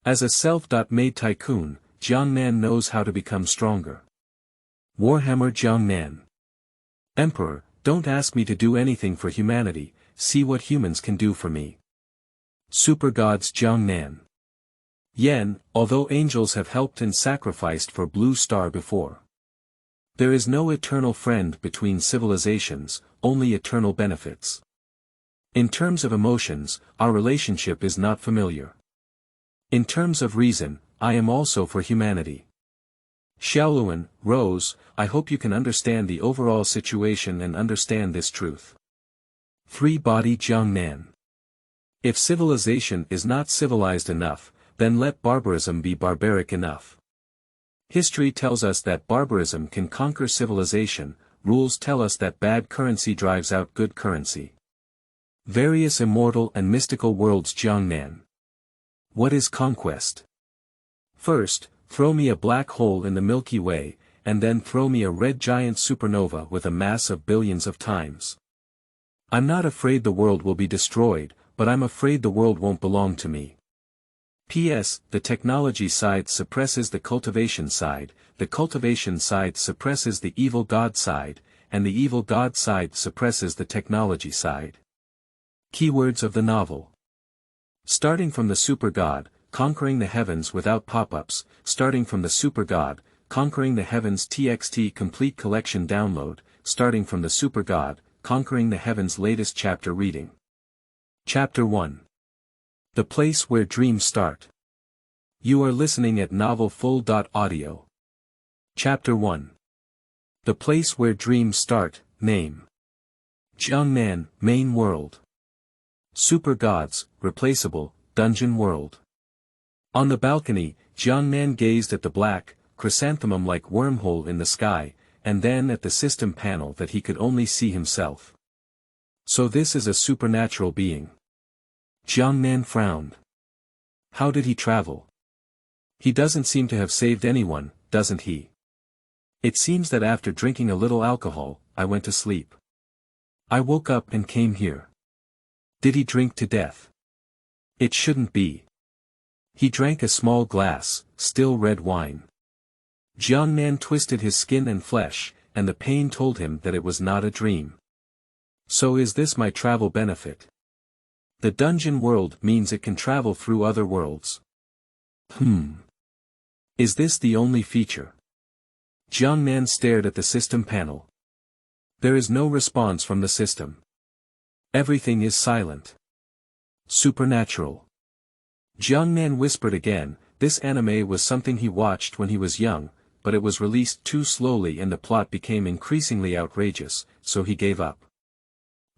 As a self-made tycoon, Jiangnan knows how to become stronger. Warhammer Jiangnan. Emperor, don't ask me to do anything for humanity, see what humans can do for me. Supergods Jiangnan. Yen, although angels have helped and sacrificed for Blue Star before. There is no eternal friend between civilizations, only eternal benefits. In terms of emotions, our relationship is not familiar. In terms of reason, I am also for humanity. Xiaolun, Rose, I hope you can understand the overall situation and understand this truth. Three-body Jiangnan. If civilization is not civilized enough, then let barbarism be barbaric enough. History tells us that barbarism can conquer civilization, rules tell us that bad currency drives out good currency. Various immortal and mystical worlds Jiangnan. What is conquest? First, throw me a black hole in the Milky Way, and then throw me a red giant supernova with a mass of billions of times. I'm not afraid the world will be destroyed, but I'm afraid the world won't belong to me. P.S. The technology side suppresses the cultivation side suppresses the evil god side, and the evil god side suppresses the technology side. Keywords of the novel. Starting from the super god, conquering the heavens without pop-ups, starting from the super god, conquering the heavens TXT complete collection download, starting from the super god, conquering the heavens latest chapter reading. Chapter 1. The place where dreams start. You are listening at novelfull.audio. Chapter 1. The place where dreams start, name. Jiangnan, main world. Supergods, replaceable, dungeon world. On the balcony, Jiangnan gazed at the black, chrysanthemum-like wormhole in the sky, and then at the system panel that he could only see himself. So this is a supernatural being. Jiangnan frowned. How did he travel? He doesn't seem to have saved anyone, doesn't he? It seems that after drinking a little alcohol, I went to sleep. I woke up and came here. Did he drink to death? It shouldn't be. He drank a small glass, still red wine. Jiangnan twisted his skin and flesh, and the pain told him that it was not a dream. So is this my travel benefit? The dungeon world means it can travel through other worlds. Is this the only feature? Jiangnan stared at the system panel. There is no response from the system. Everything is silent. Supernatural. Jiangnan whispered again, this anime was something he watched when he was young, but it was released too slowly and the plot became increasingly outrageous, so he gave up.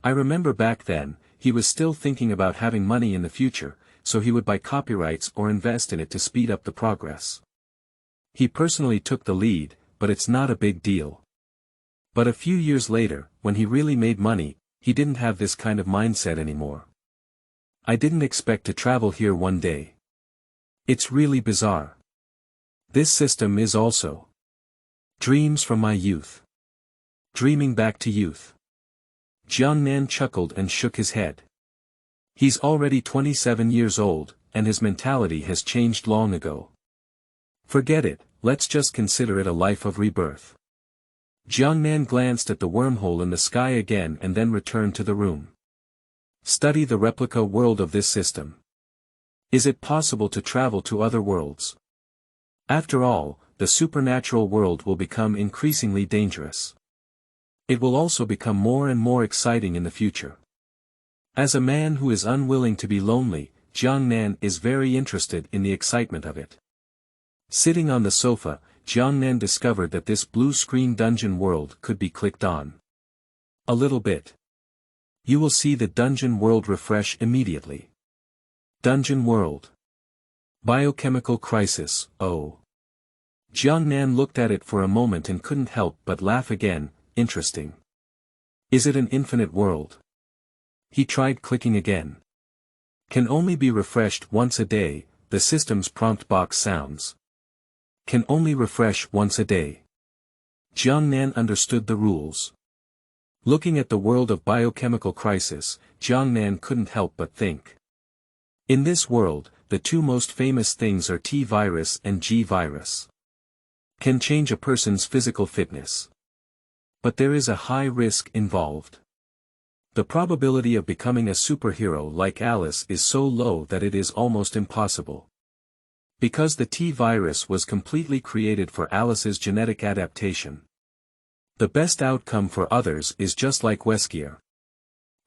I remember back then, he was still thinking about having money in the future, so he would buy copyrights or invest in it to speed up the progress. He personally took the lead, but it's not a big deal. But a few years later, when he really made money, he didn't have this kind of mindset anymore. I didn't expect to travel here one day. It's really bizarre. This system is also dreams from my youth. Dreaming back to youth. Jiangnan chuckled and shook his head. He's already 27 years old, and his mentality has changed long ago. Forget it, let's just consider it a life of rebirth. Jiangnan glanced at the wormhole in the sky again and then returned to the room. Study the replica world of this system. Is it possible to travel to other worlds? After all, the supernatural world will become increasingly dangerous. It will also become more and more exciting in the future. As a man who is unwilling to be lonely, Jiangnan is very interested in the excitement of it. Sitting on the sofa, Jiangnan discovered that this blue screen dungeon world could be clicked on. A little bit. You will see the dungeon world refresh immediately. Dungeon world. Biochemical crisis, oh. Jiangnan looked at it for a moment and couldn't help but laugh again, interesting. Is it an infinite world? He tried clicking again. Can only be refreshed once a day, the system's prompt box sounds. Can only refresh once a day. Jiangnan understood the rules. Looking at the world of biochemical crisis, Jiangnan couldn't help but think. In this world, the two most famous things are T-virus and G-virus. Can change a person's physical fitness. But there is a high risk involved. The probability of becoming a superhero like Alice is so low that it is almost impossible. Because the T-virus was completely created for Alice's genetic adaptation. The best outcome for others is just like Weskier.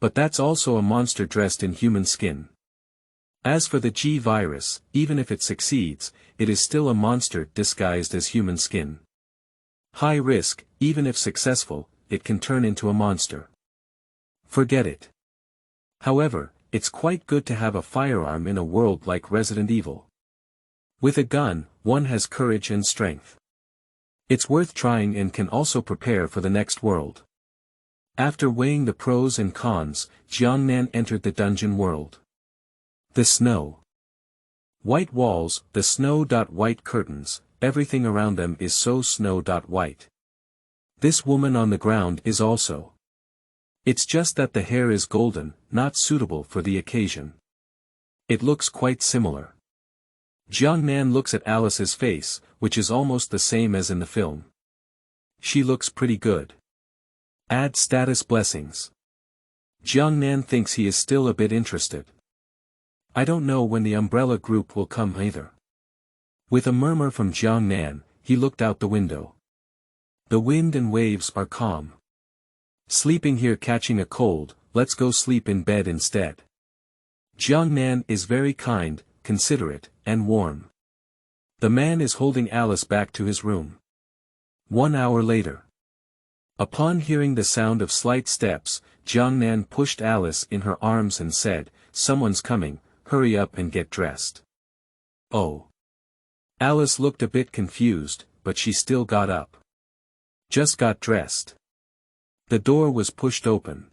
But that's also a monster dressed in human skin. As for the G-virus, even if it succeeds, it is still a monster disguised as human skin. High risk, even if successful, it can turn into a monster. Forget it. However, it's quite good to have a firearm in a world like Resident Evil. With a gun, one has courage and strength. It's worth trying and can also prepare for the next world. After weighing the pros and cons, Jiangnan entered the dungeon world. The snow. White walls, the snow-white curtains, everything around them is so snow-white. This woman on the ground is also. It's just that the hair is golden, not suitable for the occasion. It looks quite similar. Jiangnan looks at Alice's face, which is almost the same as in the film. She looks pretty good. Add status blessings. Jiangnan thinks he is still a bit interested. I don't know when the umbrella group will come either. With a murmur from Jiangnan, he looked out the window. The wind and waves are calm. Sleeping here catching a cold, let's go sleep in bed instead. Jiangnan is very kind, considerate, and warm. The man is holding Alice back to his room. 1 hour later. Upon hearing the sound of slight steps, Jiangnan pushed Alice in her arms and said, "Someone's coming, hurry up and get dressed." Oh. Alice looked a bit confused, but she still got up. Just got dressed. The door was pushed open.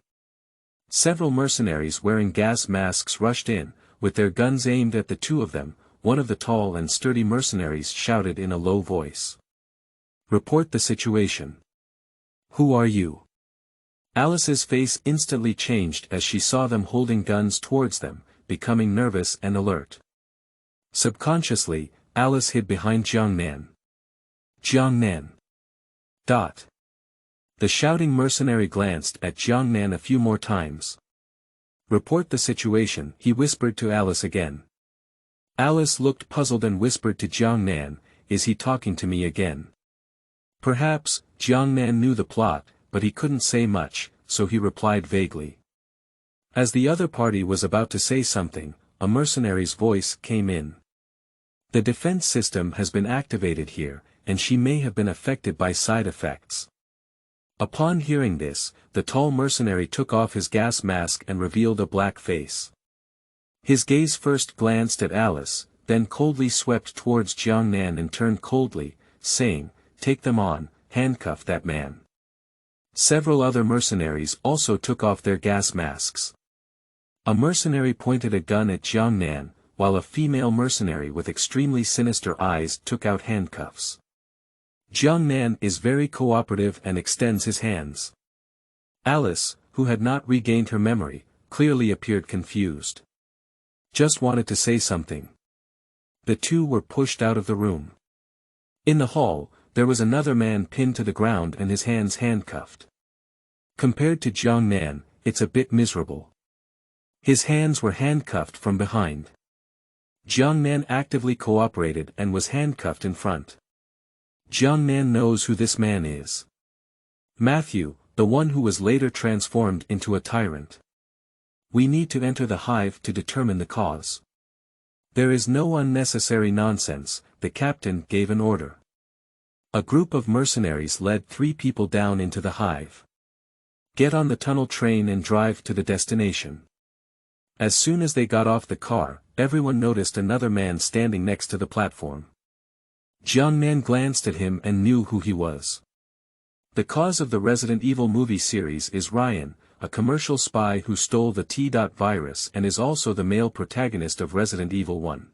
Several mercenaries wearing gas masks rushed in, with their guns aimed at the two of them. One of the tall and sturdy mercenaries shouted in a low voice. "Report the situation." "Who are you?" Alice's face instantly changed as she saw them holding guns towards them, becoming nervous and alert. Subconsciously, Alice hid behind Jiangnan. Jiangnan. The shouting mercenary glanced at Jiangnan a few more times. "Report the situation," he whispered to Alice again. Alice looked puzzled and whispered to Jiangnan, "Is he talking to me again?" Perhaps, Jiangnan knew the plot, but he couldn't say much, so he replied vaguely. As the other party was about to say something, a mercenary's voice came in. "The defense system has been activated here, and she may have been affected by side effects." Upon hearing this, the tall mercenary took off his gas mask and revealed a black face. His gaze first glanced at Alice, then coldly swept towards Jiangnan and turned coldly, saying, "Take them on, handcuff that man." Several other mercenaries also took off their gas masks. A mercenary pointed a gun at Jiangnan, while a female mercenary with extremely sinister eyes took out handcuffs. Jiangnan is very cooperative and extends his hands. Alice, who had not regained her memory, clearly appeared confused. Just wanted to say something. The two were pushed out of the room. In the hall, there was another man pinned to the ground and his hands handcuffed. Compared to Jiangnan, it's a bit miserable. His hands were handcuffed from behind. Jiangnan actively cooperated and was handcuffed in front. Jiangnan knows who this man is. Matthew, the one who was later transformed into a tyrant. We need to enter the hive to determine the cause. There is no unnecessary nonsense, the captain gave an order. A group of mercenaries led 3 people down into the hive. Get on the tunnel train and drive to the destination. As soon as they got off the car, everyone noticed another man standing next to the platform. Jiangnan glanced at him and knew who he was. The cause of the Resident Evil movie series is Ryan, a commercial spy who stole the T-virus and is also the male protagonist of Resident Evil 1.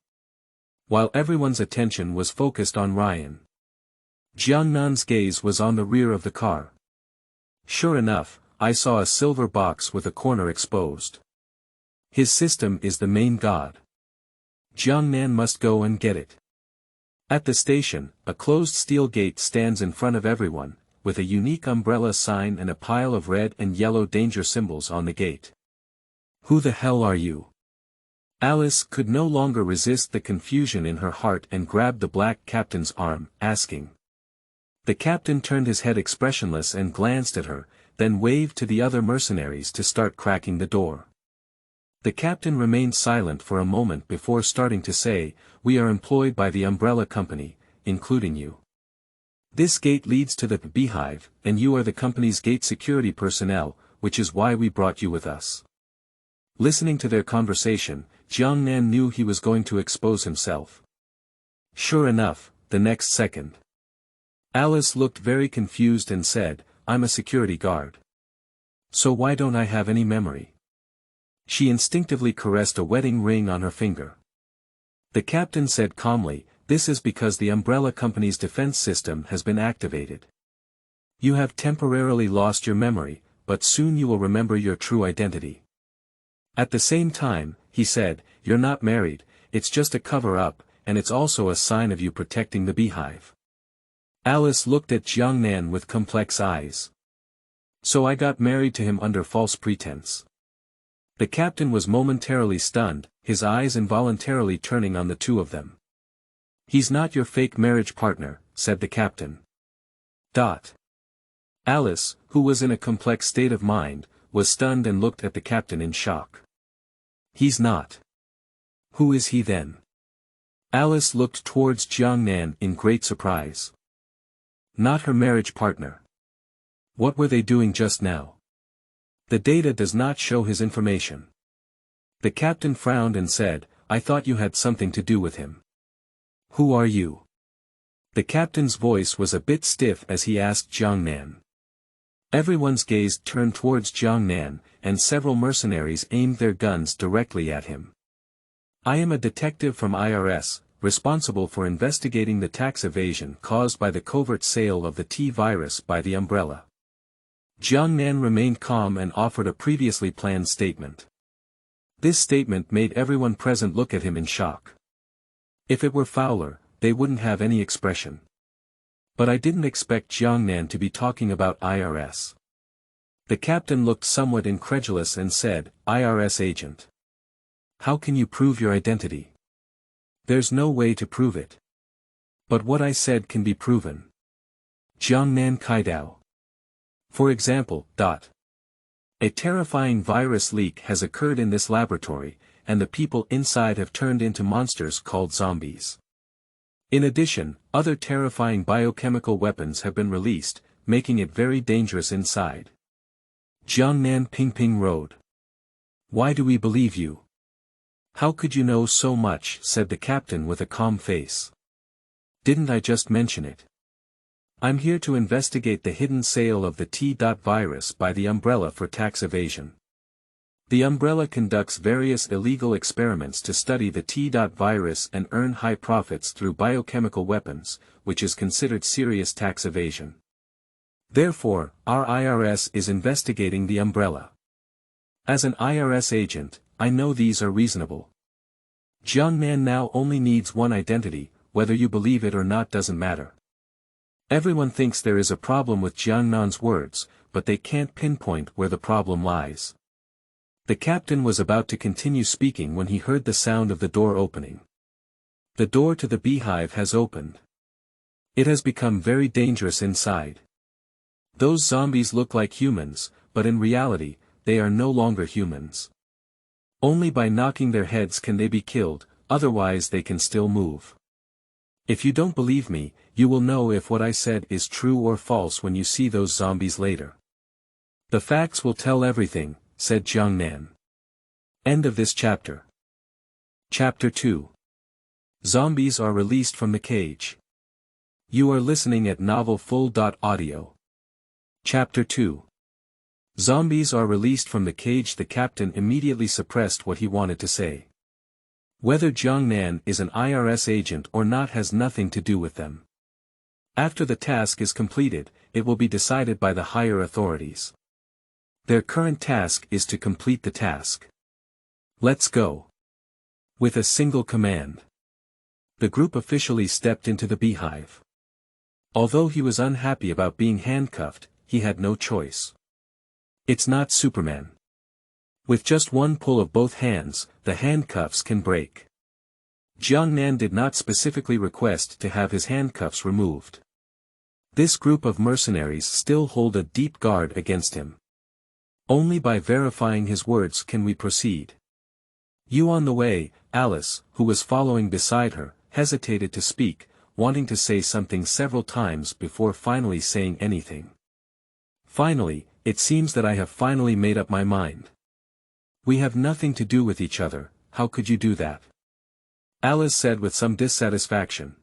While everyone's attention was focused on Ryan, Jiangnan's gaze was on the rear of the car. Sure enough, I saw a silver box with a corner exposed. His system is the main god. Jiangnan must go and get it. At the station, a closed steel gate stands in front of everyone, with a unique umbrella sign and a pile of red and yellow danger symbols on the gate. Who the hell are you? Alice could no longer resist the confusion in her heart and grabbed the black captain's arm, asking. The captain turned his head expressionless and glanced at her, then waved to the other mercenaries to start cracking the door. The captain remained silent for a moment before starting to say, "We are employed by the Umbrella Company, including you. This gate leads to the beehive, and you are the company's gate security personnel, which is why we brought you with us." Listening to their conversation, Jiangnan knew he was going to expose himself. Sure enough, the next second. Alice looked very confused and said, "I'm a security guard. So why don't I have any memory?" She instinctively caressed a wedding ring on her finger. The captain said calmly, "This is because the Umbrella Company's defense system has been activated. You have temporarily lost your memory, but soon you will remember your true identity." At the same time, he said, "You're not married, it's just a cover-up, and it's also a sign of you protecting the beehive." Alice looked at Jiangnan with complex eyes. "So I got married to him under false pretense." The captain was momentarily stunned, his eyes involuntarily turning on the two of them. "He's not your fake marriage partner," said the captain. Alice, who was in a complex state of mind, was stunned and looked at the captain in shock. "He's not. Who is he then?" Alice looked towards Jiangnan in great surprise. "Not her marriage partner. What were they doing just now? The data does not show his information." The captain frowned and said, "I thought you had something to do with him. Who are you?" The captain's voice was a bit stiff as he asked Jiangnan. Everyone's gaze turned towards Jiangnan, and several mercenaries aimed their guns directly at him. "I am a detective from IRS, responsible for investigating the tax evasion caused by the covert sale of the T-virus by the Umbrella." Jiangnan remained calm and offered a previously planned statement. This statement made everyone present look at him in shock. If it were Fowler, they wouldn't have any expression. But I didn't expect Jiangnan to be talking about IRS. The captain looked somewhat incredulous and said, "IRS agent. How can you prove your identity?" "There's no way to prove it. But what I said can be proven." Jiangnan Kaidao. For example, A terrifying virus leak has occurred in this laboratory, and the people inside have turned into monsters called zombies. In addition, other terrifying biochemical weapons have been released, making it very dangerous inside. Jiangnan Pingping Road. "Why do we believe you? How could you know so much?" said the captain with a calm face. "Didn't I just mention it? I'm here to investigate the hidden sale of the T-virus by the Umbrella for tax evasion. The Umbrella conducts various illegal experiments to study the T-virus and earn high profits through biochemical weapons, which is considered serious tax evasion. Therefore, our IRS is investigating the Umbrella. As an IRS agent, I know these are reasonable. Jiangnan now only needs one identity, whether you believe it or not doesn't matter." Everyone thinks there is a problem with Jiangnan's words, but they can't pinpoint where the problem lies. The captain was about to continue speaking when he heard the sound of the door opening. The door to the beehive has opened. It has become very dangerous inside. Those zombies look like humans, but in reality, they are no longer humans. Only by knocking their heads can they be killed, otherwise they can still move. If you don't believe me, you will know if what I said is true or false when you see those zombies later. The facts will tell everything, said Jiangnan. End of this chapter. Chapter 2. Zombies are released from the cage. You are listening at novelfull.audio. Chapter 2. Zombies are released from the cage. The captain immediately suppressed what he wanted to say. Whether Jiangnan is an IRS agent or not has nothing to do with them. After the task is completed, it will be decided by the higher authorities. Their current task is to complete the task. Let's go. With a single command, the group officially stepped into the beehive. Although he was unhappy about being handcuffed, he had no choice. It's not Superman. With just one pull of both hands, the handcuffs can break. Jiangnan did not specifically request to have his handcuffs removed. This group of mercenaries still hold a deep guard against him. Only by verifying his words can we proceed. You on the way, Alice, who was following beside her, hesitated to speak, wanting to say something several times before finally saying anything. Finally, it seems that I have finally made up my mind. We have nothing to do with each other, how could you do that? Alice said with some dissatisfaction.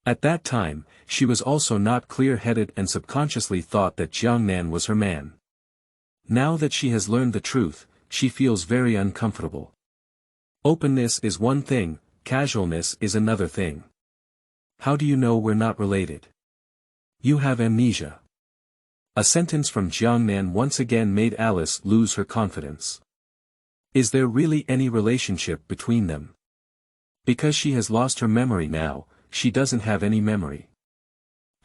At that time, she was also not clear-headed and subconsciously thought that Jiangnan was her man. Now that she has learned the truth, she feels very uncomfortable. Openness is one thing, casualness is another thing. How do you know we're not related? You have amnesia. A sentence from Jiangnan once again made Alice lose her confidence. Is there really any relationship between them? Because she has lost her memory now, she doesn't have any memory.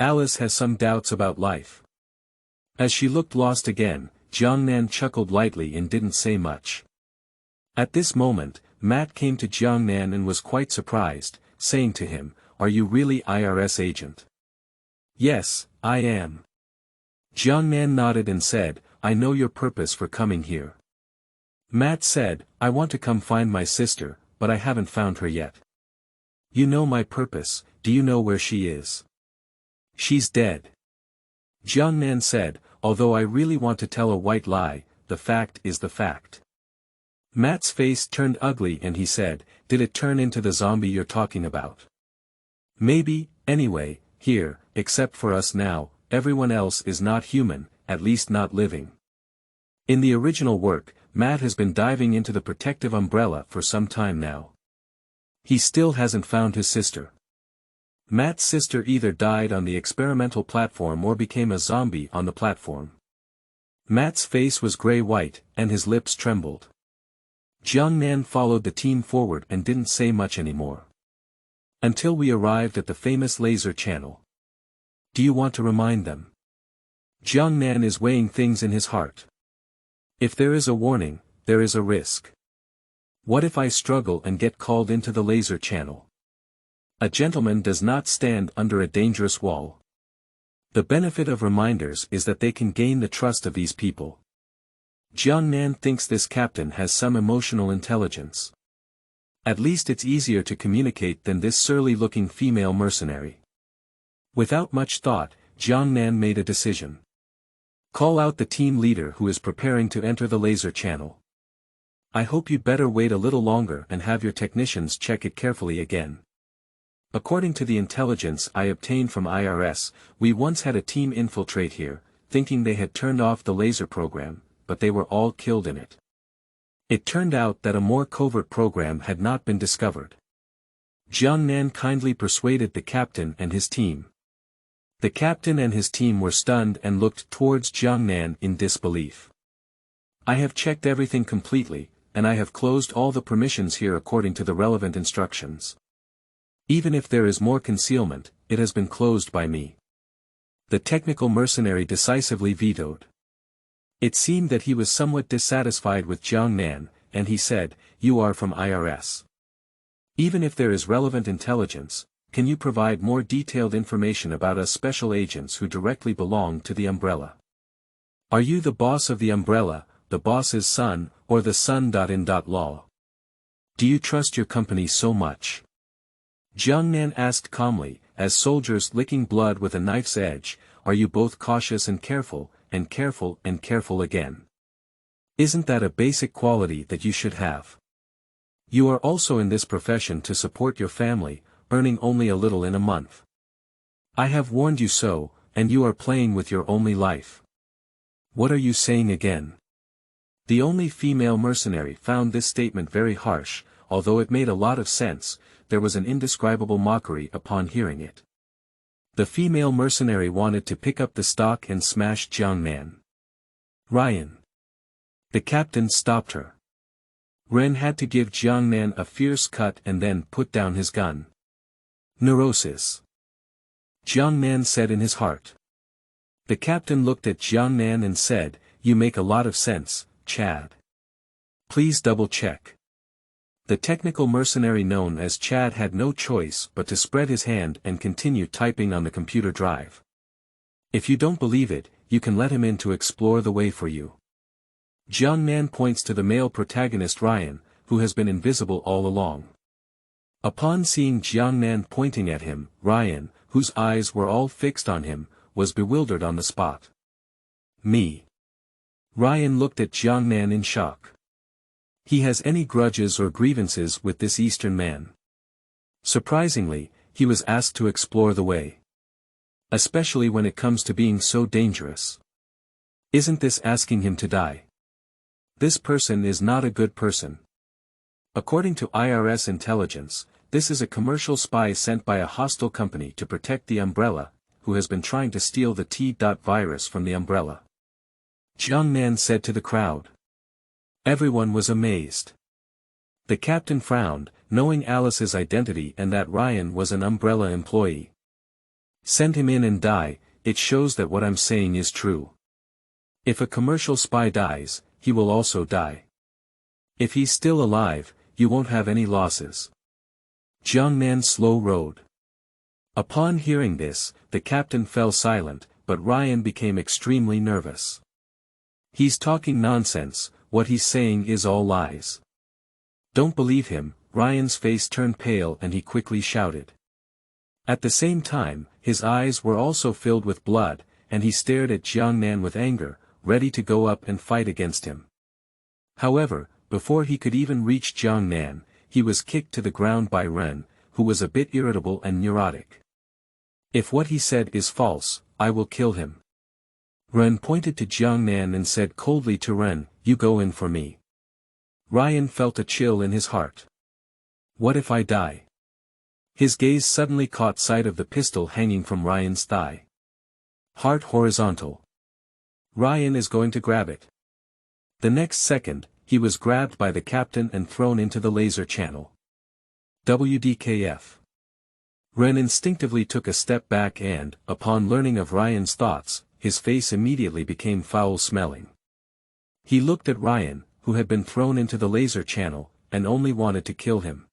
Alice has some doubts about life. As she looked lost again, Jiangnan chuckled lightly and didn't say much. At this moment, Matt came to Jiangnan and was quite surprised, saying to him, "Are you really IRS agent?" "Yes, I am." Jiangnan nodded and said, "I know your purpose for coming here." Matt said, "I want to come find my sister, but I haven't found her yet." "You know my purpose, do you know where she is?" "She's dead." Jiangnan said, "Although I really want to tell a white lie, the fact is the fact." Matt's face turned ugly and he said, "Did it turn into the zombie you're talking about?" "Maybe, anyway, here, except for us now, everyone else is not human, at least not living." In the original work, Matt has been diving into the protective umbrella for some time now. He still hasn't found his sister. Matt's sister either died on the experimental platform or became a zombie on the platform. Matt's face was gray-white, and his lips trembled. Jiangnan followed the team forward and didn't say much anymore. Until we arrived at the famous laser channel. Do you want to remind them? Jiangnan is weighing things in his heart. If there is a warning, there is a risk. What if I struggle and get called into the laser channel? A gentleman does not stand under a dangerous wall. The benefit of reminders is that they can gain the trust of these people. Jiangnan thinks this captain has some emotional intelligence. At least it's easier to communicate than this surly-looking female mercenary. Without much thought, Jiangnan made a decision. Call out the team leader who is preparing to enter the laser channel. I hope you'd better wait a little longer and have your technicians check it carefully again. According to the intelligence I obtained from IRS, we once had a team infiltrate here, thinking they had turned off the laser program, but they were all killed in it. It turned out that a more covert program had not been discovered. Jiangnan kindly persuaded the captain and his team. The captain and his team were stunned and looked towards Jiangnan in disbelief. I have checked everything completely, and I have closed all the permissions here according to the relevant instructions. Even if there is more concealment, it has been closed by me. The technical mercenary decisively vetoed. It seemed that he was somewhat dissatisfied with Jiangnan, and he said, "You are from IRS. Even if there is relevant intelligence, can you provide more detailed information about us special agents who directly belong to the umbrella? Are you the boss of the umbrella, the boss's son, or the son.in.law? Do you trust your company so much?" Jiangnan asked calmly, as soldiers licking blood with a knife's edge, "Are you both cautious and careful and careful again? Isn't that a basic quality that you should have? You are also in this profession to support your family, earning only a little in a month. I have warned you so, and you are playing with your only life. What are you saying again?" The only female mercenary found this statement very harsh, although it made a lot of sense, there was an indescribable mockery upon hearing it. The female mercenary wanted to pick up the stock and smash Jiangnan. "Ryan." The captain stopped her. Ren had to give Jiangnan a fierce cut and then put down his gun. Neurosis. Jiangnan said in his heart. The captain looked at Jiangnan and said, "You make a lot of sense, Chad. Please double-check." The technical mercenary known as Chad had no choice but to spread his hand and continue typing on the computer drive. "If you don't believe it, you can let him in to explore the way for you." Jiangnan points to the male protagonist Ryan, who has been invisible all along. Upon seeing Jiangnan pointing at him, Ryan, whose eyes were all fixed on him, was bewildered on the spot. "Me?" Ryan looked at Jiangnan in shock. He has any grudges or grievances with this Eastern man? Surprisingly, he was asked to explore the way. Especially when it comes to being so dangerous. Isn't this asking him to die? This person is not a good person. According to IRS intelligence, this is a commercial spy sent by a hostile company to protect the Umbrella, who has been trying to steal the T-virus from the Umbrella. Jiangnan said to the crowd. Everyone was amazed. The captain frowned, knowing Alice's identity and that Ryan was an Umbrella employee. "Send him in and die, it shows that what I'm saying is true. If a commercial spy dies, he will also die. If he's still alive, you won't have any losses." Jiangnan slow rode. Upon hearing this, the captain fell silent, but Ryan became extremely nervous. "He's talking nonsense, what he's saying is all lies." "Don't believe him," Ryan's face turned pale and he quickly shouted. At the same time, his eyes were also filled with blood, and he stared at Jiangnan with anger, ready to go up and fight against him. However, before he could even reach Jiangnan, he was kicked to the ground by Ren, who was a bit irritable and neurotic. "If what he said is false, I will kill him." Ren pointed to Jiangnan and said coldly to Ren, "You go in for me." Ryan felt a chill in his heart. "What if I die?" His gaze suddenly caught sight of the pistol hanging from Ryan's thigh. Heart horizontal. Ryan is going to grab it. The next second, he was grabbed by the captain and thrown into the laser channel. WDKF. Ren instinctively took a step back and, upon learning of Ryan's thoughts, his face immediately became foul-smelling. He looked at Ryan, who had been thrown into the laser channel, and only wanted to kill him.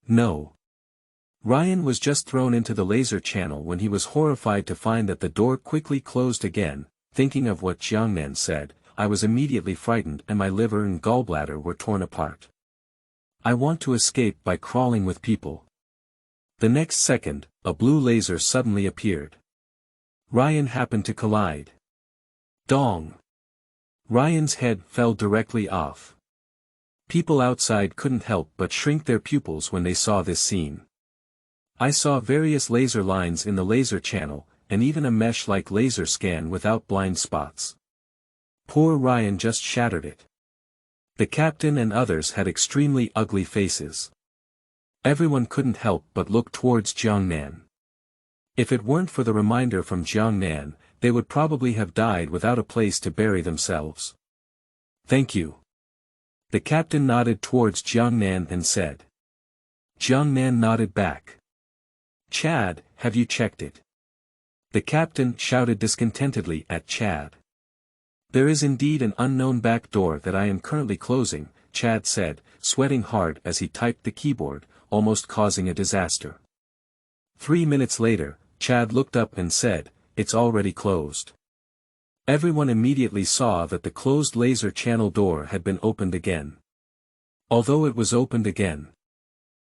No. Ryan was just thrown into the laser channel when he was horrified to find that the door quickly closed again. Thinking of what Jiangnan said, I was immediately frightened and my liver and gallbladder were torn apart. I want to escape by crawling with people. The next second, a blue laser suddenly appeared. Ryan happened to collide. Dong! Ryan's head fell directly off. People outside couldn't help but shrink their pupils when they saw this scene. I saw various laser lines in the laser channel, and even a mesh-like laser scan without blind spots. Poor Ryan just shattered it. The captain and others had extremely ugly faces. Everyone couldn't help but look towards Jiangnan. If it weren't for the reminder from Jiangnan, they would probably have died without a place to bury themselves. "Thank you." The captain nodded towards Jiangnan and said. Jiangnan nodded back. "Chad, have you checked it?" The captain shouted discontentedly at Chad. "There is indeed an unknown back door that I am currently closing," Chad said, sweating hard as he typed the keyboard, almost causing a disaster. 3 minutes later, Chad looked up and said, "It's already closed." Everyone immediately saw that the closed laser channel door had been opened again. Although it was opened again.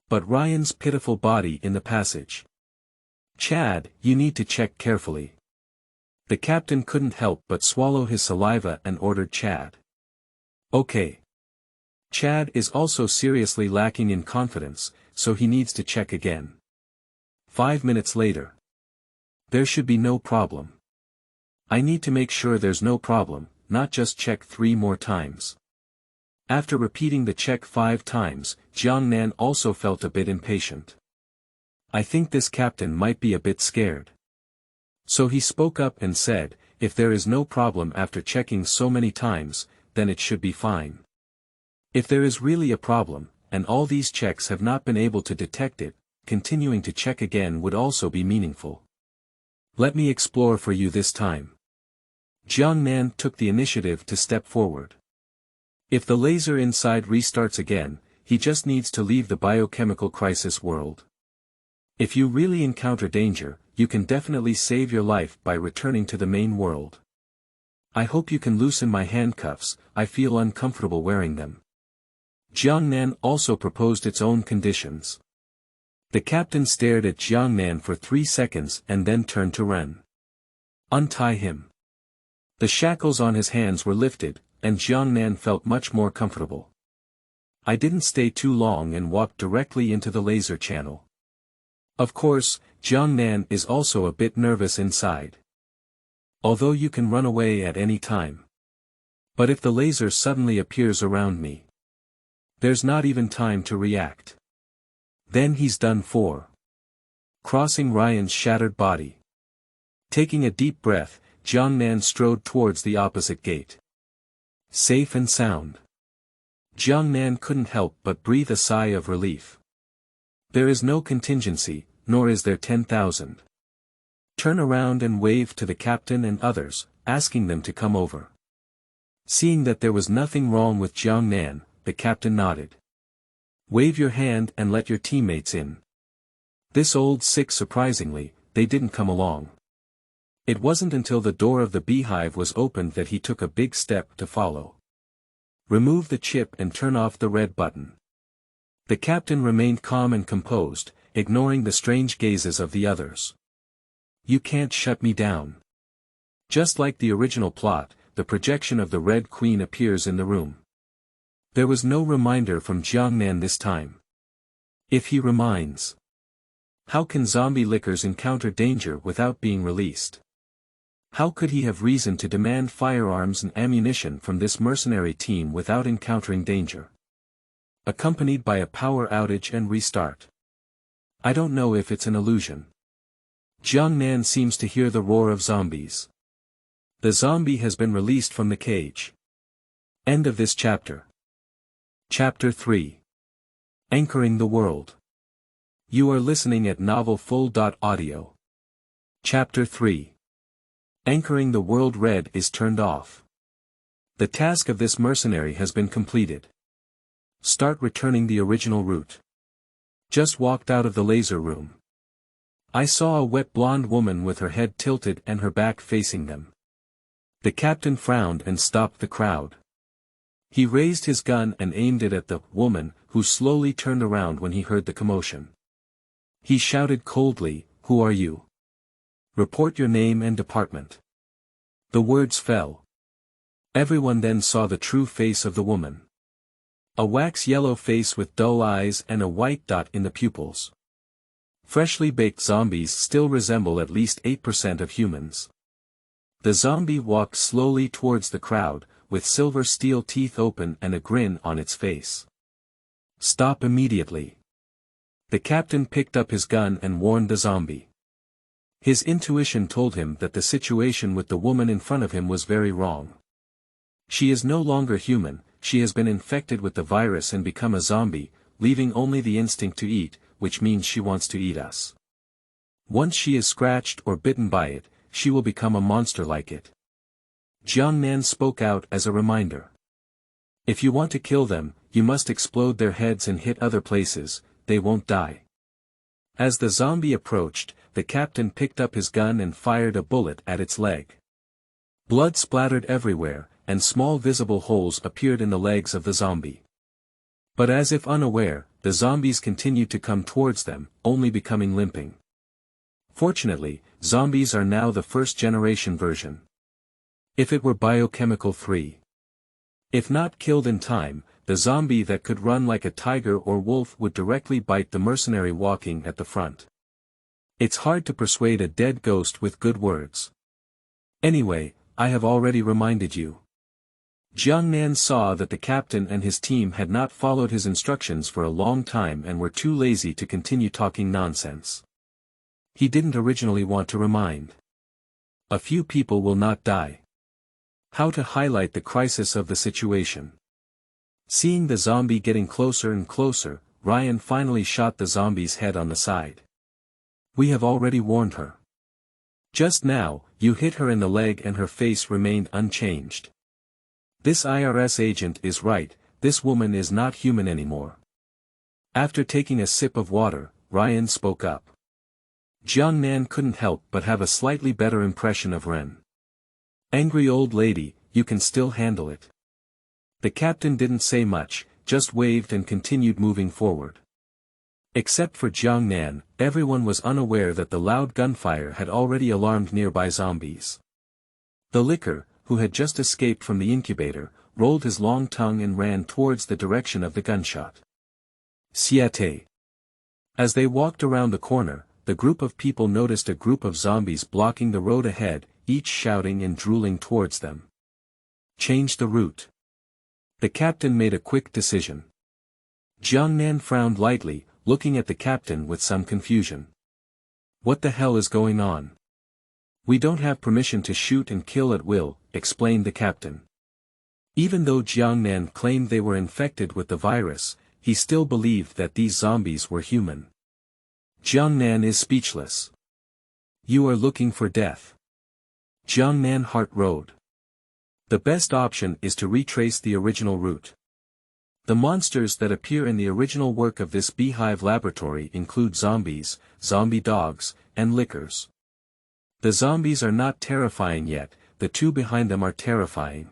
But Ryan's pitiful body in the passage. "Chad, you need to check carefully." The captain couldn't help but swallow his saliva and ordered Chad. "Okay." Chad is also seriously lacking in confidence, so he needs to check again. 5 minutes later. There should be no problem. I need to make sure there's no problem, not just check 3 more times. After repeating the check 5 times, Jiangnan also felt a bit impatient. I think this captain might be a bit scared. So he spoke up and said, "If there is no problem after checking so many times, then it should be fine." If there is really a problem, and all these checks have not been able to detect it, continuing to check again would also be meaningful. Let me explore for you this time. Jiangnan took the initiative to step forward. If the laser inside restarts again, he just needs to leave the biochemical crisis world. If you really encounter danger, you can definitely save your life by returning to the main world. I hope you can loosen my handcuffs, I feel uncomfortable wearing them. Jiangnan also proposed its own conditions. The captain stared at Jiangnan for 3 seconds and then turned to Ren. Untie him. The shackles on his hands were lifted, and Jiangnan felt much more comfortable. I didn't stay too long and walked directly into the laser channel. Of course, Jiangnan is also a bit nervous inside. Although you can run away at any time. But if the laser suddenly appears around me, there's not even time to react. Then he's done for. Crossing Ryan's shattered body. Taking a deep breath, Jiangnan strode towards the opposite gate. Safe and sound. Jiangnan couldn't help but breathe a sigh of relief. There is no contingency, nor is there 10,000. Turn around and wave to the captain and others, asking them to come over. Seeing that there was nothing wrong with Jiangnan, the captain nodded. Wave your hand and let your teammates in. This old sick surprisingly, they didn't come along. It wasn't until the door of the beehive was opened that he took a big step to follow. Remove the chip and turn off the red button. The captain remained calm and composed, ignoring the strange gazes of the others. You can't shut me down. Just like the original plot, the projection of the Red Queen appears in the room. There was no reminder from Jiangnan this time. If he reminds, how can zombie lickers encounter danger without being released? How could he have reason to demand firearms and ammunition from this mercenary team without encountering danger? Accompanied by a power outage and restart. I don't know if it's an illusion. Jiangnan seems to hear the roar of zombies. The zombie has been released from the cage. End of this chapter. Chapter 3. Anchoring the World. You are listening at novelfull.audio. Chapter 3. Anchoring the World. Red is turned off. The task of this mercenary has been completed. Start returning the original route. Just walked out of the laser room. I saw a wet blonde woman with her head tilted and her back facing them. The captain frowned and stopped the crowd. He raised his gun and aimed it at the woman, who slowly turned around when he heard the commotion. He shouted coldly, "Who are you? Report your name and department." The words fell. Everyone then saw the true face of the woman. A wax-yellow face with dull eyes and a white dot in the pupils. Freshly baked zombies still resemble at least 8% of humans. The zombie walked slowly towards the crowd, with silver steel teeth open and a grin on its face. Stop immediately. The captain picked up his gun and warned the zombie. His intuition told him that the situation with the woman in front of him was very wrong. She is no longer human, she has been infected with the virus and become a zombie, leaving only the instinct to eat, which means she wants to eat us. Once she is scratched or bitten by it, she will become a monster like it. Jiangnan spoke out as a reminder. If you want to kill them, you must explode their heads and hit other places, they won't die. As the zombie approached, the captain picked up his gun and fired a bullet at its leg. Blood splattered everywhere, and small visible holes appeared in the legs of the zombie. But as if unaware, the zombies continued to come towards them, only becoming limping. Fortunately, zombies are now the first-generation version. If it were biochemical 3. If not killed in time, the zombie that could run like a tiger or wolf would directly bite the mercenary walking at the front. It's hard to persuade a dead ghost with good words. Anyway, I have already reminded you. Jiangnan saw that the captain and his team had not followed his instructions for a long time and were too lazy to continue talking nonsense. He didn't originally want to remind. A few people will not die. How to highlight the crisis of the situation. Seeing the zombie getting closer and closer, Ryan finally shot the zombie's head on the side. We have already warned her. Just now, you hit her in the leg and her face remained unchanged. This IRS agent is right, this woman is not human anymore. After taking a sip of water, Ryan spoke up. Jiangnan couldn't help but have a slightly better impression of Ren. Angry old lady, you can still handle it. The captain didn't say much, just waved and continued moving forward. Except for Jiangnan, everyone was unaware that the loud gunfire had already alarmed nearby zombies. The licker, who had just escaped from the incubator, rolled his long tongue and ran towards the direction of the gunshot. Siete. As they walked around the corner, the group of people noticed a group of zombies blocking the road ahead, each shouting and drooling towards them. Change the route. The captain made a quick decision. Jiangnan frowned lightly, looking at the captain with some confusion. What the hell is going on? We don't have permission to shoot and kill at will, explained the captain. Even though Jiangnan claimed they were infected with the virus, he still believed that these zombies were human. Jiangnan is speechless. You are looking for death. Jiangnan Heart Road. The best option is to retrace the original route. The monsters that appear in the original work of this beehive laboratory include zombies, zombie dogs, and lickers. The zombies are not terrifying yet, the two behind them are terrifying.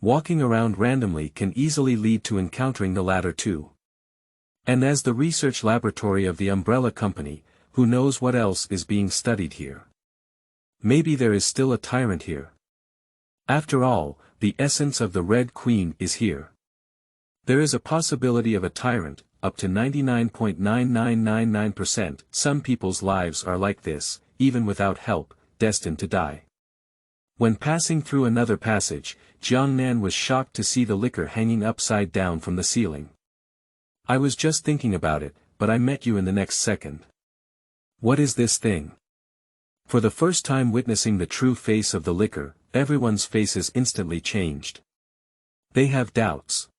Walking around randomly can easily lead to encountering the latter too. And as the research laboratory of the umbrella company, who knows what else is being studied here? Maybe there is still a tyrant here. After all, the essence of the Red Queen is here. There is a possibility of a tyrant, up to 99.9999%. Some people's lives are like this, even without help, destined to die. When passing through another passage, Jiangnan was shocked to see the licker hanging upside down from the ceiling. I was just thinking about it, but I met you in the next second. What is this thing? For the first time witnessing the true face of the licker, everyone's faces instantly changed. They have doubts.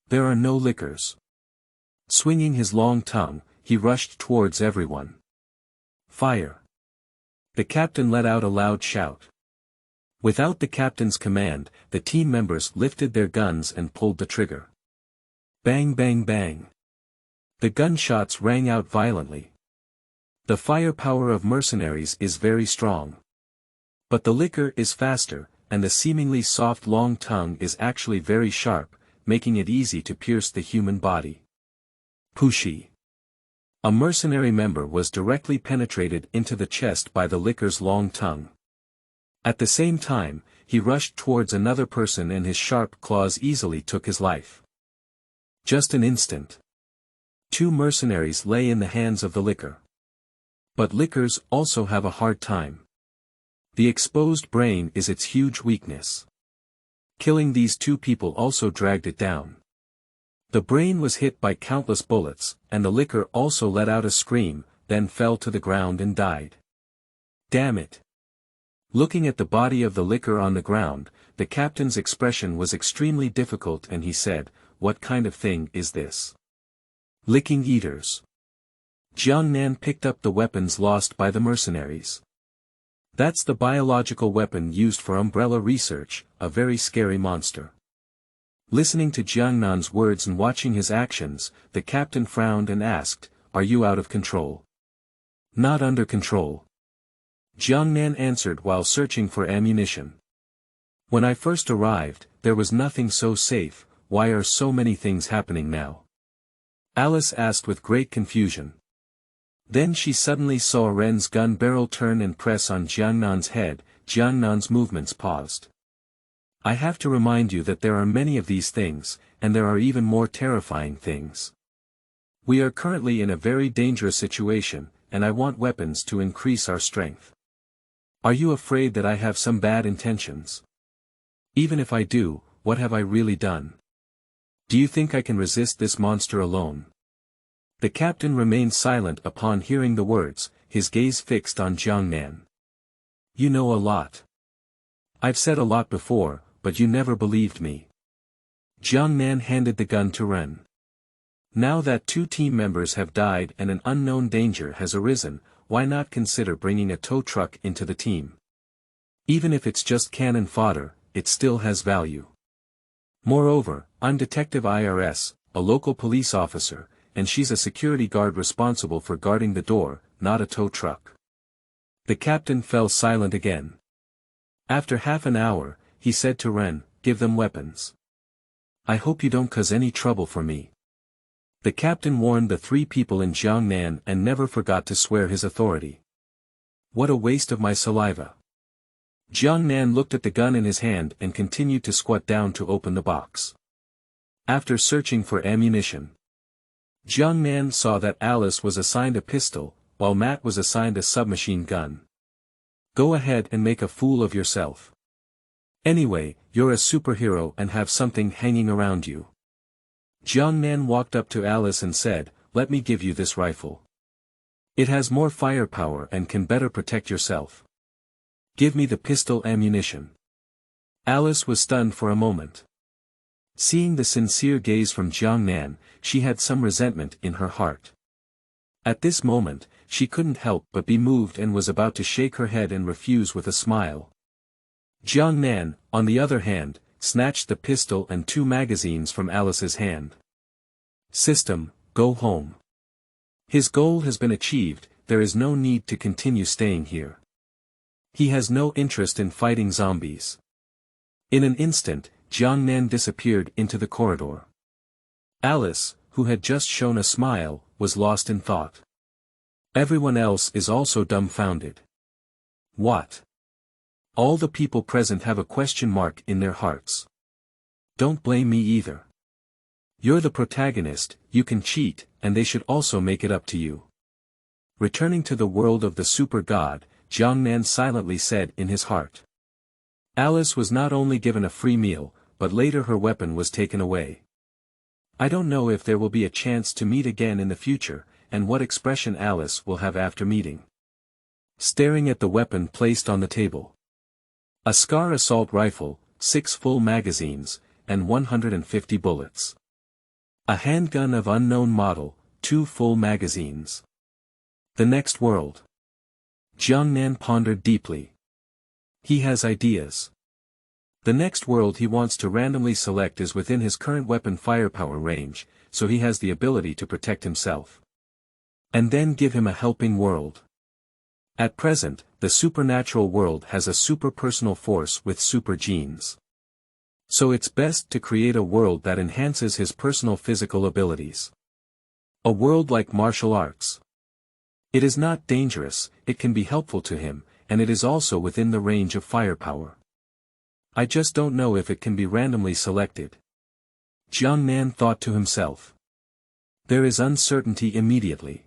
There are no lickers. Swinging his long tongue, he rushed towards everyone. Fire! The captain let out a loud shout. Without the captain's command, the team members lifted their guns and pulled the trigger. Bang bang bang. The gunshots rang out violently. The firepower of mercenaries is very strong. But the licker is faster, and the seemingly soft long tongue is actually very sharp, making it easy to pierce the human body. Pushy. A mercenary member was directly penetrated into the chest by the licker's long tongue. At the same time, he rushed towards another person and his sharp claws easily took his life. Just an instant. Two mercenaries lay in the hands of the licker. But lickers also have a hard time. The exposed brain is its huge weakness. Killing these two people also dragged it down. The brain was hit by countless bullets, and the licker also let out a scream, then fell to the ground and died. Damn it! Looking at the body of the licker on the ground, the captain's expression was extremely difficult and he said, "What kind of thing is this? Licking eaters." Jiangnan picked up the weapons lost by the mercenaries. That's the biological weapon used for umbrella research, a very scary monster. Listening to Jiangnan's words and watching his actions, the captain frowned and asked, "Are you out of control?" "Not under control," Jiangnan answered while searching for ammunition. "When I first arrived, there was nothing so safe, why are so many things happening now?" Alice asked with great confusion. Then she suddenly saw Ren's gun barrel turn and press on Jiangnan's head. Jiangnan's movements paused. "I have to remind you that there are many of these things, and there are even more terrifying things. We are currently in a very dangerous situation, and I want weapons to increase our strength. Are you afraid that I have some bad intentions? Even if I do, what have I really done? Do you think I can resist this monster alone?" The captain remained silent upon hearing the words, his gaze fixed on Jiangnan. "You know a lot. I've said a lot before, but you never believed me. Jiangnan handed the gun to Ren. Now that 2 team members have died and an unknown danger has arisen, why not consider bringing a tow truck into the team? Even if it's just cannon fodder, it still has value. Moreover, I'm Detective IRS, a local police officer, and she's a security guard responsible for guarding the door, not a tow truck. The captain fell silent again. After half an hour, he said to Ren, "Give them weapons. I hope you don't cause any trouble for me." The captain warned the 3 people in Jiangnan and never forgot to swear his authority. What a waste of my saliva. Jiangnan looked at the gun in his hand and continued to squat down to open the box. After searching for ammunition, Jiangnan saw that Alice was assigned a pistol, while Matt was assigned a submachine gun. Go ahead and make a fool of yourself. Anyway, you're a superhero and have something hanging around you. Jiangnan walked up to Alice and said, "Let me give you this rifle. It has more firepower and can better protect yourself. Give me the pistol ammunition." Alice was stunned for a moment. Seeing the sincere gaze from Jiangnan, she had some resentment in her heart. At this moment, she couldn't help but be moved and was about to shake her head and refuse with a smile. Jiangnan, on the other hand, snatched the pistol and 2 magazines from Alice's hand. System, go home. His goal has been achieved, there is no need to continue staying here. He has no interest in fighting zombies. In an instant, Jiangnan disappeared into the corridor. Alice, who had just shown a smile, was lost in thought. Everyone else is also dumbfounded. What? All the people present have a question mark in their hearts. Don't blame me either. You're the protagonist, you can cheat, and they should also make it up to you. Returning to the world of the super god, Jiangnan silently said in his heart. Alice was not only given a free meal, but later her weapon was taken away. I don't know if there will be a chance to meet again in the future, and what expression Alice will have after meeting. Staring at the weapon placed on the table. A Scar assault rifle, 6 full magazines, and 150 bullets. A handgun of unknown model, 2 full magazines. The next world. Jiangnan pondered deeply. He has ideas. The next world he wants to randomly select is within his current weapon firepower range, so he has the ability to protect himself. And then give him a helping world. At present, the supernatural world has a super-personal force with super genes. So it's best to create a world that enhances his personal physical abilities. A world like martial arts. It is not dangerous, it can be helpful to him, and it is also within the range of firepower. I just don't know if it can be randomly selected. Jiangnan thought to himself. There is uncertainty immediately.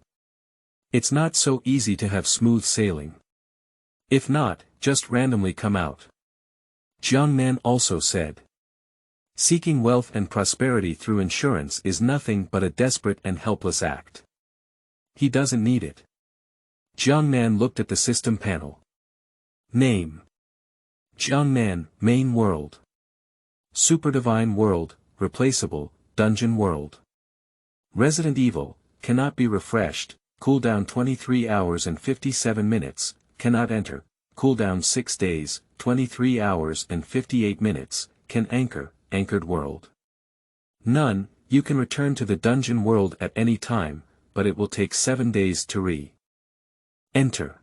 It's not so easy to have smooth sailing. If not, just randomly come out. Jiangnan also said. Seeking wealth and prosperity through insurance is nothing but a desperate and helpless act. He doesn't need it. Jiangnan looked at the system panel. Name. Jiangnan, main world. Superdivine world, replaceable, dungeon world. Resident Evil, cannot be refreshed, cooldown 23 hours and 57 minutes, cannot enter, cooldown 6 days, 23 hours and 58 minutes, can anchor, anchored world. None, you can return to the dungeon world at any time, but it will take 7 days to enter.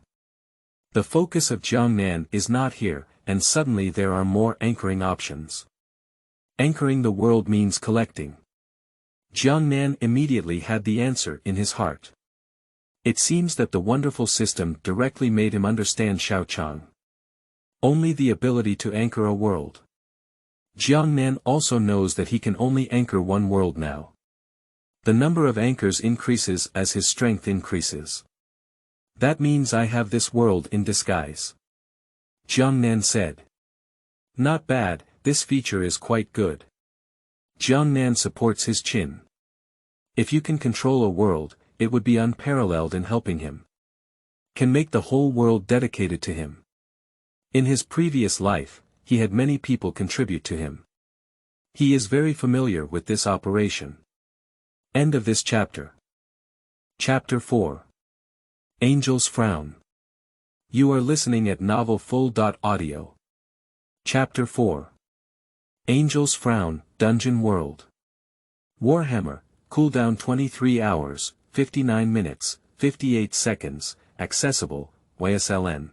The focus of Jiangnan is not here, and suddenly there are more anchoring options. Anchoring the world means collecting. Jiangnan immediately had the answer in his heart. It seems that the wonderful system directly made him understand Xiaochang. Only the ability to anchor a world. Jiangnan also knows that he can only anchor one world now. The number of anchors increases as his strength increases. That means I have this world in disguise. Jiangnan said. Not bad, this feature is quite good. Jiangnan supports his chin. If you can control a world, it would be unparalleled in helping him. Can make the whole world dedicated to him. In his previous life, he had many people contribute to him. He is very familiar with this operation. End of this chapter. Chapter 4. Angel's Frown. You are listening at novelfull.audio. Chapter 4. Angel's Frown, Dungeon World. Warhammer, cooldown 23 hours, 59 minutes, 58 seconds, accessible, YSLN.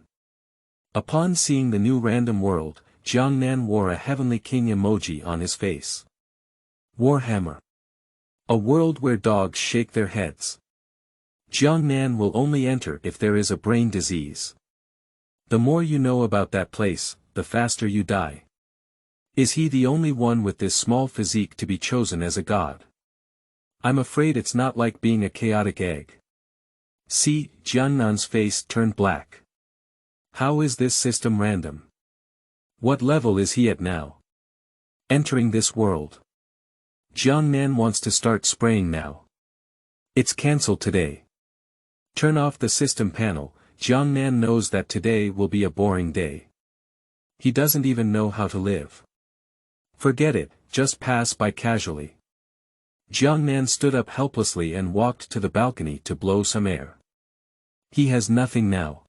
Upon seeing the new random world, Jiangnan wore a Heavenly King emoji on his face. Warhammer. A world where dogs shake their heads. Jiangnan will only enter if there is a brain disease. The more you know about that place, the faster you die. Is he the only one with this small physique to be chosen as a god? I'm afraid it's not like being a chaotic egg. See, Jiangnan's face turned black. How is this system random? What level is he at now? Entering this world. Jiangnan wants to start spraying now. It's cancelled today. Turn off the system panel. Jiangnan knows that today will be a boring day. He doesn't even know how to live. Forget it, just pass by casually. Jiangnan stood up helplessly and walked to the balcony to blow some air. He has nothing now.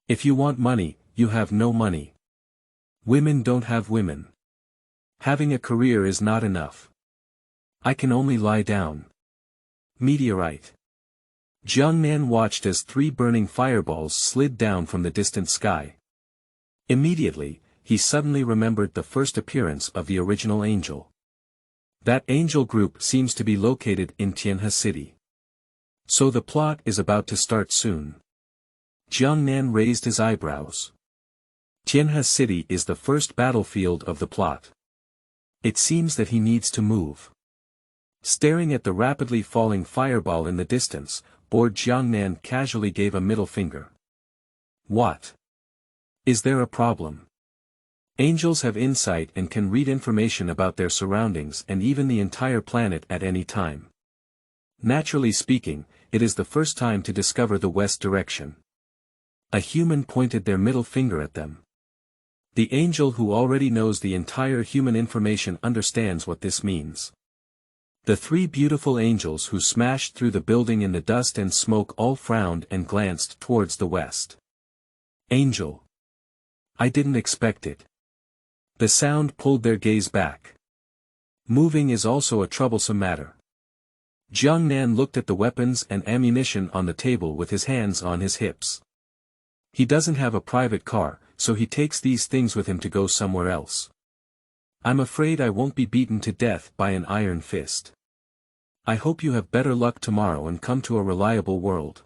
If you want money, you have no money. Women don't have women. Having a career is not enough. I can only lie down. Meteorite. Jiangnan watched as 3 burning fireballs slid down from the distant sky. Immediately, he suddenly remembered the first appearance of the original angel. That angel group seems to be located in Tianhe City. So the plot is about to start soon. Jiangnan raised his eyebrows. Tianhe City is the first battlefield of the plot. It seems that he needs to move. Staring at the rapidly falling fireball in the distance, bored Jiangnan casually gave a middle finger. What? Is there a problem? Angels have insight and can read information about their surroundings and even the entire planet at any time. Naturally speaking, it is the first time to discover the west direction. A human pointed their middle finger at them. The angel who already knows the entire human information understands what this means. The 3 beautiful angels who smashed through the building in the dust and smoke all frowned and glanced towards the west. Angel. I didn't expect it. The sound pulled their gaze back. Moving is also a troublesome matter. Jiangnan looked at the weapons and ammunition on the table with his hands on his hips. He doesn't have a private car, so he takes these things with him to go somewhere else. I'm afraid I won't be beaten to death by an iron fist. I hope you have better luck tomorrow and come to a reliable world.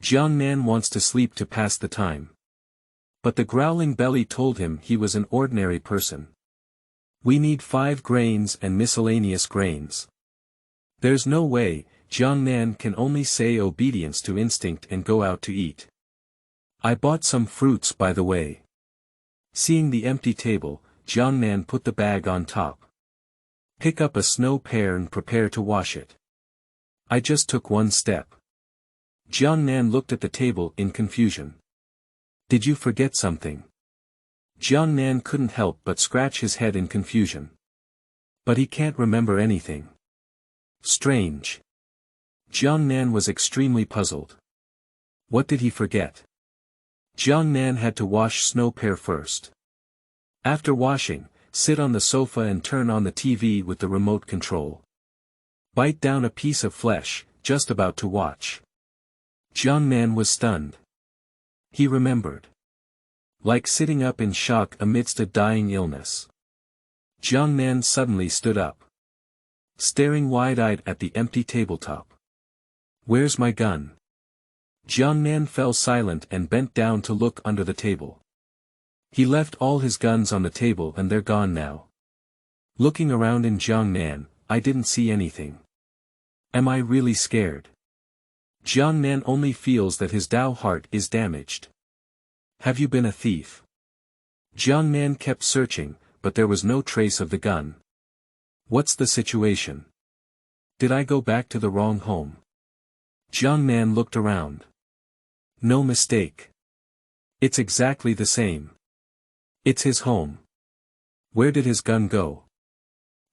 Jiangnan wants to sleep to pass the time. But the growling belly told him he was an ordinary person. We need 5 grains and miscellaneous grains. There's no way, Jiangnan can only say obedience to instinct and go out to eat. I bought some fruits by the way. Seeing the empty table, Jiangnan put the bag on top. Pick up a snow pear and prepare to wash it. I just took 1 step. Jiangnan looked at the table in confusion. Did you forget something? Jiangnan couldn't help but scratch his head in confusion. But he can't remember anything. Strange. Jiangnan was extremely puzzled. What did he forget? Jiangnan had to wash snow pear first. After washing, sit on the sofa and turn on the TV with the remote control. Bite down a piece of flesh, just about to watch. Jiangnan was stunned. He remembered. Like sitting up in shock amidst a dying illness. Jiangnan suddenly stood up. Staring wide-eyed at the empty tabletop. Where's my gun? Jiangnan fell silent and bent down to look under the table. He left all his guns on the table and they're gone now. Looking around in Jiangnan, I didn't see anything. Am I really scared? Jiangnan only feels that his Dao heart is damaged. Have you been a thief? Jiangnan kept searching, but there was no trace of the gun. What's the situation? Did I go back to the wrong home? Jiangnan looked around. No mistake. It's exactly the same. It's his home. Where did his gun go?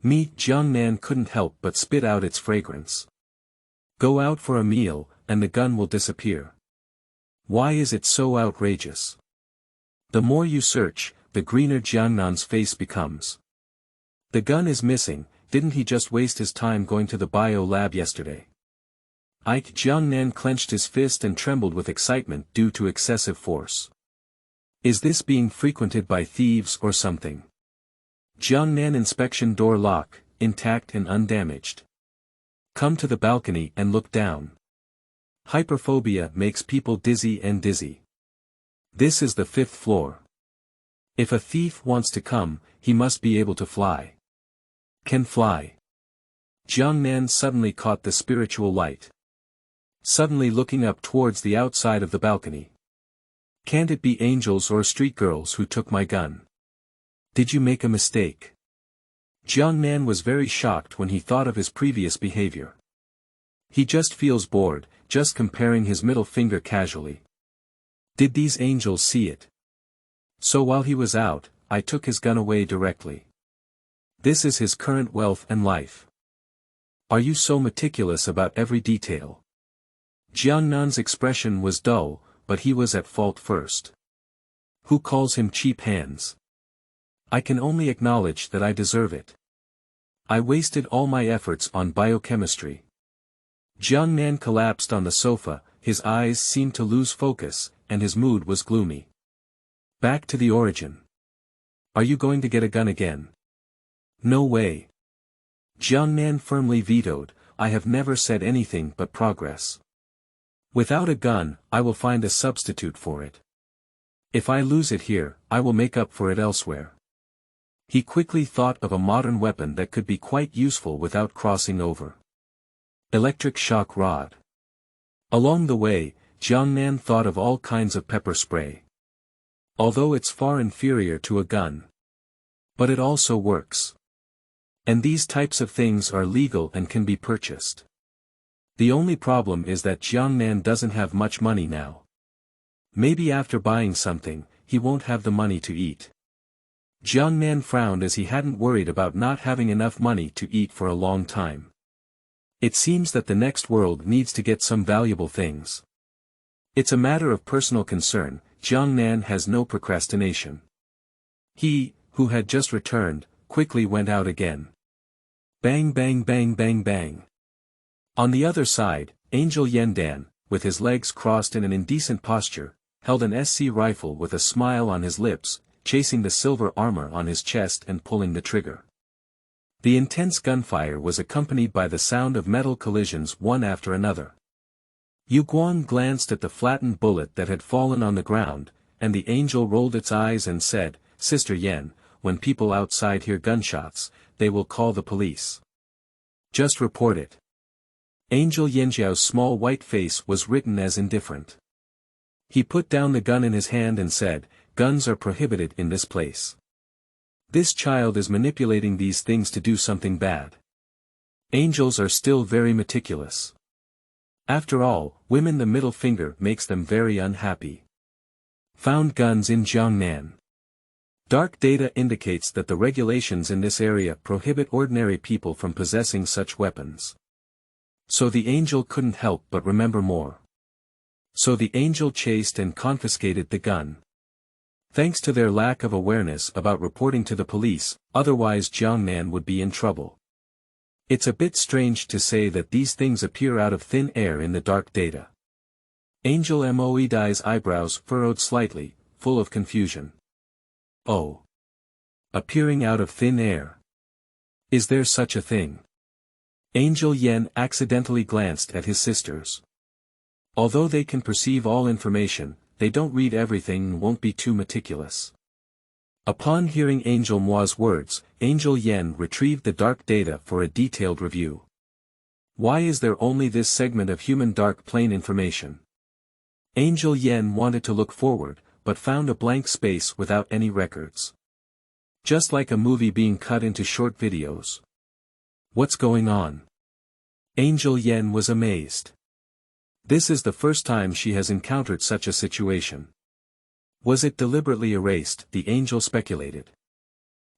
Jiangnan couldn't help but spit out its fragrance. Go out for a meal, and the gun will disappear. Why is it so outrageous? The more you search, the greener Jiangnan's face becomes. The gun is missing. Didn't he just waste his time going to the bio lab yesterday? Jiangnan clenched his fist and trembled with excitement due to excessive force. Is this being frequented by thieves or something? Jiangnan inspection door lock, intact and undamaged. Come to the balcony and look down. Hyperphobia makes people dizzy and dizzy. This is the 5th floor. If a thief wants to come, he must be able to fly. Can fly. Jiangnan suddenly caught the spiritual light. Suddenly looking up towards the outside of the balcony. Can't it be angels or street girls who took my gun? Did you make a mistake? Jiangnan was very shocked when he thought of his previous behavior. He just feels bored, just comparing his middle finger casually. Did these angels see it? So while he was out, I took his gun away directly. This is his current wealth and life. Are you so meticulous about every detail? Jiangnan's expression was dull, but he was at fault first. Who calls him cheap hands? I can only acknowledge that I deserve it. I wasted all my efforts on biochemistry. Jiangnan collapsed on the sofa, his eyes seemed to lose focus, and his mood was gloomy. Back to the origin. Are you going to get a gun again? No way. Jiangnan firmly vetoed, I have never said anything but progress. Without a gun, I will find a substitute for it. If I lose it here, I will make up for it elsewhere. He quickly thought of a modern weapon that could be quite useful without crossing over. Electric shock rod. Along the way, Jiangnan thought of all kinds of pepper spray. Although it's far inferior to a gun. But it also works. And these types of things are legal and can be purchased. The only problem is that Jiangnan doesn't have much money now. Maybe after buying something, he won't have the money to eat. Jiangnan frowned as he hadn't worried about not having enough money to eat for a long time. It seems that the next world needs to get some valuable things. It's a matter of personal concern. Jiangnan has no procrastination. He, who had just returned, quickly went out again. Bang bang bang bang bang. On the other side, Angel Yandan, with his legs crossed in an indecent posture, held an SC rifle with a smile on his lips, chasing the silver armor on his chest and pulling the trigger. The intense gunfire was accompanied by the sound of metal collisions one after another. Yu Guang glanced at the flattened bullet that had fallen on the ground, and the angel rolled its eyes and said, Sister Yan, when people outside hear gunshots, they will call the police. Just report it. Angel Yanjiao's small white face was written as indifferent. He put down the gun in his hand and said, Guns are prohibited in this place. This child is manipulating these things to do something bad. Angels are still very meticulous. After all, women the middle finger makes them very unhappy. Found guns in Jiangnan. Dark data indicates that the regulations in this area prohibit ordinary people from possessing such weapons. So the angel couldn't help but remember more. So the angel chased and confiscated the gun. Thanks to their lack of awareness about reporting to the police, otherwise Jiangnan would be in trouble. It's a bit strange to say that these things appear out of thin air in the dark data. Angel Moedai's eyebrows furrowed slightly, full of confusion. Oh. Appearing out of thin air. Is there such a thing? Angel Yen accidentally glanced at his sisters. Although they can perceive all information, they don't read everything and won't be too meticulous. Upon hearing Angel Moa's words, Angel Yen retrieved the dark data for a detailed review. Why is there only this segment of human dark plane information? Angel Yen wanted to look forward, but found a blank space without any records. Just like a movie being cut into short videos. What's going on? Angel Yen was amazed. This is the first time she has encountered such a situation. Was it deliberately erased? The angel speculated.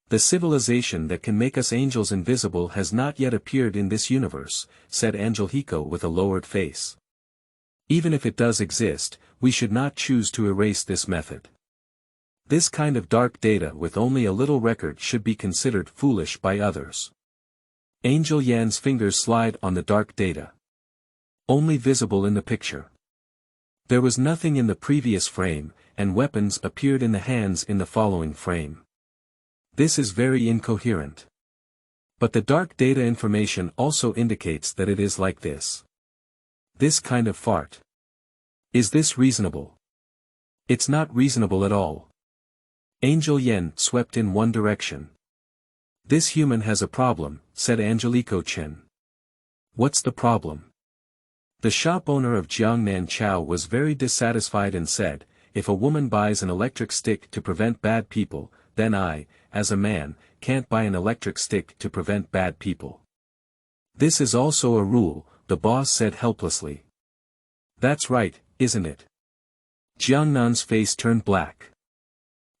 The civilization that can make us angels invisible has not yet appeared in this universe, said Angelico with a lowered face. Even if it does exist, we should not choose to erase this method. This kind of dark data with only a little record should be considered foolish by others. Angel Yan's fingers slide on the dark data. Only visible in the picture. There was nothing in the previous frame, and weapons appeared in the hands in the following frame. This is very incoherent. But the dark data information also indicates that it is like this. This kind of fart. Is this reasonable? It's not reasonable at all. Angel Yen swept in one direction. This human has a problem, said Angelico Chen. What's the problem? The shop owner of Jiangnan Chao was very dissatisfied and said, if a woman buys an electric stick to prevent bad people, then I, as a man, can't buy an electric stick to prevent bad people. This is also a rule, the boss said helplessly. That's right, isn't it? Jiangnan's face turned black.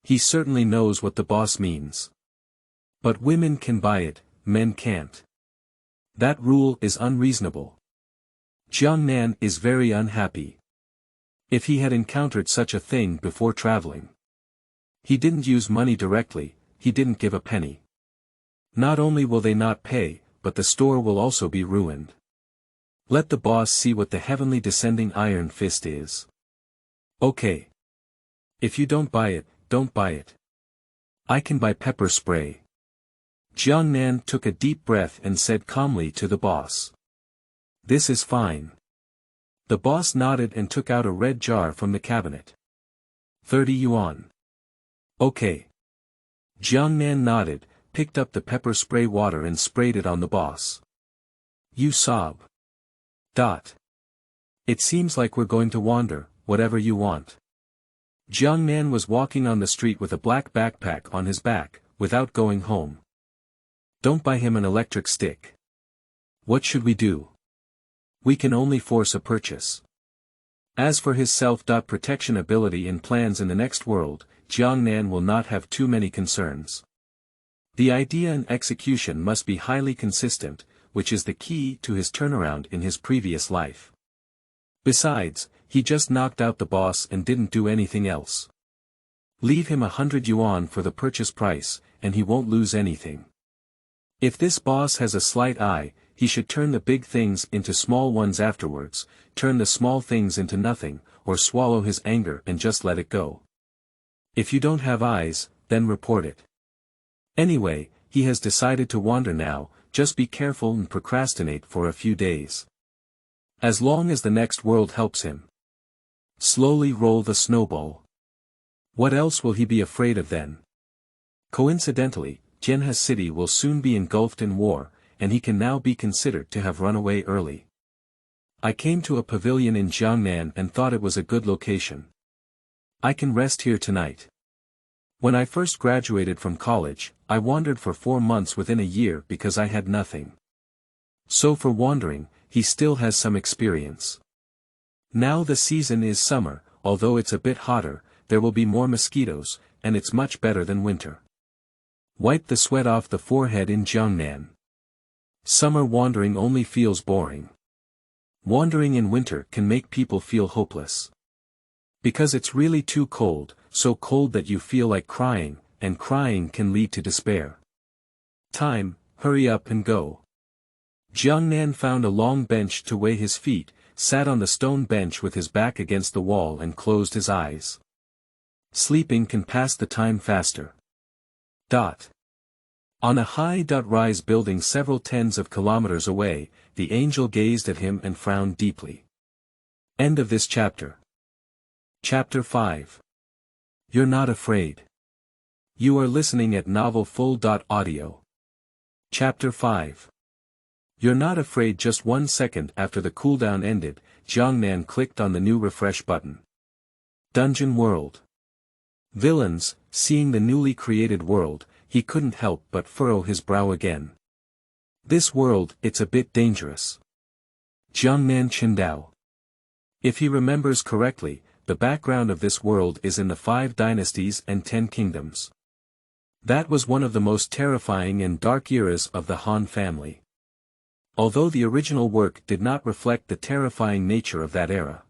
He certainly knows what the boss means. But women can buy it, men can't. That rule is unreasonable. Jiangnan is very unhappy. If he had encountered such a thing before traveling. He didn't use money directly, he didn't give a penny. Not only will they not pay, but the store will also be ruined. Let the boss see what the heavenly descending iron fist is. Okay. If you don't buy it, don't buy it. I can buy pepper spray. Jiangnan took a deep breath and said calmly to the boss. This is fine. The boss nodded and took out a red jar from the cabinet. 30 yuan. Okay. Jiangnan nodded, picked up the pepper spray water and sprayed it on the boss. You sob. It seems like we're going to wander, whatever you want. Jiangnan was walking on the street with a black backpack on his back, without going home. Don't buy him an electric stick. What should we do? We can only force a purchase. As for his self-protection ability and plans in the next world, Jiangnan will not have too many concerns. The idea and execution must be highly consistent, which is the key to his turnaround in his previous life. Besides, he just knocked out the boss and didn't do anything else. Leave him 100 yuan for the purchase price, and he won't lose anything. If this boss has a slight eye, he should turn the big things into small ones afterwards, turn the small things into nothing, or swallow his anger and just let it go. If you don't have eyes, then report it. Anyway, he has decided to wander now, just be careful and procrastinate for a few days. As long as the next world helps him. Slowly roll the snowball. What else will he be afraid of then? Coincidentally, Jianhe city will soon be engulfed in war, and he can now be considered to have run away early. I came to a pavilion in Jiangnan and thought it was a good location. I can rest here tonight. When I first graduated from college, I wandered for 4 months within a year because I had nothing. So for wandering, he still has some experience. Now the season is summer, although it's a bit hotter, there will be more mosquitoes, and it's much better than winter. Wipe the sweat off the forehead in Jiangnan. Summer wandering only feels boring. Wandering in winter can make people feel hopeless. Because it's really too cold, so cold that you feel like crying, and crying can lead to despair. Time, hurry up and go. Jiangnan found a long bench to weigh his feet, sat on the stone bench with his back against the wall and closed his eyes. Sleeping can pass the time faster. On a high-rise building several tens of kilometers away, the angel gazed at him and frowned deeply. End of this chapter. Chapter 5. You're not afraid. You are listening at novelfull.audio. Chapter 5. You're not afraid. Just 1 second after the cooldown ended, Jiangnan clicked on the new refresh button. Dungeon World. Villains, seeing the newly created world, he couldn't help but furrow his brow again. This world, it's a bit dangerous. Jiangnan Qindao. If he remembers correctly, the background of this world is in the 5 dynasties and 10 kingdoms. That was one of the most terrifying and dark eras of the Han family. Although the original work did not reflect the terrifying nature of that era.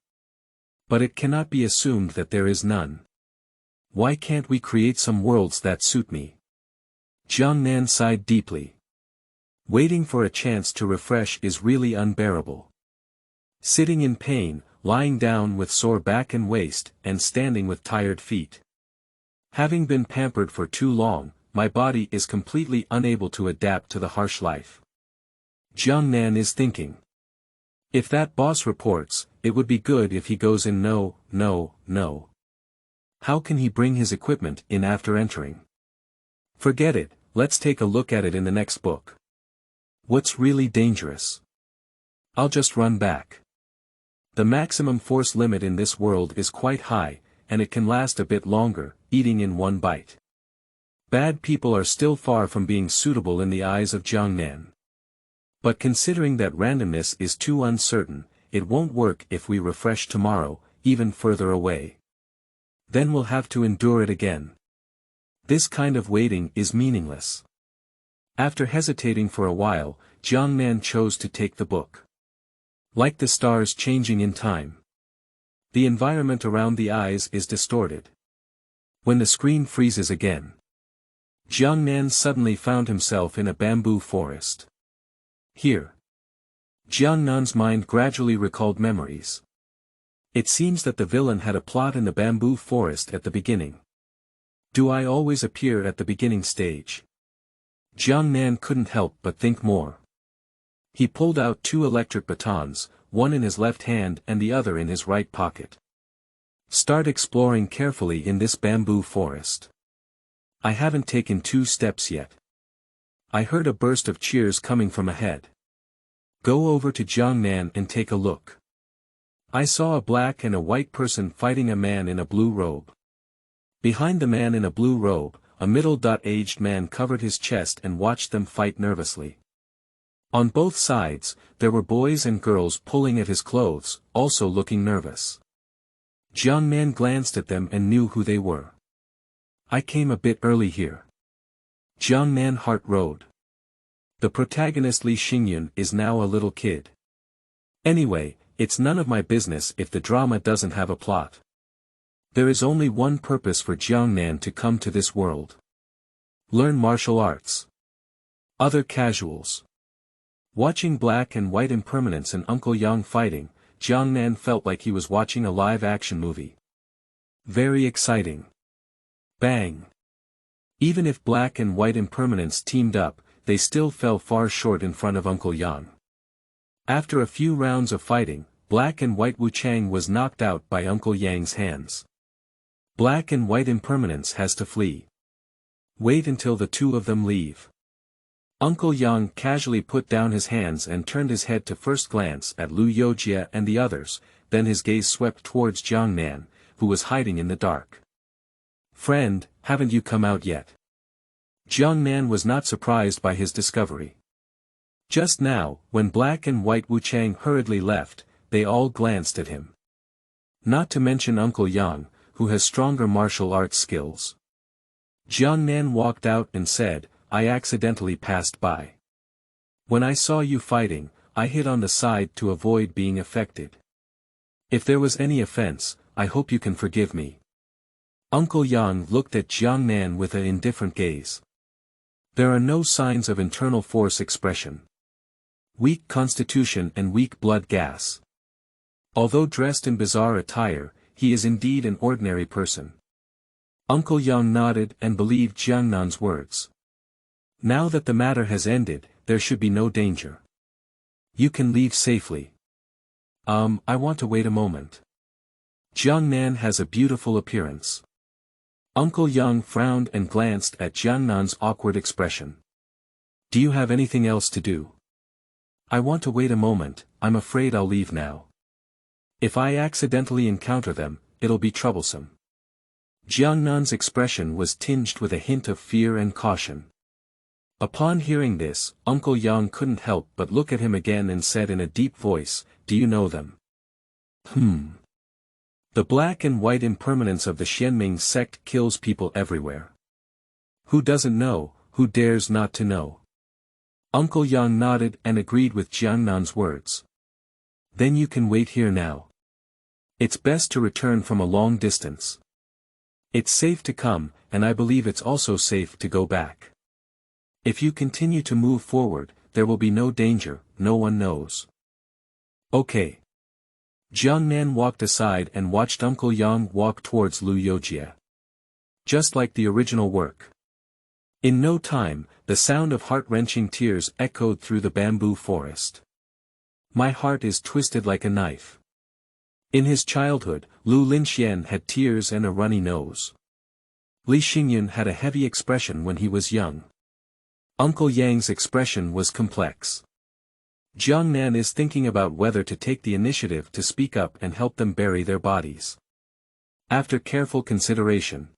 But it cannot be assumed that there is none. Why can't we create some worlds that suit me? Jiangnan sighed deeply. Waiting for a chance to refresh is really unbearable. Sitting in pain, lying down with sore back and waist, and standing with tired feet. Having been pampered for too long, my body is completely unable to adapt to the harsh life. Jiangnan is thinking. If that boss reports, it would be good if he goes in no. How can he bring his equipment in after entering? Forget it, let's take a look at it in the next book. What's really dangerous? I'll just run back. The maximum force limit in this world is quite high, and it can last a bit longer, eating in one bite. Bad people are still far from being suitable in the eyes of Jiangnan. But considering that randomness is too uncertain, it won't work if we refresh tomorrow, even further away. Then we'll have to endure it again. This kind of waiting is meaningless. After hesitating for a while, Jiangnan chose to take the book. Like the stars changing in time. The environment around the eyes is distorted. When the screen freezes again. Jiangnan suddenly found himself in a bamboo forest. Here. Jiangnan's mind gradually recalled memories. It seems that the villain had a plot in the bamboo forest at the beginning. Do I always appear at the beginning stage? Jiangnan couldn't help but think more. He pulled out 2 electric batons, one in his left hand and the other in his right pocket. Start exploring carefully in this bamboo forest. I haven't taken 2 steps yet. I heard a burst of cheers coming from ahead. Go over to Jiangnan and take a look. I saw a black and a white person fighting a man in a blue robe. Behind the man in a blue robe, a middle-aged man covered his chest and watched them fight nervously. On both sides, there were boys and girls pulling at his clothes, also looking nervous. Jiangnan glanced at them and knew who they were. I came a bit early here. Jiangnan heart rode. The protagonist Li Xingyun is now a little kid. Anyway, it's none of my business if the drama doesn't have a plot. There is only one purpose for Jiangnan to come to this world. Learn martial arts. Other casuals. Watching Black and White Impermanence and Uncle Yang fighting, Jiangnan felt like he was watching a live-action movie. Very exciting. Bang. Even if Black and White Impermanence teamed up, they still fell far short in front of Uncle Yang. After a few rounds of fighting, Black and White Wuchang was knocked out by Uncle Yang's hands. Black and White Impermanence has to flee. Wait until the 2 of them leave. Uncle Yang casually put down his hands and turned his head to first glance at Lu Yojia and the others, then his gaze swept towards Jiangnan, who was hiding in the dark. Friend, haven't you come out yet? Jiangnan was not surprised by his discovery. Just now, when Black and White Wuchang hurriedly left, they all glanced at him. Not to mention Uncle Yang, who has stronger martial arts skills. Jiangnan walked out and said, I accidentally passed by. When I saw you fighting, I hid on the side to avoid being affected. If there was any offense, I hope you can forgive me. Uncle Yang looked at Jiangnan with an indifferent gaze. There are no signs of internal force expression. Weak constitution and weak blood gas. Although dressed in bizarre attire, he is indeed an ordinary person. Uncle Yang nodded and believed Jiangnan's words. Now that the matter has ended, there should be no danger. You can leave safely. I want to wait a moment. Jiangnan has a beautiful appearance. Uncle Yang frowned and glanced at Jiangnan's awkward expression. Do you have anything else to do? I want to wait a moment, I'm afraid I'll leave now. If I accidentally encounter them, it'll be troublesome. Jiangnan's expression was tinged with a hint of fear and caution. Upon hearing this, Uncle Yang couldn't help but look at him again and said in a deep voice, Do you know them? The Black and White Impermanence of the Xianming sect kills people everywhere. Who doesn't know, who dares not to know? Uncle Yang nodded and agreed with Jiangnan's words. Then you can wait here now. It's best to return from a long distance. It's safe to come, and I believe it's also safe to go back. If you continue to move forward, there will be no danger, no one knows. Okay. Jiangnan walked aside and watched Uncle Yang walk towards Lu Yojie. Just like the original work. In no time, the sound of heart-wrenching tears echoed through the bamboo forest. My heart is twisted like a knife. In his childhood, Lu Linxian had tears and a runny nose. Li Xingyan had a heavy expression when he was young. Uncle Yang's expression was complex. Jiangnan is thinking about whether to take the initiative to speak up and help them bury their bodies. After careful consideration.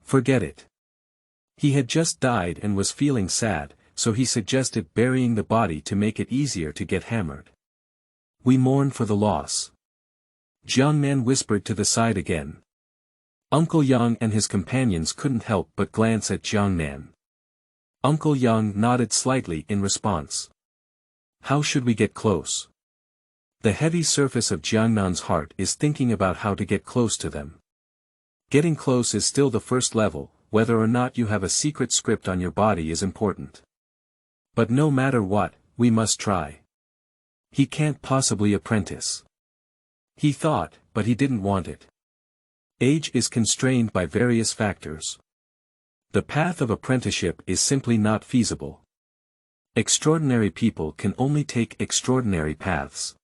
Forget it. He had just died and was feeling sad, so he suggested burying the body to make it easier to get hammered. We mourn for the loss. Jiangnan whispered to the side again. Uncle Yang and his companions couldn't help but glance at Jiangnan. Uncle Yang nodded slightly in response. How should we get close? The heavy surface of Jiangnan's heart is thinking about how to get close to them. Getting close is still the first level, whether or not you have a secret script on your body is important. But no matter what, we must try. He can't possibly apprentice. He thought, but he didn't want it. Age is constrained by various factors. The path of apprenticeship is simply not feasible. Extraordinary people can only take extraordinary paths.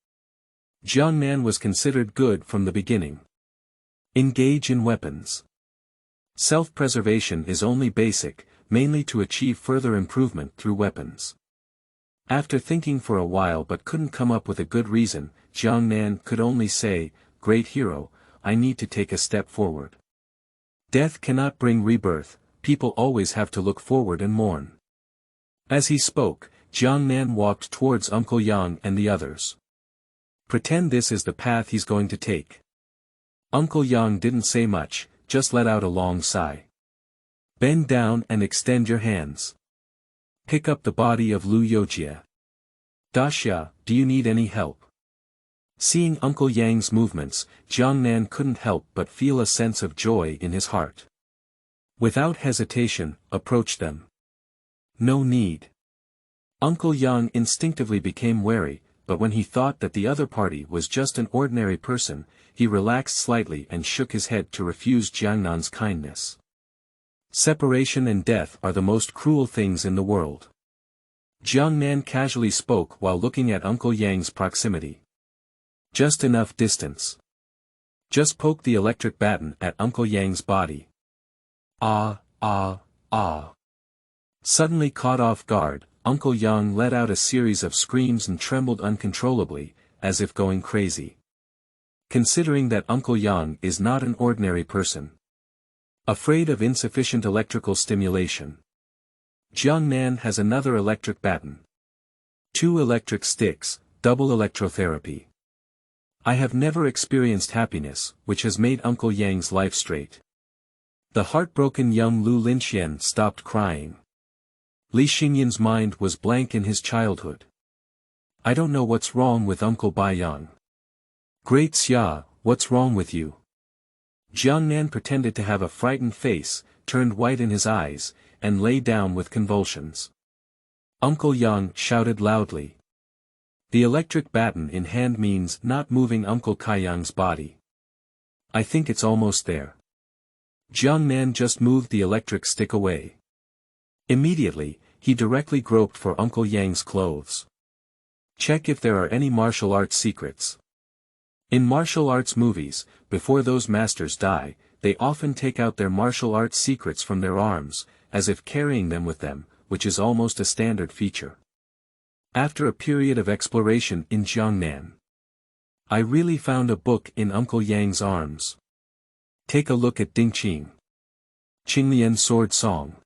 Jiangnan was considered good from the beginning. Engage in weapons. Self-preservation is only basic, mainly to achieve further improvement through weapons. After thinking for a while but couldn't come up with a good reason, Jiangnan could only say, Great hero, I need to take a step forward. Death cannot bring rebirth, people always have to look forward and mourn. As he spoke, Jiangnan walked towards Uncle Yang and the others. Pretend this is the path he's going to take. Uncle Yang didn't say much, just let out a long sigh. Bend down and extend your hands. Pick up the body of Lu Yojie. Daxia, do you need any help? Seeing Uncle Yang's movements, Jiangnan couldn't help but feel a sense of joy in his heart. Without hesitation, approach them. No need. Uncle Yang instinctively became wary, but when he thought that the other party was just an ordinary person, he relaxed slightly and shook his head to refuse Jiangnan's kindness. Separation and death are the most cruel things in the world. Jiangnan casually spoke while looking at Uncle Yang's proximity. Just enough distance. Just poke the electric baton at Uncle Yang's body. Ah, ah, ah. Suddenly caught off guard, Uncle Yang let out a series of screams and trembled uncontrollably, as if going crazy. Considering that Uncle Yang is not an ordinary person. Afraid of insufficient electrical stimulation. Jiangnan has another electric baton. 2 electric sticks, double electrotherapy. I have never experienced happiness, which has made Uncle Yang's life straight. The heartbroken young Lu Linxian stopped crying. Li Xingyan's mind was blank in his childhood. I don't know what's wrong with Uncle Bai Yang. Great Xia, what's wrong with you? Jiangnan pretended to have a frightened face, turned white in his eyes, and lay down with convulsions. Uncle Yang shouted loudly. The electric baton in hand means not moving Uncle Kaiyang's body. I think it's almost there. Jiangnan just moved the electric stick away. Immediately, he directly groped for Uncle Yang's clothes. Check if there are any martial arts secrets. In martial arts movies, before those masters die, they often take out their martial arts secrets from their arms, as if carrying them with them, which is almost a standard feature. After a period of exploration in Jiangnan, I really found a book in Uncle Yang's arms. Take a look at Dingqing. Qinglian Sword Song.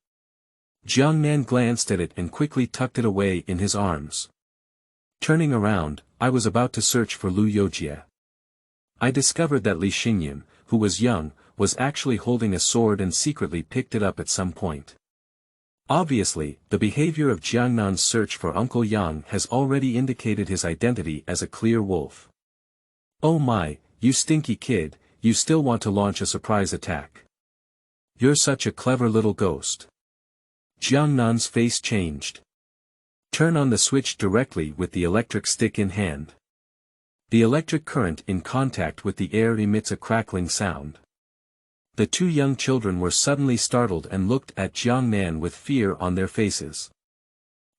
Jiangnan glanced at it and quickly tucked it away in his arms. Turning around, I was about to search for Lu Yojie. I discovered that Li Xingyan, who was young, was actually holding a sword and secretly picked it up at some point. Obviously, the behavior of Jiangnan's search for Uncle Yang has already indicated his identity as a clear wolf. Oh my, you stinky kid, you still want to launch a surprise attack. You're such a clever little ghost. Jiangnan's face changed. Turn on the switch directly with the electric stick in hand. The electric current in contact with the air emits a crackling sound. The two young children were suddenly startled and looked at Jiangnan with fear on their faces.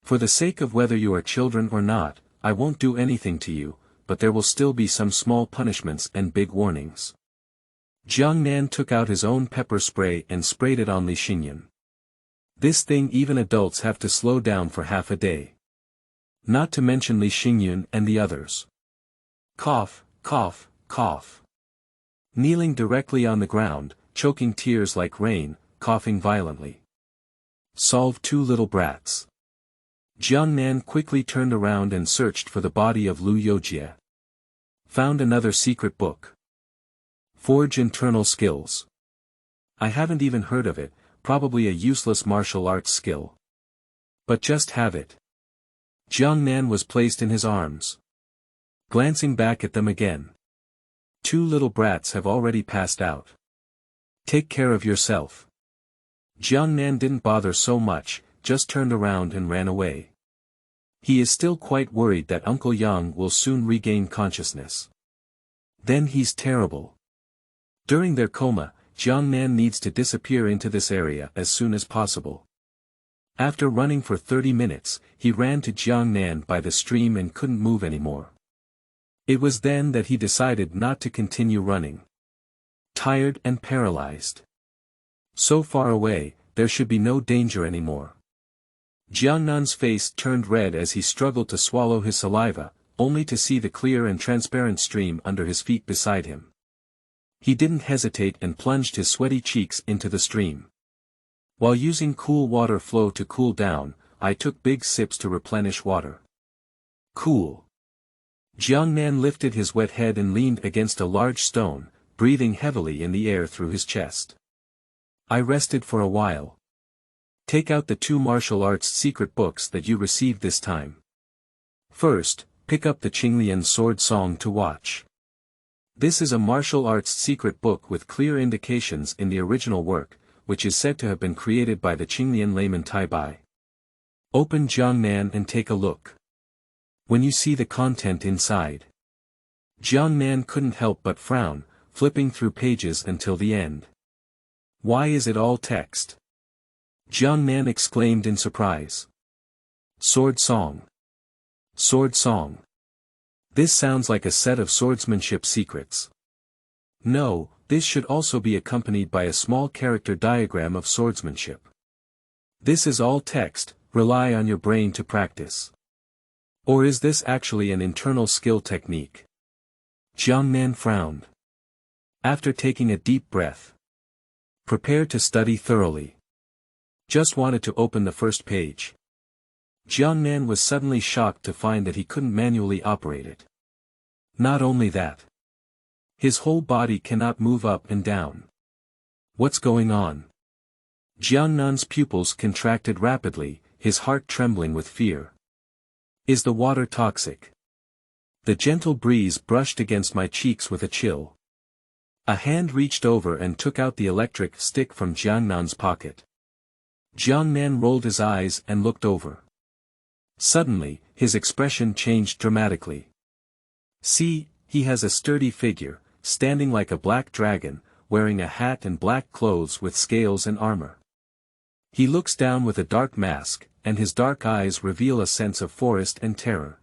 For the sake of whether you are children or not, I won't do anything to you, but there will still be some small punishments and big warnings. Jiangnan took out his own pepper spray and sprayed it on Li Xingyan. This thing even adults have to slow down for half a day. Not to mention Li Xingyan and the others. Cough, cough, cough. Kneeling directly on the ground, choking tears like rain, coughing violently. Solve two little brats. Jiangnan quickly turned around and searched for the body of Lu Youjie. Found another secret book. Forge internal skills. I haven't even heard of it, probably a useless martial arts skill. But just have it. Jiangnan was placed in his arms. Glancing back at them again. Two little brats have already passed out. Take care of yourself. Jiangnan didn't bother so much, just turned around and ran away. He is still quite worried that Uncle Yang will soon regain consciousness. Then he's terrible. During their coma, Jiangnan needs to disappear into this area as soon as possible. After running for 30 minutes, he ran to Jiangnan by the stream and couldn't move anymore. It was then that he decided not to continue running. Tired and paralyzed. So far away, there should be no danger anymore. Jiangnan's face turned red as he struggled to swallow his saliva, only to see the clear and transparent stream under his feet beside him. He didn't hesitate and plunged his sweaty cheeks into the stream. While using cool water flow to cool down, I took big sips to replenish water. Cool. Jiangnan lifted his wet head and leaned against a large stone, breathing heavily in the air through his chest. I rested for a while. Take out the two martial arts secret books that you received this time. First, pick up the Qinglian sword song to watch. This is a martial arts secret book with clear indications in the original work, which is said to have been created by the Qinglian layman Tai Bai. Open Jiangnan and take a look. When you see the content inside. Jiangnan couldn't help but frown, flipping through pages until the end. Why is it all text? Jiangnan exclaimed in surprise. Sword song. Sword song. This sounds like a set of swordsmanship secrets. No, this should also be accompanied by a small character diagram of swordsmanship. This is all text, rely on your brain to practice. Or is this actually an internal skill technique? Jiangnan frowned. After taking a deep breath. Prepare to study thoroughly. Just wanted to open the first page. Jiangnan was suddenly shocked to find that he couldn't manually operate it. Not only that. His whole body cannot move up and down. What's going on? Jiangnan's pupils contracted rapidly, his heart trembling with fear. Is the water toxic? The gentle breeze brushed against my cheeks with a chill. A hand reached over and took out the electric stick from Jiangnan's pocket. Jiangnan rolled his eyes and looked over. Suddenly, his expression changed dramatically. See, he has a sturdy figure, standing like a black dragon, wearing a hat and black clothes with scales and armor. He looks down with a dark mask, and his dark eyes reveal a sense of forest and terror.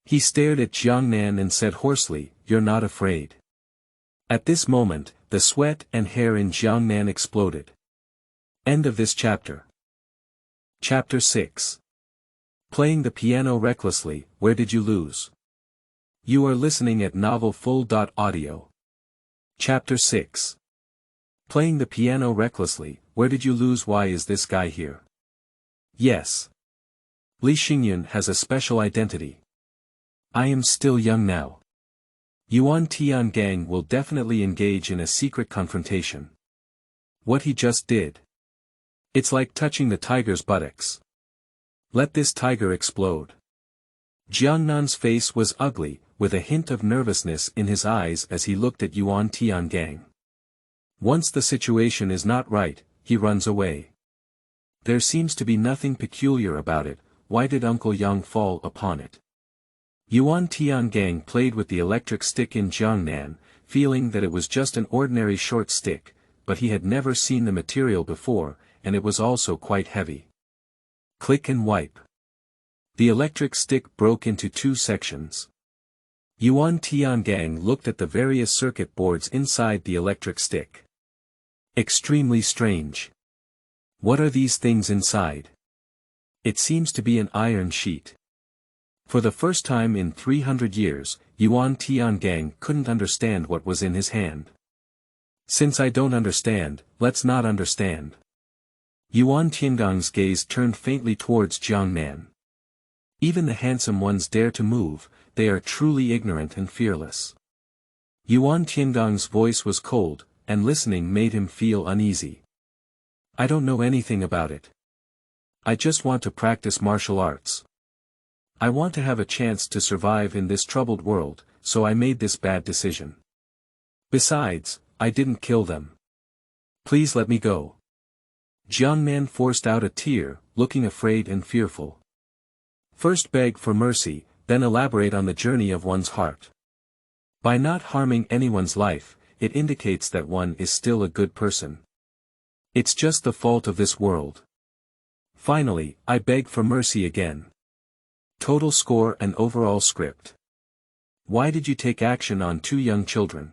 He stared at Jiangnan and said hoarsely, "You're not afraid." At this moment, the sweat and hair in Jiangnan exploded. End of this chapter. Chapter 6. Playing the piano recklessly, where did you lose? You are listening at novelfull.audio. Chapter 6. Playing the piano recklessly, where did you lose? Why is this guy here? Yes. Li Xingyan has a special identity. I am still young now. Yuan Tian Gang will definitely engage in a secret confrontation. What he just did. It's like touching the tiger's buttocks. Let this tiger explode. Jiangnan's face was ugly, with a hint of nervousness in his eyes as he looked at Yuan Tiangang. Once the situation is not right, he runs away. There seems to be nothing peculiar about it, why did Uncle Yang fall upon it? Yuan Tiangang played with the electric stick in Jiangnan, feeling that it was just an ordinary short stick, but he had never seen the material before, and it was also quite heavy. Click and wipe. The electric stick broke into 2 sections. Yuan Tiangang looked at the various circuit boards inside the electric stick. Extremely strange. What are these things inside? It seems to be an iron sheet. For the first time in 300 years, Yuan Tiangang couldn't understand what was in his hand. Since I don't understand, let's not understand. Yuan Tiangang's gaze turned faintly towards Jiangnan. Even the handsome ones dare to move, they are truly ignorant and fearless. Yuan Tiangang's voice was cold, and listening made him feel uneasy. I don't know anything about it. I just want to practice martial arts. I want to have a chance to survive in this troubled world, so I made this bad decision. Besides, I didn't kill them. Please let me go. Jiangnan forced out a tear, looking afraid and fearful. First beg for mercy, then elaborate on the journey of one's heart. By not harming anyone's life, it indicates that one is still a good person. It's just the fault of this world. Finally, I beg for mercy again. Total score and overall script. Why did you take action on 2 young children?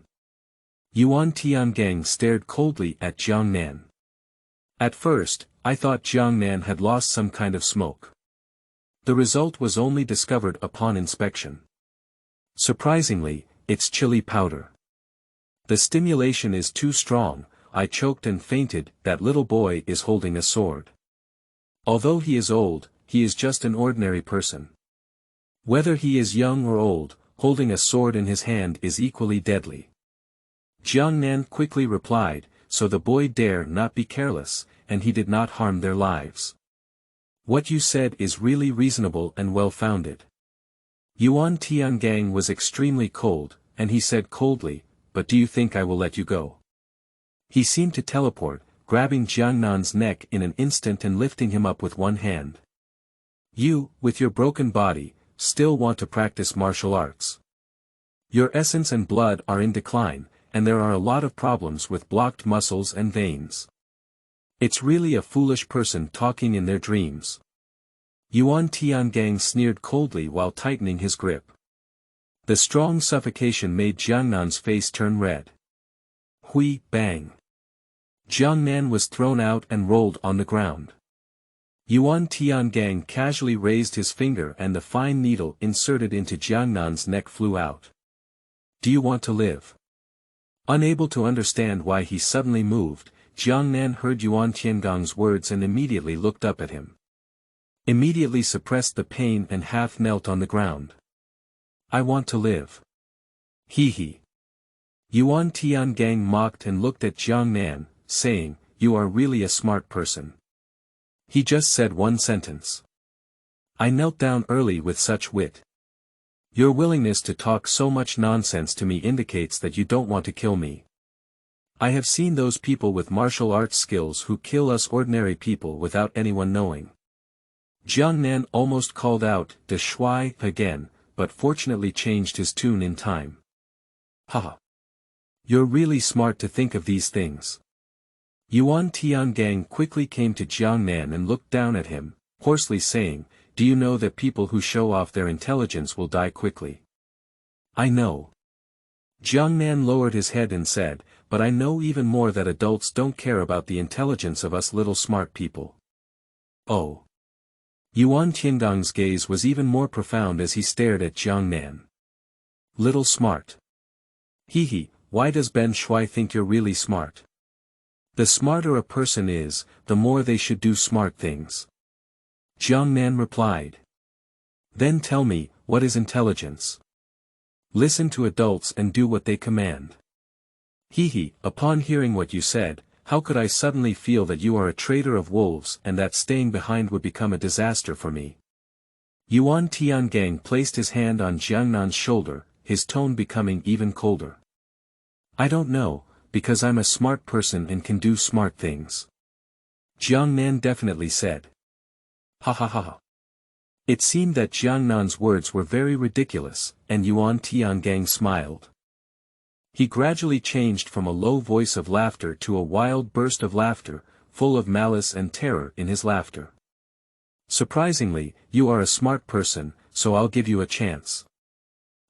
Yuan Tiangang stared coldly at Jiangnan. At first, I thought Jiangnan had lost some kind of smoke. The result was only discovered upon inspection. Surprisingly, it's chili powder. The stimulation is too strong, I choked and fainted. That little boy is holding a sword. Although he is old, he is just an ordinary person. Whether he is young or old, holding a sword in his hand is equally deadly. Jiangnan quickly replied, so the boy dare not be careless, and he did not harm their lives. What you said is really reasonable and well-founded. Yuan Tiangang was extremely cold, and he said coldly, but do you think I will let you go? He seemed to teleport, grabbing Jiangnan's neck in an instant and lifting him up with one hand. You, with your broken body, still want to practice martial arts. Your essence and blood are in decline, and there are a lot of problems with blocked muscles and veins. It's really a foolish person talking in their dreams. Yuan Tiangang sneered coldly while tightening his grip. The strong suffocation made Jiangnan's face turn red. Hui, bang. Jiangnan was thrown out and rolled on the ground. Yuan Tiangang casually raised his finger and the fine needle inserted into Jiangnan's neck flew out. Do you want to live? Unable to understand why he suddenly moved, Jiangnan heard Yuan Tiangang's words and immediately looked up at him. Immediately suppressed the pain and half knelt on the ground. I want to live. He. Yuan Tiangang mocked and looked at Jiangnan, saying, you are really a smart person. He just said one sentence. I knelt down early with such wit. Your willingness to talk so much nonsense to me indicates that you don't want to kill me. I have seen those people with martial arts skills who kill us ordinary people without anyone knowing. Jiangnan almost called out de shui again, but fortunately changed his tune in time. Haha. You're really smart to think of these things. Yuan Tiangang quickly came to Jiangnan and looked down at him, hoarsely saying, do you know that people who show off their intelligence will die quickly? I know. Jiangnan lowered his head and said, but I know even more that adults don't care about the intelligence of us little smart people. Oh. Yuan Tiangang's gaze was even more profound as he stared at Jiangnan. Little smart. Why does Ben Shui think you're really smart? The smarter a person is, the more they should do smart things. Jiangnan replied. Then tell me, what is intelligence? Listen to adults and do what they command. Upon hearing what you said, How could I suddenly feel that you are a trader of wolves and that staying behind would become a disaster for me? Yuan Tiangang placed his hand on Jiangnan's shoulder, his tone becoming even colder. I don't know, because I'm a smart person and can do smart things. Jiangnan definitely said. Ha ha ha ha. It seemed that Jiangnan's words were very ridiculous, and Yuan Tiangang smiled. He gradually changed from a low voice of laughter to a wild burst of laughter, full of malice and terror in his laughter. Surprisingly, you are a smart person, so I'll give you a chance.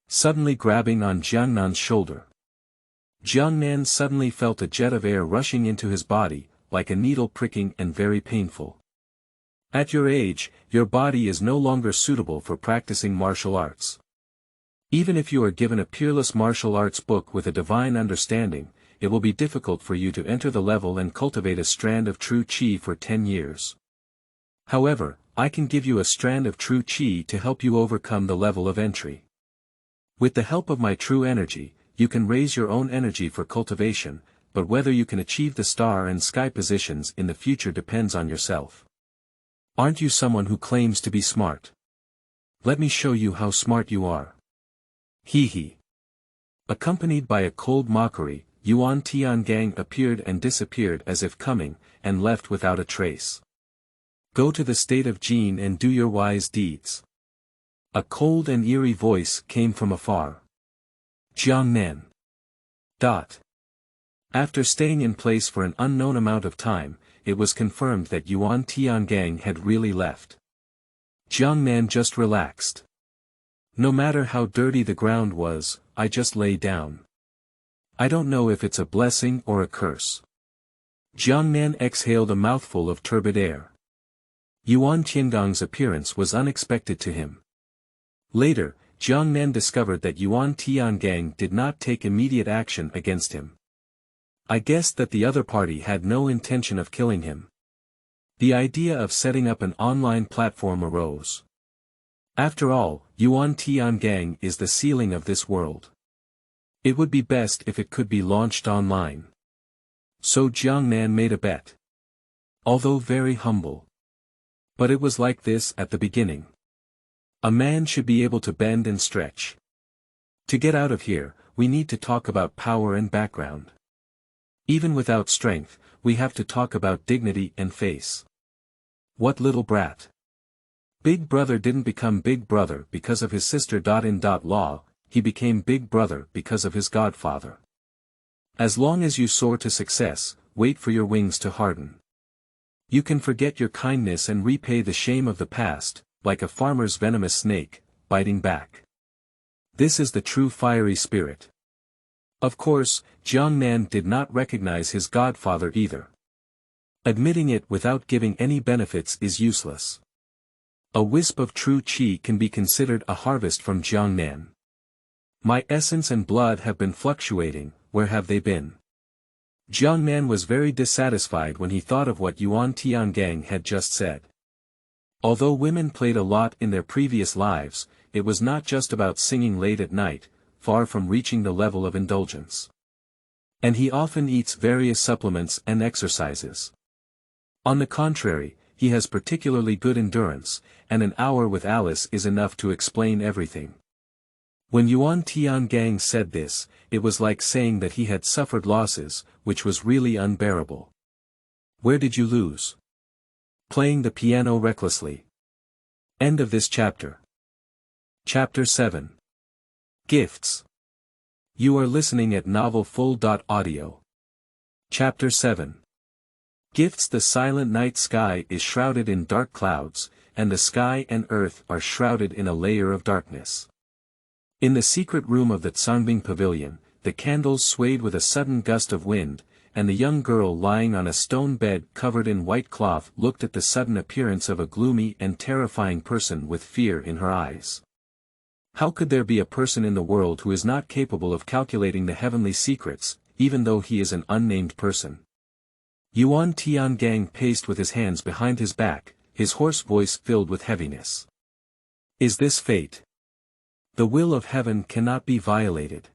Suddenly grabbing on Jiangnan's shoulder. Jiangnan suddenly felt a jet of air rushing into his body, like a needle pricking and very painful. At your age, your body is no longer suitable for practicing martial arts. Even if you are given a peerless martial arts book with a divine understanding, it will be difficult for you to enter the level and cultivate a strand of true qi for 10 years. However, I can give you a strand of true qi to help you overcome the level of entry. With the help of my true energy, you can raise your own energy for cultivation, but whether you can achieve the star and sky positions in the future depends on yourself. Aren't you someone who claims to be smart? Let me show you how smart you are. Hee hee. Accompanied by a cold mockery, Yuan Tiangang appeared and disappeared as if coming, and left without a trace. Go to the state of Jin and do your wise deeds. A cold and eerie voice came from afar. Jiangnan. After staying in place for an unknown amount of time, it was confirmed that Yuan Tiangang had really left. Jiangnan just relaxed. No matter how dirty the ground was, I just lay down. I don't know if it's a blessing or a curse. Jiangnan exhaled a mouthful of turbid air. Yuan Tiangang's appearance was unexpected to him. Later, Jiangnan discovered that Yuan Tiangang did not take immediate action against him. I guessed that the other party had no intention of killing him. The idea of setting up an online platform arose. After all, Yuan Tiangang is the ceiling of this world. It would be best if it could be launched online. So Jiangnan made a bet. Although very humble. But it was like this at the beginning. A man should be able to bend and stretch. To get out of here, we need to talk about power and background. Even without strength, we have to talk about dignity and face. What little brat. Big Brother didn't become Big Brother because of his sister.in.law, he became Big Brother because of his godfather. As long as you soar to success, wait for your wings to harden. You can forget your kindness and repay the shame of the past, like a farmer's venomous snake, biting back. This is the true fiery spirit. Of course, Jiangnan did not recognize his godfather either. Admitting it without giving any benefits is useless. A wisp of true qi can be considered a harvest from Jiangnan. My essence and blood have been fluctuating, where have they been? Jiangnan was very dissatisfied when he thought of what Yuan Tiangang had just said. Although women played a lot in their previous lives, it was not just about singing late at night, far from reaching the level of indulgence. And he often eats various supplements and exercises. On the contrary, he has particularly good endurance, and an hour with Alice is enough to explain everything. When Yuan Tiangang said this, it was like saying that he had suffered losses, which was really unbearable. Where did you lose? Playing the piano recklessly. End of this chapter. Chapter 7. Gifts. You are listening at novelfull.audio. Chapter 7. Gifts. The silent night sky is shrouded in dark clouds, and the sky and earth are shrouded in a layer of darkness. In the secret room of the Tsangbing pavilion, the candles swayed with a sudden gust of wind, and the young girl lying on a stone bed covered in white cloth looked at the sudden appearance of a gloomy and terrifying person with fear in her eyes. How could there be a person in the world who is not capable of calculating the heavenly secrets, even though he is an unnamed person? Yuan Tiangang paced with his hands behind his back, his hoarse voice filled with heaviness. Is this fate? The will of heaven cannot be violated.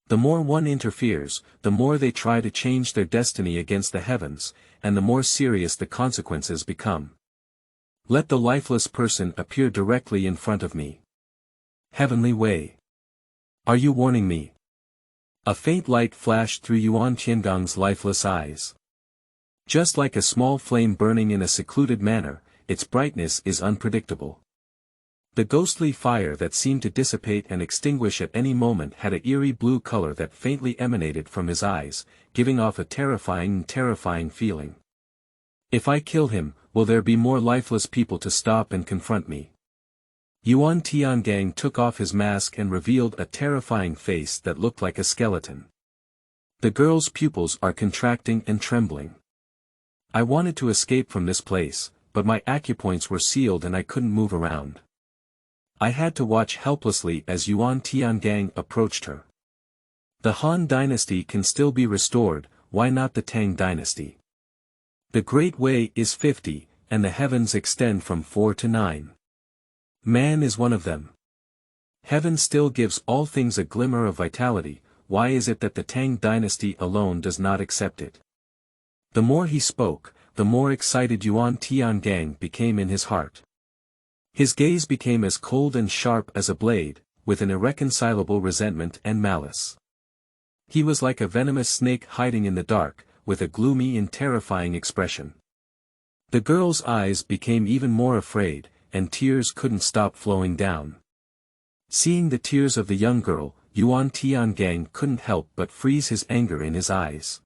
The more one interferes, the more they try to change their destiny against the heavens, and the more serious the consequences become. Let the lifeless person appear directly in front of me. Heavenly Way. Are you warning me? A faint light flashed through Yuan Tiangong's lifeless eyes. Just like a small flame burning in a secluded manner, its brightness is unpredictable. The ghostly fire that seemed to dissipate and extinguish at any moment had an eerie blue color that faintly emanated from his eyes, giving off a terrifying feeling. If I kill him, will there be more lifeless people to stop and confront me? Yuan Tiangang took off his mask and revealed a terrifying face that looked like a skeleton. The girl's pupils are contracting and trembling. I wanted to escape from this place, but my acupoints were sealed and I couldn't move around. I had to watch helplessly as Yuan Tiangang approached her. The Han Dynasty can still be restored, why not the Tang Dynasty? The Great Way is 50, and the heavens extend from 4 to 9. Man is one of them. Heaven still gives all things a glimmer of vitality, why is it that the Tang Dynasty alone does not accept it? The more he spoke, the more excited Yuan Tiangang became in his heart. His gaze became as cold and sharp as a blade, with an irreconcilable resentment and malice. He was like a venomous snake hiding in the dark, with a gloomy and terrifying expression. The girl's eyes became even more afraid, and tears couldn't stop flowing down. Seeing the tears of the young girl, Yuan Tiangang couldn't help but freeze his anger in his eyes.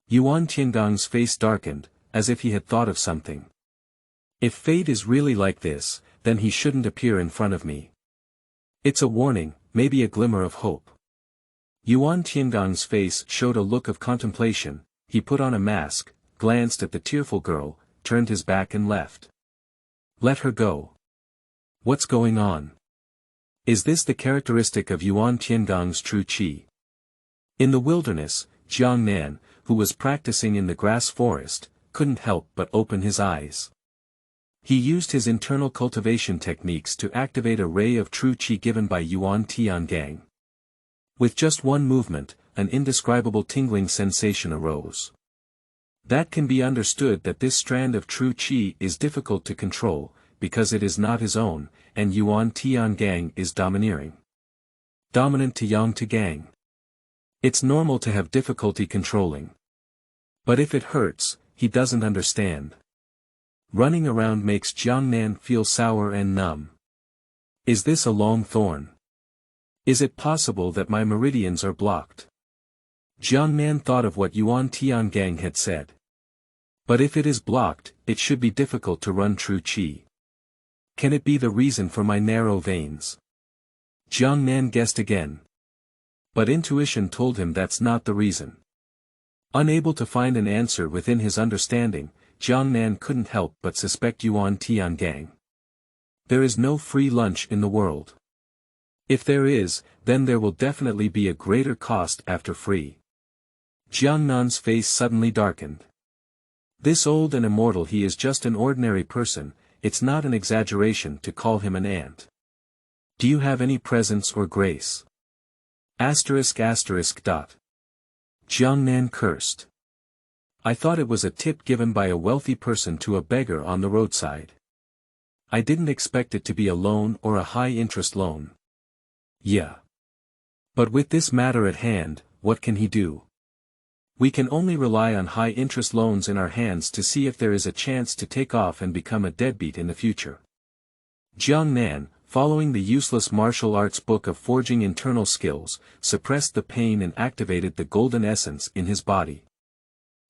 Yuan Tiangong's face darkened, as if he had thought of something. If fate is really like this, then he shouldn't appear in front of me. It's a warning, maybe a glimmer of hope. Yuan Tiangong's face showed a look of contemplation, he put on a mask, glanced at the tearful girl, turned his back and left. Let her go. What's going on? Is this the characteristic of Yuan Tiangong's true qi? In the wilderness, Jiangnan, who was practicing in the grass forest, couldn't help but open his eyes. He used his internal cultivation techniques to activate a ray of true qi given by Yuan Tiangang. With just one movement, an indescribable tingling sensation arose. That can be understood that this strand of true qi is difficult to control, because it is not his own, and Yuan Tiangang is domineering. Dominant to Yang to Gang. It's normal to have difficulty controlling. But if it hurts, he doesn't understand. Running around makes Jiangnan feel sour and numb. Is this a long thorn? Is it possible that my meridians are blocked? Jiangnan thought of what Yuan Tiangang had said. But if it is blocked, it should be difficult to run true qi. Can it be the reason for my narrow veins? Jiangnan guessed again. But intuition told him that's not the reason. Unable to find an answer within his understanding, Jiangnan couldn't help but suspect Yuan Tiangang. There is no free lunch in the world. If there is, then there will definitely be a greater cost after free. Jiangnan's face suddenly darkened. This old and immortal, he is just an ordinary person, it's not an exaggeration to call him an ant. Do you have any presence or grace? ***. Jiangnan cursed. I thought it was a tip given by a wealthy person to a beggar on the roadside. I didn't expect it to be a loan or a high-interest loan. Yeah. But with this matter at hand, what can he do? We can only rely on high-interest loans in our hands to see if there is a chance to take off and become a deadbeat in the future. Jiangnan, following the useless martial arts book of forging internal skills, suppressed the pain and activated the golden essence in his body.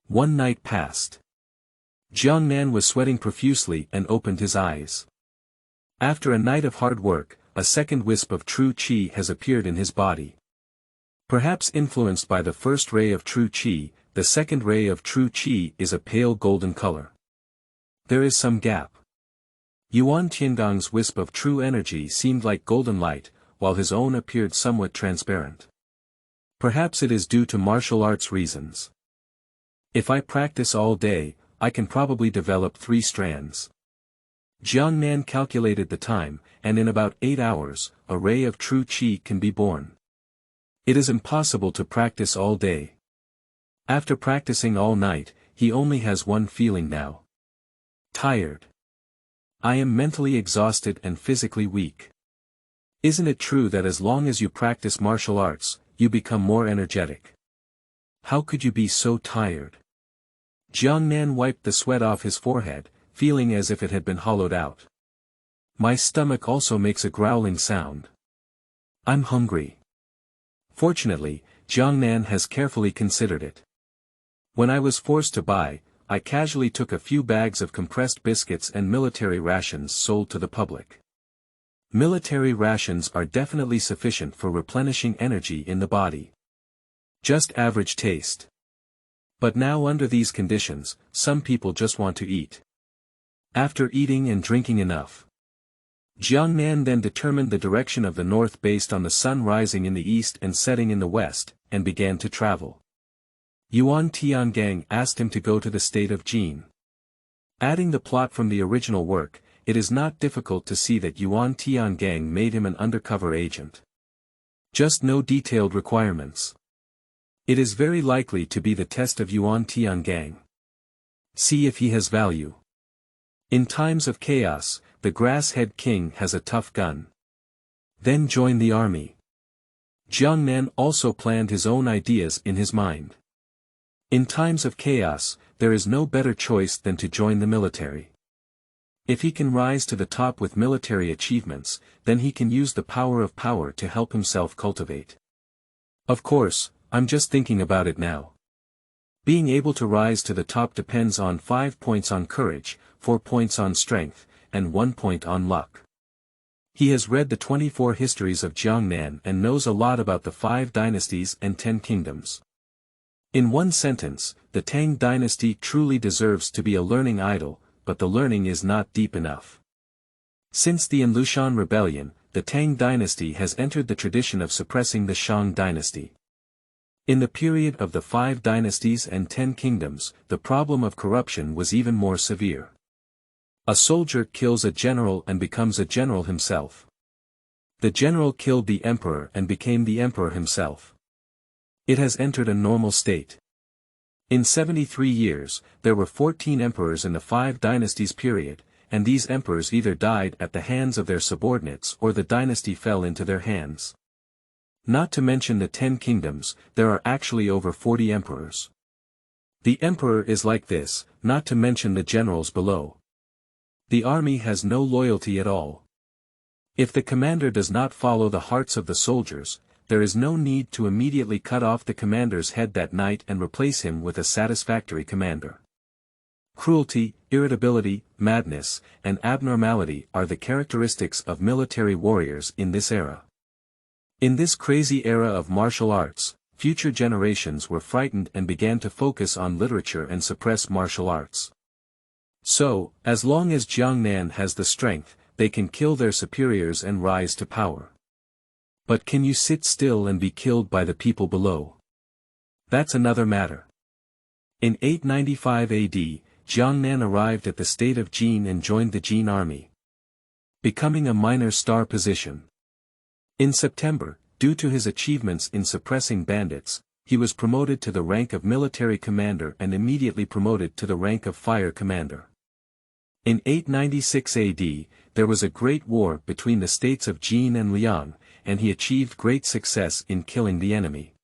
One night passed. Jiangnan was sweating profusely and opened his eyes. After a night of hard work, a second wisp of true qi has appeared in his body. Perhaps influenced by the first ray of true qi, the second ray of true qi is a pale golden color. There is some gap. Yuan Tiangong's wisp of true energy seemed like golden light, while his own appeared somewhat transparent. Perhaps it is due to martial arts reasons. If I practice all day, I can probably develop 3 strands. Jiangnan calculated the time, and in about 8 hours, a ray of true qi can be born. It is impossible to practice all day. After practicing all night, he only has one feeling now. Tired. I am mentally exhausted and physically weak. Isn't it true that as long as you practice martial arts, you become more energetic? How could you be so tired? Jiangnan wiped the sweat off his forehead, feeling as if it had been hollowed out. My stomach also makes a growling sound. I'm hungry. Fortunately, Jiangnan has carefully considered it. When I was forced to buy, I casually took a few bags of compressed biscuits and military rations sold to the public. Military rations are definitely sufficient for replenishing energy in the body. Just average taste. But now under these conditions, some people just want to eat. After eating and drinking enough, Jiangnan then determined the direction of the north based on the sun rising in the east and setting in the west, and began to travel. Yuan Tiangang asked him to go to the state of Jin. Adding the plot from the original work, it is not difficult to see that Yuan Tiangang made him an undercover agent. Just no detailed requirements. It is very likely to be the test of Yuan Tiangang. See if he has value. In times of chaos, the grass-head king has a tough gun. Then join the army. Jiangnan also planned his own ideas in his mind. In times of chaos, there is no better choice than to join the military. If he can rise to the top with military achievements, then he can use the power of power to help himself cultivate. Of course, I'm just thinking about it now. Being able to rise to the top depends on 5 points on courage, 4 points on strength, and 1 point on luck. He has read the 24 histories of Jiangnan and knows a lot about the 5 dynasties and 10 kingdoms. In one sentence, the Tang dynasty truly deserves to be a learning idol, but the learning is not deep enough. Since the Anlushan rebellion, the Tang dynasty has entered the tradition of suppressing the Shang dynasty. In the period of the 5 dynasties and 10 kingdoms, the problem of corruption was even more severe. A soldier kills a general and becomes a general himself. The general killed the emperor and became the emperor himself. It has entered a normal state. In 73 years, there were 14 emperors in the 5 dynasties period, and these emperors either died at the hands of their subordinates or the dynasty fell into their hands. Not to mention the 10 kingdoms, there are actually over 40 emperors. The emperor is like this, not to mention the generals below. The army has no loyalty at all. If the commander does not follow the hearts of the soldiers, there is no need to immediately cut off the commander's head that night and replace him with a satisfactory commander. Cruelty, irritability, madness, and abnormality are the characteristics of military warriors in this era. In this crazy era of martial arts, future generations were frightened and began to focus on literature and suppress martial arts. So, as long as Jiangnan has the strength, they can kill their superiors and rise to power. But can you sit still and be killed by the people below? That's another matter. In 895 AD, Jiangnan arrived at the state of Jin and joined the Jin army, becoming a minor star position. In September, due to his achievements in suppressing bandits, he was promoted to the rank of military commander and immediately promoted to the rank of fire commander. In 896 AD, there was a great war between the states of Jin and Liang, and he achieved great success in killing the enemy.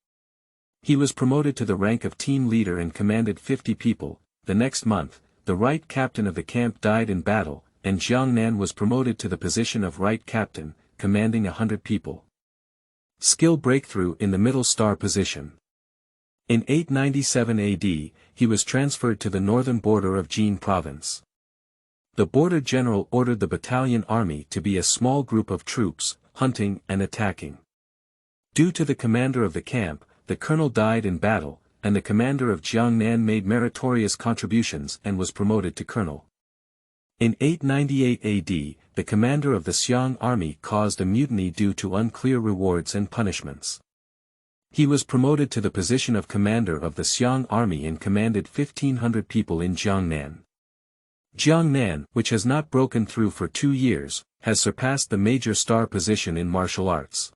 He was promoted to the rank of team leader and commanded 50 people. The next month, the right captain of the camp died in battle, and Jiangnan was promoted to the position of right captain, commanding 100 people. Skill breakthrough in the middle star position. In 897 AD, he was transferred to the northern border of Jin province. The border general ordered the battalion army to be a small group of troops, hunting and attacking. Due to the commander of the camp, the colonel died in battle, and the commander of Jiangnan made meritorious contributions and was promoted to colonel. In 898 AD, the commander of the Xiang army caused a mutiny due to unclear rewards and punishments. He was promoted to the position of commander of the Xiang army and commanded 1,500 people in Jiangnan. Jiangnan, which has not broken through for 2 years, has surpassed the major star position in martial arts.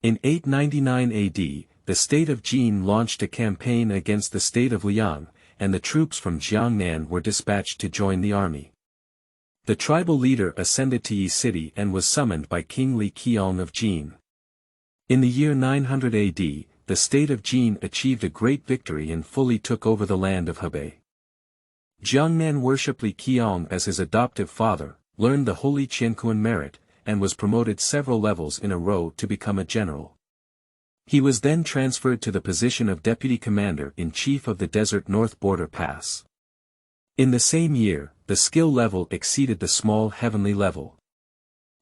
In 899 AD, the state of Jin launched a campaign against the state of Liang, and the troops from Jiangnan were dispatched to join the army. The tribal leader ascended to Yi City and was summoned by King Li Qiong of Jin. In the year 900 AD, the state of Jin achieved a great victory and fully took over the land of Hebei. Jiangnan worshipped Li Qiong as his adoptive father, learned the holy tycoon merit, and was promoted several levels in a row to become a general. He was then transferred to the position of deputy commander-in-chief of the Desert North Border Pass. In the same year, the skill level exceeded the small heavenly level.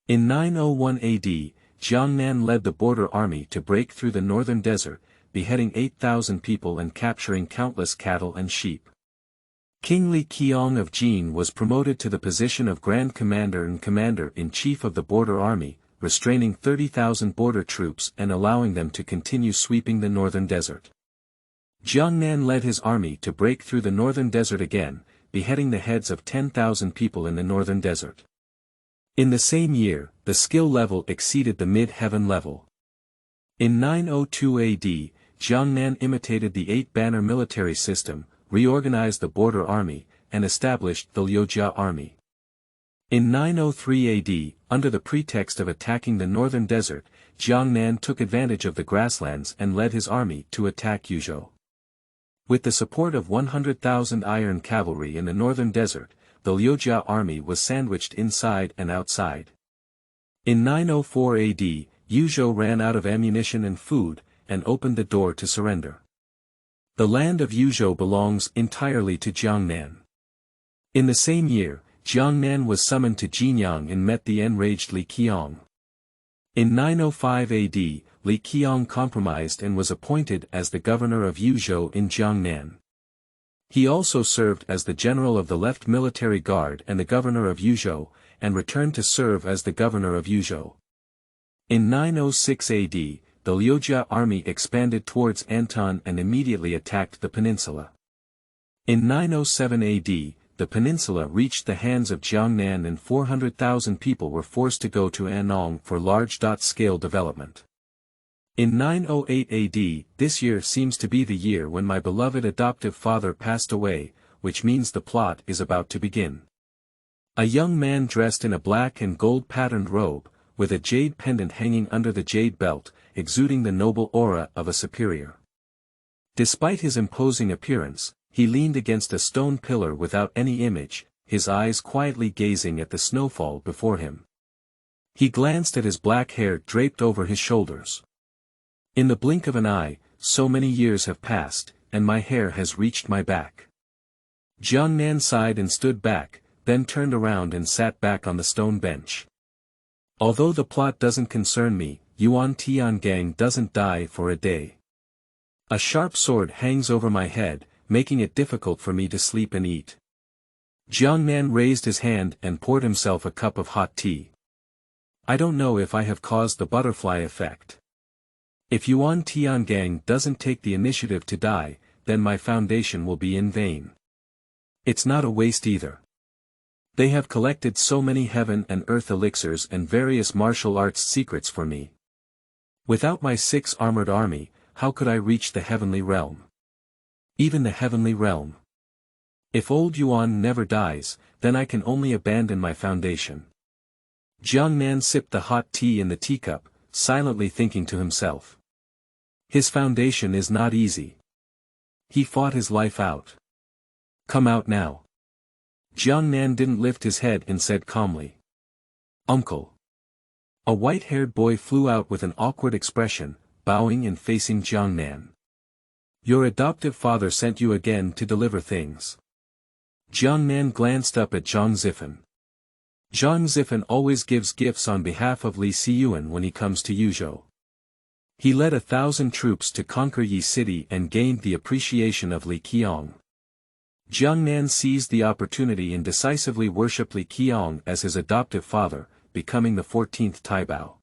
In 901 AD, Jiangnan led the border army to break through the northern desert, beheading 8,000 people and capturing countless cattle and sheep. King Li Qiong of Jin was promoted to the position of Grand Commander and Commander-in-Chief of the border army, restraining 30,000 border troops and allowing them to continue sweeping the northern desert. Jiangnan led his army to break through the northern desert again, beheading the heads of 10,000 people in the northern desert. In the same year, the skill level exceeded the mid-heaven level. In 902 AD, Jiangnan imitated the eight-banner military system, reorganized the border army, and established the Liujia army. In 903 AD, under the pretext of attacking the northern desert, Jiangnan took advantage of the grasslands and led his army to attack Yuzhou. With the support of 100,000 iron cavalry in the northern desert, the Liujia army was sandwiched inside and outside. In 904 AD, Yuzhou ran out of ammunition and food, and opened the door to surrender. The land of Yuzhou belongs entirely to Jiangnan. In the same year, Jiangnan was summoned to Jinyang and met the enraged Li Qiong. In 905 AD, Li Qiong compromised and was appointed as the governor of Yuzhou in Jiangnan. He also served as the general of the left military guard and the governor of Yuzhou, and returned to serve as the governor of Yuzhou. In 906 AD, the Liujia army expanded towards Anton and immediately attacked the peninsula. In 907 AD, the peninsula reached the hands of Jiangnan and 400,000 people were forced to go to Annong for large-scale development. In 908 AD, this year seems to be the year when my beloved adoptive father passed away, which means the plot is about to begin. A young man dressed in a black and gold-patterned robe, with a jade pendant hanging under the jade belt, exuding the noble aura of a superior. Despite his imposing appearance, he leaned against a stone pillar without any image, his eyes quietly gazing at the snowfall before him. He glanced at his black hair draped over his shoulders. In the blink of an eye, so many years have passed, and my hair has reached my back. Jiangnan sighed and stood back, then turned around and sat back on the stone bench. Although the plot doesn't concern me, Yuan Tiangang doesn't die for a day. A sharp sword hangs over my head, making it difficult for me to sleep and eat. Jiangnan raised his hand and poured himself a cup of hot tea. I don't know if I have caused the butterfly effect. If Yuan Tiangang doesn't take the initiative to die, then my foundation will be in vain. It's not a waste either. They have collected so many heaven and earth elixirs and various martial arts secrets for me. Without my 6 armored army, how could I reach the heavenly realm? Even the heavenly realm. If old Yuan never dies, then I can only abandon my foundation. Jiangnan sipped the hot tea in the teacup, silently thinking to himself. His foundation is not easy. He fought his life out. Come out now. Jiangnan didn't lift his head and said calmly. Uncle. A white-haired boy flew out with an awkward expression, bowing and facing Jiangnan. Your adoptive father sent you again to deliver things. Jiangnan glanced up at Zhang Zifen. Zhang Zifen always gives gifts on behalf of Li Xiyuan when he comes to Yuzhou. He led 1,000 troops to conquer Yi City and gained the appreciation of Li Qiong. Jiangnan seized the opportunity and decisively worshipped Li Qiong as his adoptive father, becoming the 14th Taibao.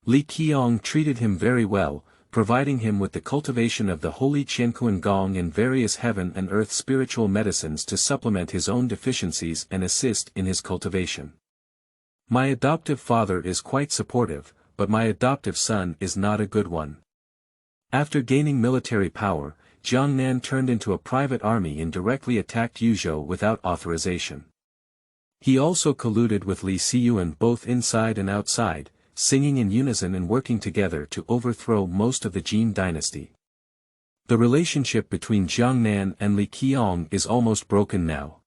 Li Qiong treated him very well, providing him with the cultivation of the holy Qiankuan Gong and various heaven and earth spiritual medicines to supplement his own deficiencies and assist in his cultivation. My adoptive father is quite supportive, but my adoptive son is not a good one. After gaining military power, Jiangnan turned into a private army and directly attacked Yuzhou without authorization. He also colluded with Li Xiaolun both inside and outside, singing in unison and working together to overthrow most of the Jin dynasty. The relationship between Jiangnan and Li Qiong is almost broken now.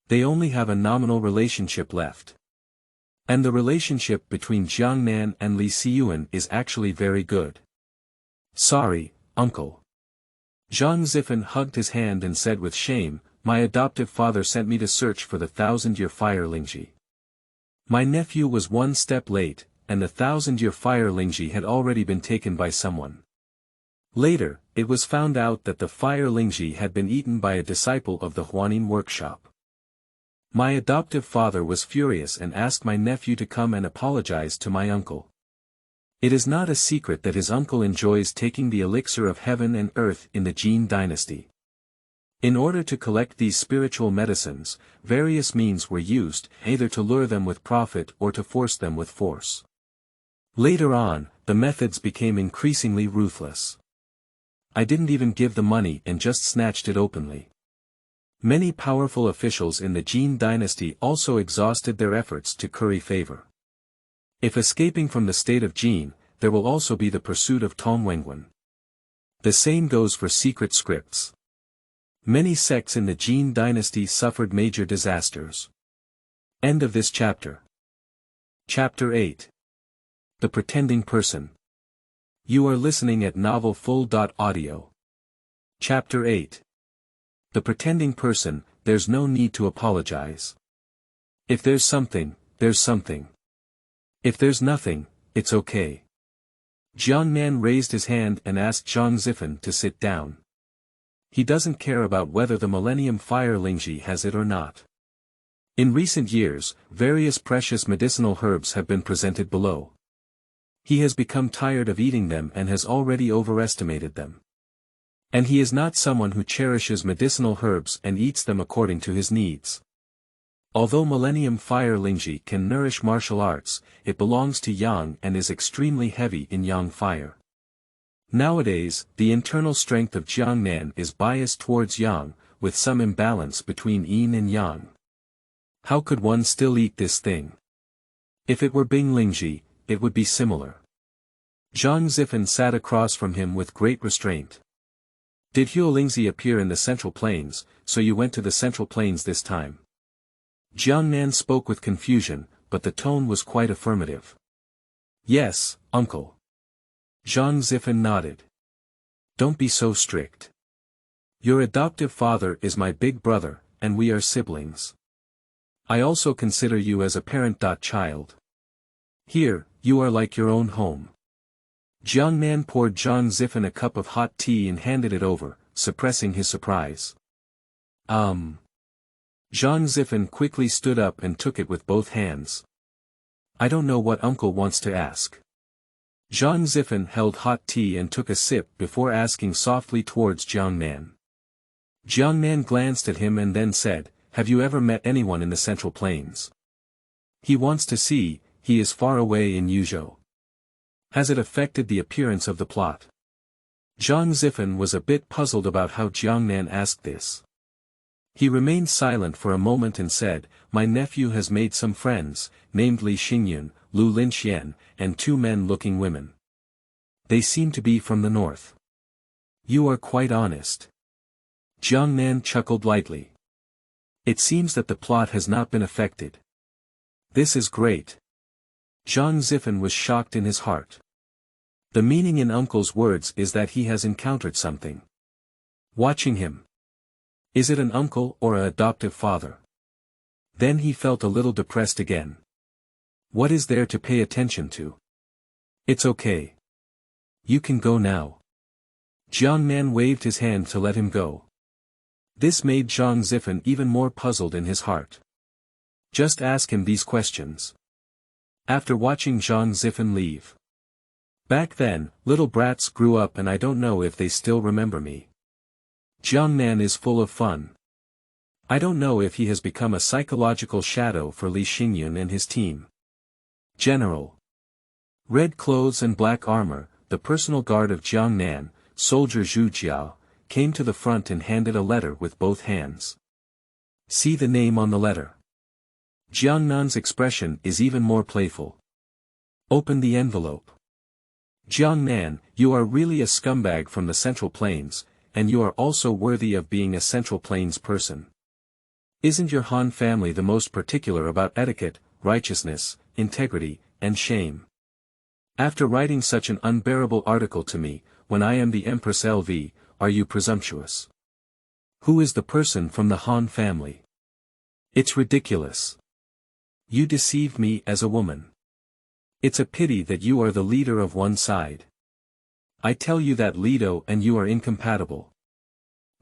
They only have a nominal relationship left. And the relationship between Jiangnan and Li Xiaolun is actually very good. Sorry, uncle. Zhang Zifen hugged his hand and said with shame, my adoptive father sent me to search for the 1,000-year fire Lingji. My nephew was one step late, and the 1,000-year fire Lingji had already been taken by someone. Later, it was found out that the fire Lingji had been eaten by a disciple of the Huanin workshop. My adoptive father was furious and asked my nephew to come and apologize to my uncle. It is not a secret that his uncle enjoys taking the elixir of heaven and earth in the Jin dynasty. In order to collect these spiritual medicines, various means were used, either to lure them with profit or to force them with force. Later on, the methods became increasingly ruthless. I didn't even give the money and just snatched it openly. Many powerful officials in the Jin dynasty also exhausted their efforts to curry favor. If escaping from the state of Jin, there will also be the pursuit of Tongwenguan. The same goes for secret scripts. Many sects in the Jin dynasty suffered major disasters. End of this chapter. Chapter 8. The Pretending Person. You are listening at novelfull.audio. Chapter 8. The Pretending Person, there's no need to apologize. If there's something, there's something. If there's nothing, it's okay. Jiangnan raised his hand and asked Zhang Zifen to sit down. He doesn't care about whether the Millennium Fire Lingji has it or not. In recent years, various precious medicinal herbs have been presented below. He has become tired of eating them and has already overestimated them. And he is not someone who cherishes medicinal herbs and eats them according to his needs. Although Millennium Fire Lingji can nourish martial arts, it belongs to Yang and is extremely heavy in Yang fire. Nowadays, the internal strength of Jiangnan is biased towards Yang, with some imbalance between Yin and Yang. How could one still eat this thing? If it were Bing Lingji, it would be similar. Zhang Zifen sat across from him with great restraint. Did Huolingzi appear in the Central Plains, so you went to the Central Plains this time? Jiangnan spoke with confusion, but the tone was quite affirmative. Yes, uncle. Zhang Zifen nodded. Don't be so strict. Your adoptive father is my big brother, and we are siblings. I also consider you as a parent-child. Here, you are like your own home. Jiangnan poured Zhang Zifen a cup of hot tea and handed it over, suppressing his surprise. Zhang Zifen quickly stood up and took it with both hands. I don't know what uncle wants to ask. Zhang Zifen held hot tea and took a sip before asking softly towards Jiangnan. Jiangnan glanced at him and then said, have you ever met anyone in the Central Plains? He wants to see, he is far away in Yuzhou. Has it affected the appearance of the plot? Zhang Zifen was a bit puzzled about how Jiangnan asked this. He remained silent for a moment and said, my nephew has made some friends, named Li Xingyun, Lu Linxian, and 2 men-looking women. They seem to be from the north. You are quite honest. Jiangnan chuckled lightly. It seems that the plot has not been affected. This is great. Zhang Zifen was shocked in his heart. The meaning in uncle's words is that he has encountered something. Watching him. Is it an uncle or an adoptive father? Then he felt a little depressed again. What is there to pay attention to? It's okay. You can go now. Jiangnan waved his hand to let him go. This made Zhang Zifen even more puzzled in his heart. Just ask him these questions. After watching Zhang Zifen leave. Back then, little brats grew up and I don't know if they still remember me. Jiangnan is full of fun. I don't know if he has become a psychological shadow for Li Xingyun and his team. General. Red clothes and black armor, the personal guard of Jiangnan, soldier Zhu Jiao, came to the front and handed a letter with both hands. See the name on the letter. Jiangnan's expression is even more playful. Open the envelope. Jiangnan, you are really a scumbag from the Central Plains, and you are also worthy of being a Central Plains person. Isn't your Han family the most particular about etiquette, righteousness, integrity, and shame? After writing such an unbearable article to me, when I am the Empress LV, are you presumptuous? Who is the person from the Han family? It's ridiculous. You deceived me as a woman. It's a pity that you are the leader of one side. I tell you that Leto and you are incompatible.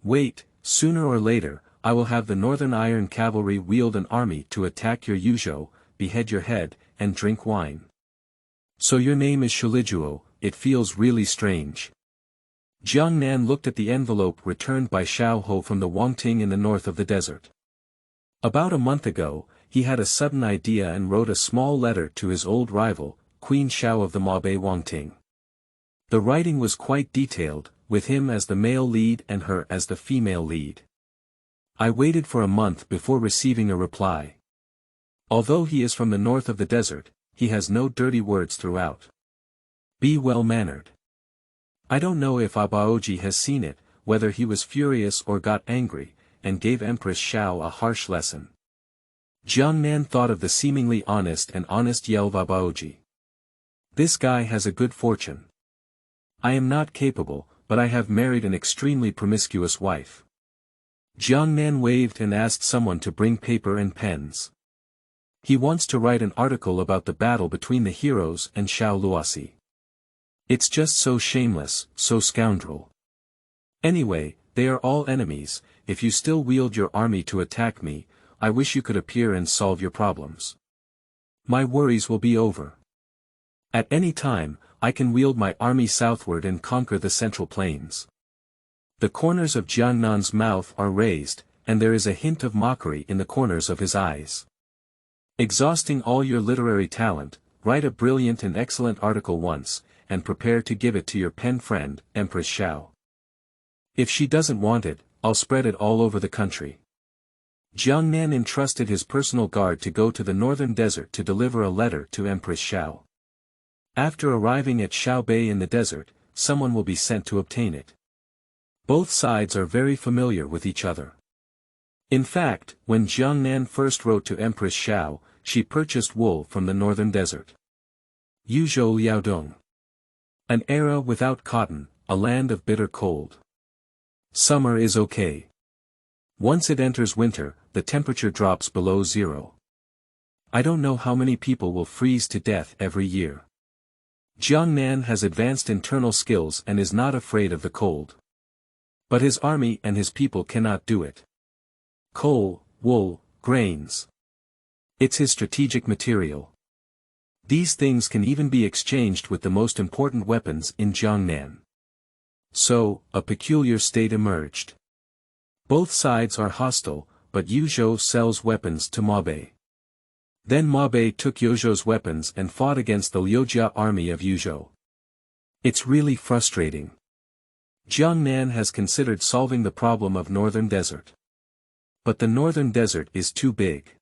Wait, sooner or later, I will have the Northern Iron Cavalry wield an army to attack your Yuzhou, behead your head, and drink wine. So your name is Shilijuo, it feels really strange. Jiangnan looked at the envelope returned by Xiao Ho from the Wangting in the north of the desert. About a month ago, he had a sudden idea and wrote a small letter to his old rival, Queen Xiao of the Mabe Wangting. The writing was quite detailed, with him as the male lead and her as the female lead. I waited for a month before receiving a reply. Although he is from the north of the desert, he has no dirty words throughout. Be well-mannered. I don't know if Abaoji has seen it, whether he was furious or got angry, and gave Empress Xiao a harsh lesson. Jiangnan thought of the seemingly honest Yelv Abaoji. This guy has a good fortune. I am not capable, but I have married an extremely promiscuous wife. Jiangnan waved and asked someone to bring paper and pens. He wants to write an article about the battle between the heroes and Xiao Luosi. It's just so shameless, so scoundrel. Anyway, they are all enemies. If you still wield your army to attack me, I wish you could appear and solve your problems. My worries will be over. At any time, I can wield my army southward and conquer the Central Plains. The corners of Jiangnan's mouth are raised, and there is a hint of mockery in the corners of his eyes. Exhausting all your literary talent, write a brilliant and excellent article once, and prepare to give it to your pen friend, Empress Xiao. If she doesn't want it, I'll spread it all over the country. Jiangnan entrusted his personal guard to go to the northern desert to deliver a letter to Empress Xiao. After arriving at Xiaobei in the desert, someone will be sent to obtain it. Both sides are very familiar with each other. In fact, when Jiangnan first wrote to Empress Xiao, she purchased wool from the northern desert. Yuzhou Liaodong. An era without cotton, a land of bitter cold. Summer is okay. Once it enters winter, the temperature drops below zero. I don't know how many people will freeze to death every year. Jiangnan has advanced internal skills and is not afraid of the cold. But his army and his people cannot do it. Coal, wool, grains. It's his strategic material. These things can even be exchanged with the most important weapons in Jiangnan. So, a peculiar state emerged. Both sides are hostile, but Yuzhou sells weapons to Mabe. Then Mabe took Yuzhou's weapons and fought against the Liujia army of Yuzhou. It's really frustrating. Jiangnan has considered solving the problem of northern desert. But the northern desert is too big.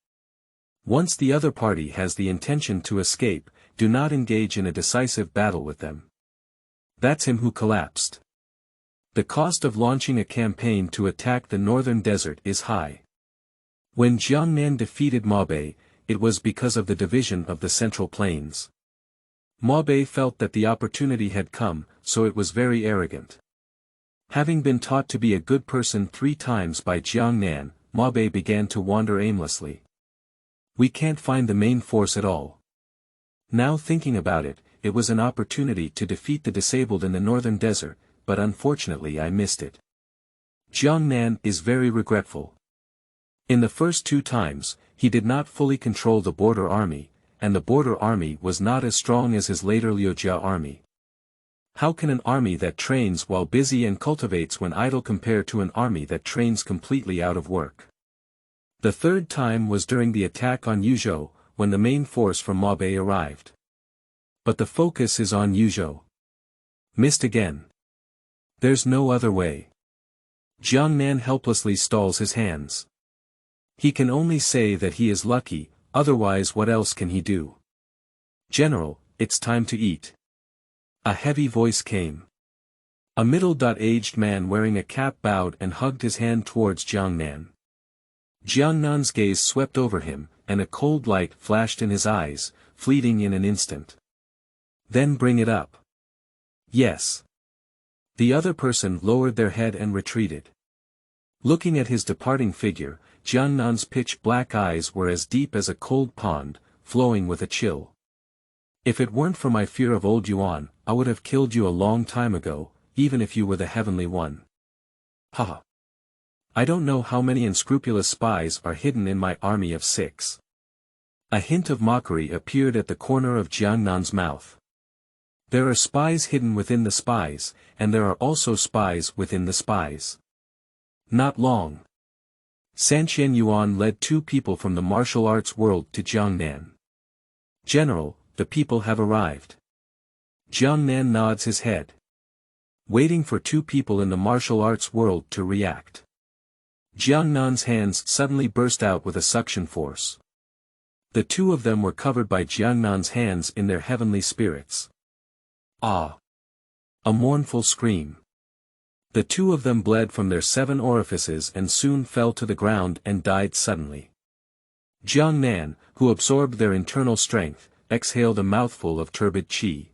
Once the other party has the intention to escape, do not engage in a decisive battle with them. That's him who collapsed. The cost of launching a campaign to attack the northern desert is high. When Jiangnan defeated Mabe, it was because of the division of the Central Plains. Mabe felt that the opportunity had come, so it was very arrogant. Having been taught to be a good person 3 times by Jiangnan, Mabe began to wander aimlessly. We can't find the main force at all. Now thinking about it, it was an opportunity to defeat the disabled in the northern desert, but unfortunately I missed it. Jiangnan is very regretful. In the first 2 times, he did not fully control the border army, and the border army was not as strong as his later Liujia army. How can an army that trains while busy and cultivates when idle compare to an army that trains completely out of work? The 3rd time was during the attack on Yuzhou, when the main force from Mabe arrived. But the focus is on Yuzhou. Missed again. There's no other way. Jiangnan helplessly stalls his hands. He can only say that he is lucky, otherwise what else can he do? General, it's time to eat. A heavy voice came. A middle-aged man wearing a cap bowed and hugged his hand towards Jiangnan. Jiangnan's gaze swept over him, and a cold light flashed in his eyes, fleeting in an instant. Then bring it up. Yes. The other person lowered their head and retreated. Looking at his departing figure, Jiangnan's pitch-black eyes were as deep as a cold pond, flowing with a chill. If it weren't for my fear of old Yuan, I would have killed you a long time ago, even if you were the heavenly one. Haha. I don't know how many unscrupulous spies are hidden in my army of 6. A hint of mockery appeared at the corner of Jiangnan's mouth. There are spies hidden within the spies, and there are also spies within the spies. Not long. Sanqian Yuan led 2 people from the martial arts world to Jiangnan. General, the people have arrived. Jiangnan nods his head. Waiting for 2 people in the martial arts world to react. Jiangnan's hands suddenly burst out with a suction force. The 2 of them were covered by Jiangnan's hands in their heavenly spirits. Ah! A mournful scream. The 2 of them bled from their 7 orifices and soon fell to the ground and died suddenly. Jiangnan, who absorbed their internal strength, exhaled a mouthful of turbid qi.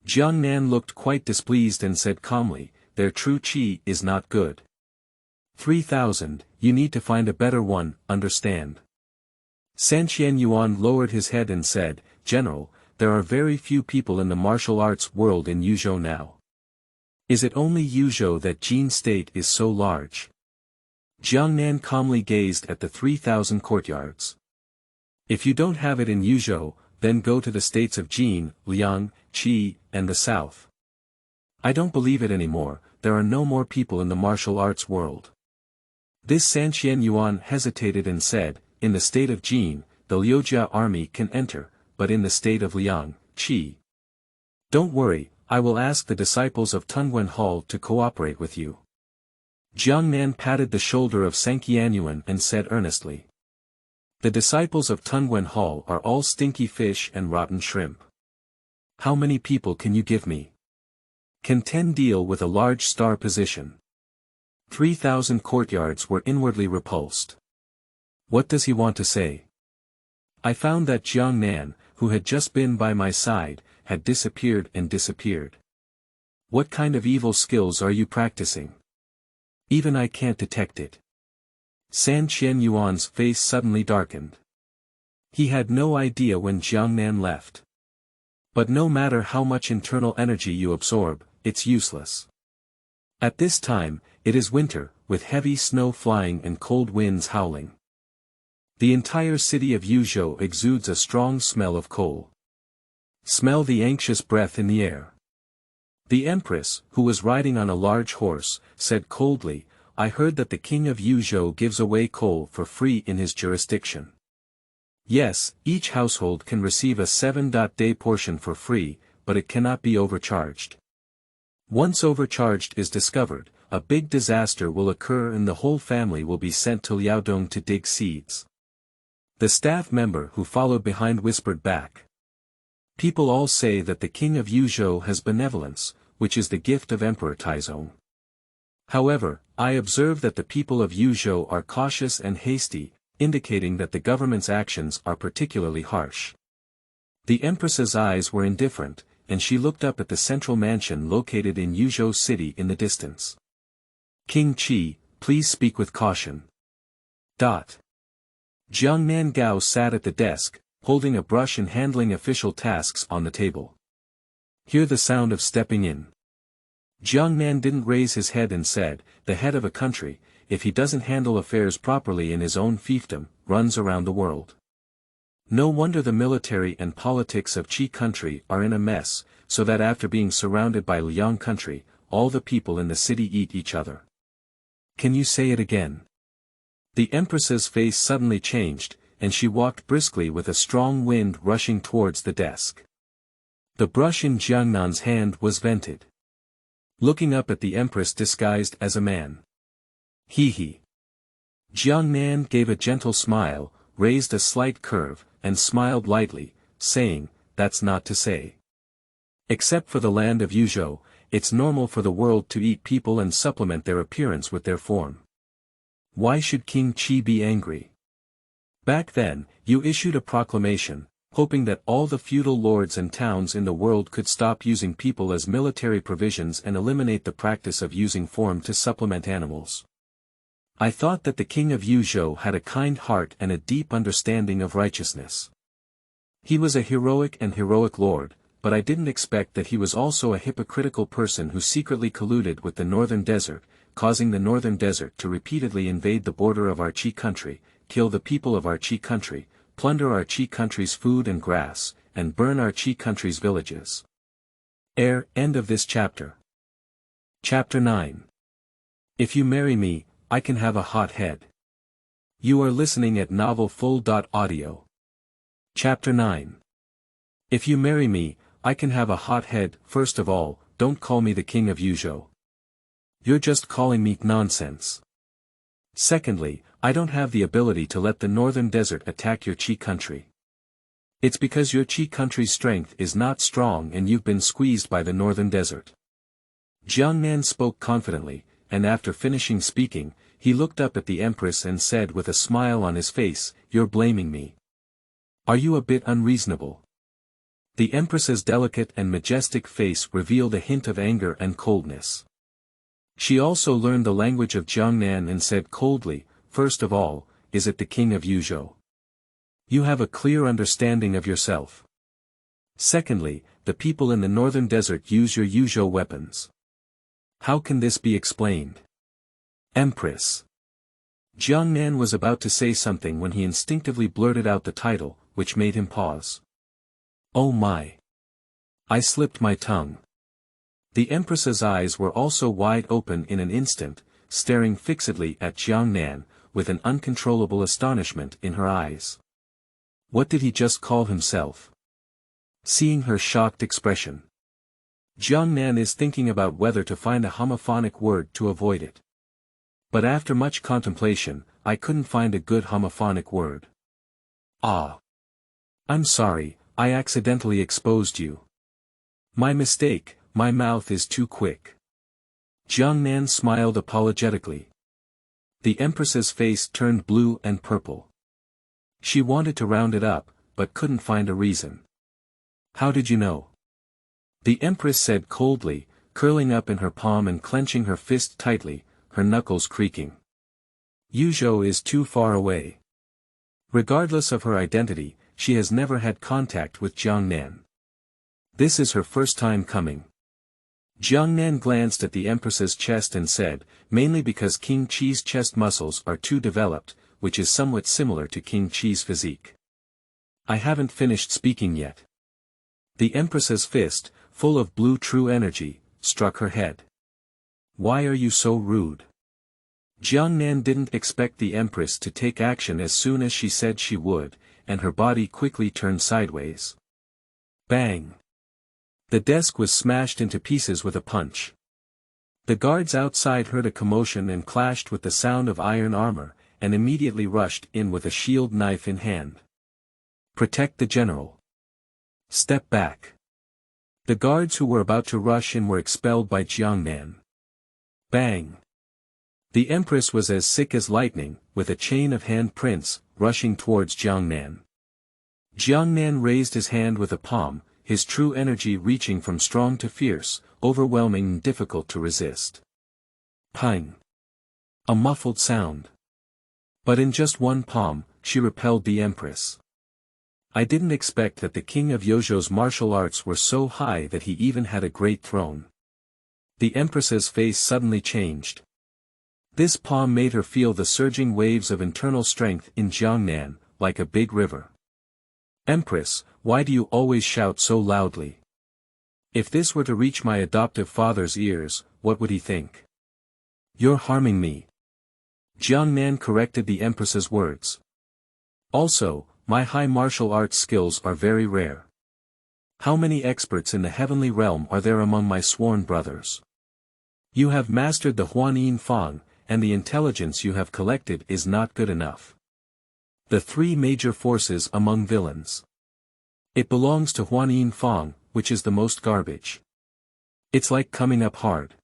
Jiangnan looked quite displeased and said calmly, their true qi is not good. 3,000, you need to find a better one, understand? Sanqian Yuan lowered his head and said, General, there are very few people in the martial arts world in Yuzhou now. Is it only Yuzhou that Jin state is so large? Jiangnan calmly gazed at the 3,000 courtyards. If you don't have it in Yuzhou, then go to the states of Jin, Liang, Qi, and the south. I don't believe it anymore, there are no more people in the martial arts world. This Sanqian Yuan hesitated and said, in the state of Jin, the Liujia army can enter, but in the state of Liang, Qi. Don't worry, I will ask the disciples of Tungwen Hall to cooperate with you. Jiangnan patted the shoulder of Sanqian Yuan and said earnestly. The disciples of Tungwen Hall are all stinky fish and rotten shrimp. How many people can you give me? Can 10 deal with a large star position? 3,000 courtyards were inwardly repulsed. What does he want to say? I found that Jiangnan, who had just been by my side, had disappeared and disappeared. What kind of evil skills are you practicing? Even I can't detect it. Sanqian Yuan's face suddenly darkened. He had no idea when Jiangnan left. But no matter how much internal energy you absorb, it's useless. At this time, it is winter, with heavy snow flying and cold winds howling. The entire city of Yuzhou exudes a strong smell of coal. Smell the anxious breath in the air. The empress, who was riding on a large horse, said coldly, I heard that the king of Yuzhou gives away coal for free in his jurisdiction. Yes, each household can receive a 7-day portion for free, but it cannot be overcharged. Once overcharged is discovered, a big disaster will occur and the whole family will be sent to Liaodong to dig seeds. The staff member who followed behind whispered back. People all say that the king of Yuzhou has benevolence, which is the gift of Emperor Taizong. However, I observe that the people of Yuzhou are cautious and hasty, indicating that the government's actions are particularly harsh. The empress's eyes were indifferent, and she looked up at the central mansion located in Yuzhou city in the distance. King Qi, please speak with caution. Jiangnan Gao sat at the desk, holding a brush and handling official tasks on the table. Hear the sound of stepping in. Jiangnan didn't raise his head and said, the head of a country, if he doesn't handle affairs properly in his own fiefdom, runs around the world. No wonder the military and politics of Qi country are in a mess, so that after being surrounded by Liang country, all the people in the city eat each other. Can you say it again? The empress's face suddenly changed, and she walked briskly with a strong wind rushing towards the desk. The brush in Jiangnan's hand was vented. Looking up at the empress disguised as a man. He. Jiangnan gave a gentle smile, raised a slight curve, and smiled lightly, saying, "That's not to say. Except for the land of Yuzhou, it's normal for the world to eat people and supplement their appearance with their form. Why should King Qi be angry? Back then, you issued a proclamation, hoping that all the feudal lords and towns in the world could stop using people as military provisions and eliminate the practice of using form to supplement animals. I thought that the king of Yuzhou had a kind heart and a deep understanding of righteousness. He was a heroic lord, but I didn't expect that he was also a hypocritical person who secretly colluded with the northern desert, causing the northern desert to repeatedly invade the border of our Qi country, kill the people of our Qi country, plunder our Qi country's food and grass, and burn our Qi country's villages." End of this chapter. Chapter 9. If you marry me, I can have a hot head. You are listening at novelfull.audio. Chapter 9. If you marry me, I can have a hot head. First of all, don't call me the king of Yuzhou. You're just calling me nonsense. Secondly, I don't have the ability to let the northern desert attack your Qi country. It's because your Qi country's strength is not strong and you've been squeezed by the northern desert. Jiangnan spoke confidently, and after finishing speaking, he looked up at the empress and said with a smile on his face, "You're blaming me. Are you a bit unreasonable?" The empress's delicate and majestic face revealed a hint of anger and coldness. She also learned the language of Jiangnan and said coldly, "First of all, is it the king of Yuzhou? You have a clear understanding of yourself. Secondly, the people in the northern desert use your Yuzhou weapons. How can this be explained?" Empress. Jiangnan was about to say something when he instinctively blurted out the title, which made him pause. "Oh my! I slipped my tongue." The empress's eyes were also wide open in an instant, staring fixedly at Jiangnan, with an uncontrollable astonishment in her eyes. What did he just call himself? Seeing her shocked expression, Jiangnan is thinking about whether to find a homophonic word to avoid it. But after much contemplation, I couldn't find a good homophonic word. "Ah. I'm sorry, I accidentally exposed you. My mistake, my mouth is too quick." Jiangnan smiled apologetically. The empress's face turned blue and purple. She wanted to round it up, but couldn't find a reason. "How did you know?" The empress said coldly, curling up in her palm and clenching her fist tightly, her knuckles creaking. "Yuzhou is too far away. Regardless of her identity, she has never had contact with Jiangnan. This is her first time coming." Jiangnan glanced at the empress's chest and said, "Mainly because King Qi's chest muscles are too developed, which is somewhat similar to King Qi's physique." "I haven't finished speaking yet." The empress's fist, full of blue true energy, struck her head. "Why are you so rude?" Jiangnan didn't expect the empress to take action as soon as she said she would, and her body quickly turned sideways. Bang! The desk was smashed into pieces with a punch. The guards outside heard a commotion and clashed with the sound of iron armor, and immediately rushed in with a shield knife in hand. "Protect the general. Step back." The guards who were about to rush in were expelled by Jiangnan. Bang! The empress was as sick as lightning, with a chain of hand prints, rushing towards Jiangnan. Jiangnan raised his hand with a palm, his true energy reaching from strong to fierce, overwhelming and difficult to resist. Pang! A muffled sound. But in just one palm, she repelled the empress. "I didn't expect that the king of Yozhou's martial arts were so high that he even had a great throne." The empress's face suddenly changed. This palm made her feel the surging waves of internal strength in Jiangnan, like a big river. "Empress, why do you always shout so loudly? If this were to reach my adoptive father's ears, what would he think?" "You're harming me." Jiangnan corrected the empress's words. "Also, my high martial arts skills are very rare." How many experts in the heavenly realm are there among my sworn brothers? You have mastered the Huan Fang, and the intelligence you have collected is not good enough. The three major forces among villains. It belongs to Huan Fang, which is the most garbage. It's like coming up hard.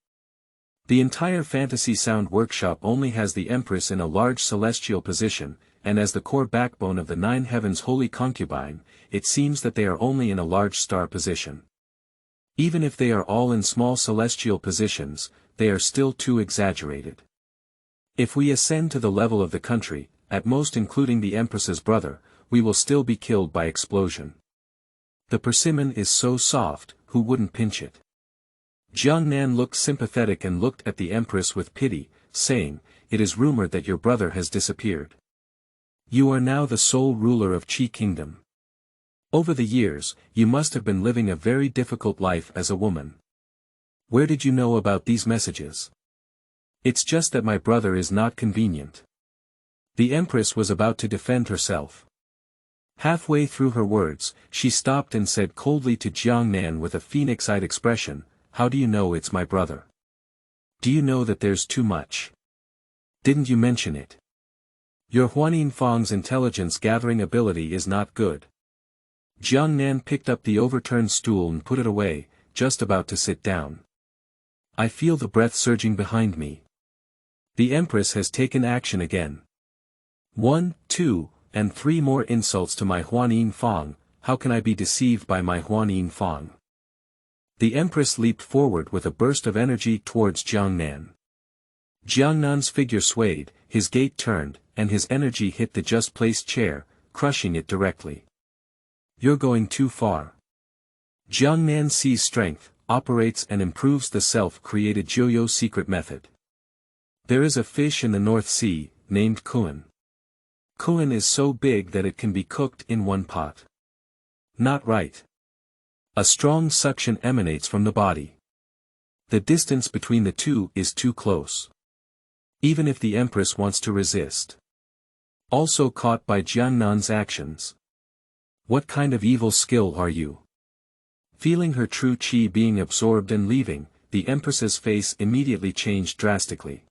The entire fantasy sound workshop only has the Empress in a large celestial position, and as the core backbone of the nine heavens' holy concubine, it seems that they are only in a large star position. Even if they are all in small celestial positions, they are still too exaggerated. If we ascend to the level of the country, at most including the Empress's brother, we will still be killed by explosion. The persimmon is so soft, who wouldn't pinch it? Jiangnan looked sympathetic and looked at the Empress with pity, saying, "It is rumored that your brother has disappeared. You are now the sole ruler of Qi Kingdom. Over the years, you must have been living a very difficult life as a woman. Where did you know about these messages?" "It's just that my brother is not convenient." The Empress was about to defend herself. Halfway through her words, she stopped and said coldly to Jiangnan with a phoenix-eyed expression, "How do you know it's my brother? Do you know that there's too much? Didn't you mention it? Your Huan Fang's intelligence-gathering ability is not good." Jiangnan picked up the overturned stool and put it away, just about to sit down. "I feel the breath surging behind me. The Empress has taken action again. 1, 2, and 3 more insults to my Huan Fang. How can I be deceived by my Huan Fang?" The Empress leaped forward with a burst of energy towards Jiangnan. Jiangnan's figure swayed, his gait turned, and his energy hit the just-placed chair, crushing it directly. "You're going too far." Jiangnan sees strength, operates and improves the self-created Jiuyou secret method. There is a fish in the North Sea, named tycoon. Tycoon is so big that it can be cooked in one pot. Not right. A strong suction emanates from the body. The distance between the two is too close. Even if the Empress wants to resist. Also caught by Jiangnan's actions. "What kind of evil skill are you?" Feeling her true qi being absorbed and leaving, the Empress's face immediately changed drastically.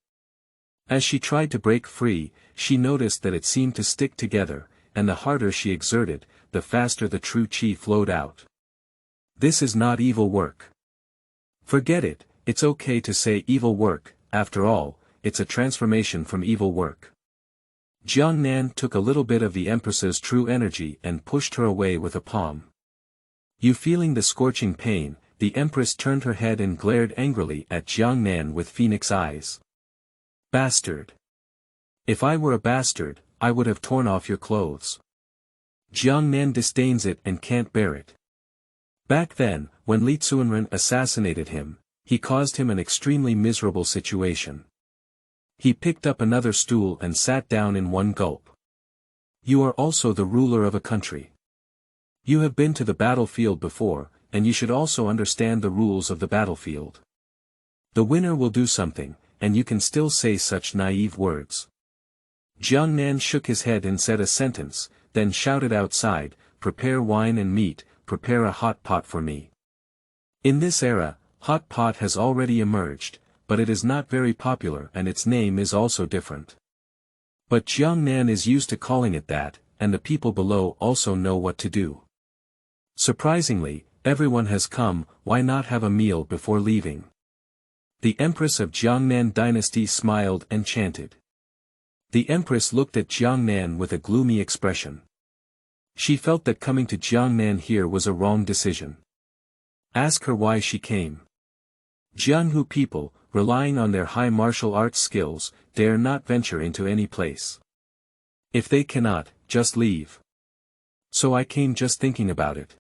As she tried to break free, she noticed that it seemed to stick together, and the harder she exerted, the faster the true qi flowed out. This is not evil work. Forget it, it's okay to say evil work, after all, it's a transformation from evil work. Jiangnan took a little bit of the Empress's true energy and pushed her away with a palm. You feeling the scorching pain, the Empress turned her head and glared angrily at Jiangnan with phoenix eyes. "Bastard! If I were a bastard, I would have torn off your clothes." Jiangnan disdains it and can't bear it. Back then, when Li Zuanren assassinated him, he caused him an extremely miserable situation. He picked up another stool and sat down in one gulp. "You are also the ruler of a country. You have been to the battlefield before, and you should also understand the rules of the battlefield. The winner will do something, and you can still say such naive words." Jiangnan shook his head and said a sentence, then shouted outside, "Prepare wine and meat, prepare a hot pot for me." In this era, hot pot has already emerged, but it is not very popular and its name is also different. But Jiangnan is used to calling it that, and the people below also know what to do. Surprisingly, everyone has come, why not have a meal before leaving? The Empress of Jiangnan Dynasty smiled and chanted. The Empress looked at Jiangnan with a gloomy expression. She felt that coming to Jiangnan here was a wrong decision. Ask her why she came. Jianghu people, relying on their high martial arts skills, dare not venture into any place. If they cannot, just leave. So I came just thinking about it.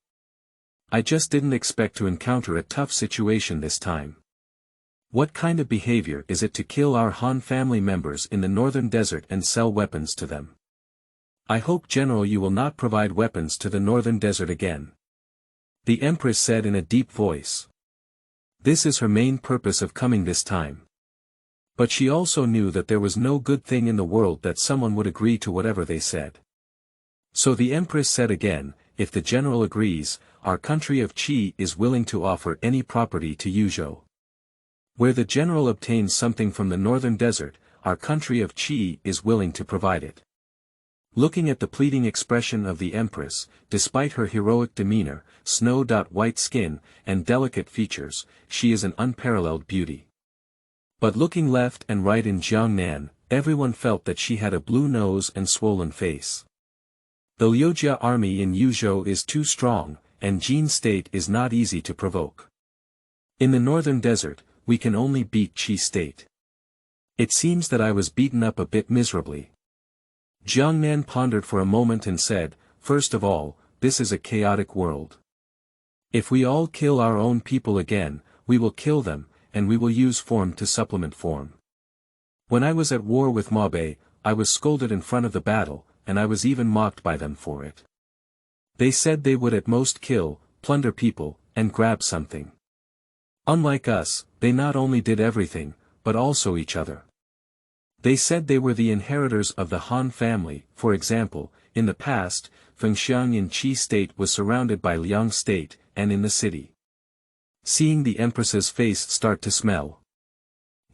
I just didn't expect to encounter a tough situation this time. What kind of behavior is it to kill our Han family members in the northern desert and sell weapons to them? I hope General you will not provide weapons to the northern desert again. The Empress said in a deep voice. This is her main purpose of coming this time. But she also knew that there was no good thing in the world that someone would agree to whatever they said. So the Empress said again, if the general agrees, our country of Qi is willing to offer any property to Yuzhou. Where the general obtains something from the northern desert, our country of Qi is willing to provide it. Looking at the pleading expression of the empress, despite her heroic demeanor, snow-white skin, and delicate features, she is an unparalleled beauty. But looking left and right in Jiangnan, everyone felt that she had a blue nose and swollen face. The Liujia army in Yuzhou is too strong, and Jin's state is not easy to provoke. In the northern desert, we can only beat Qi state. It seems that I was beaten up a bit miserably. Jiangnan pondered for a moment and said, first of all, this is a chaotic world. If we all kill our own people again, we will kill them, and we will use form to supplement form. When I was at war with Mabe, I was scolded in front of the battle, and I was even mocked by them for it. They said they would at most kill, plunder people, and grab something. Unlike us, they not only did everything, but also each other. They said they were the inheritors of the Han family. For example, in the past, Fengxiang in Qi state was surrounded by Liang state, and in the city. Seeing the empress's face start to smell,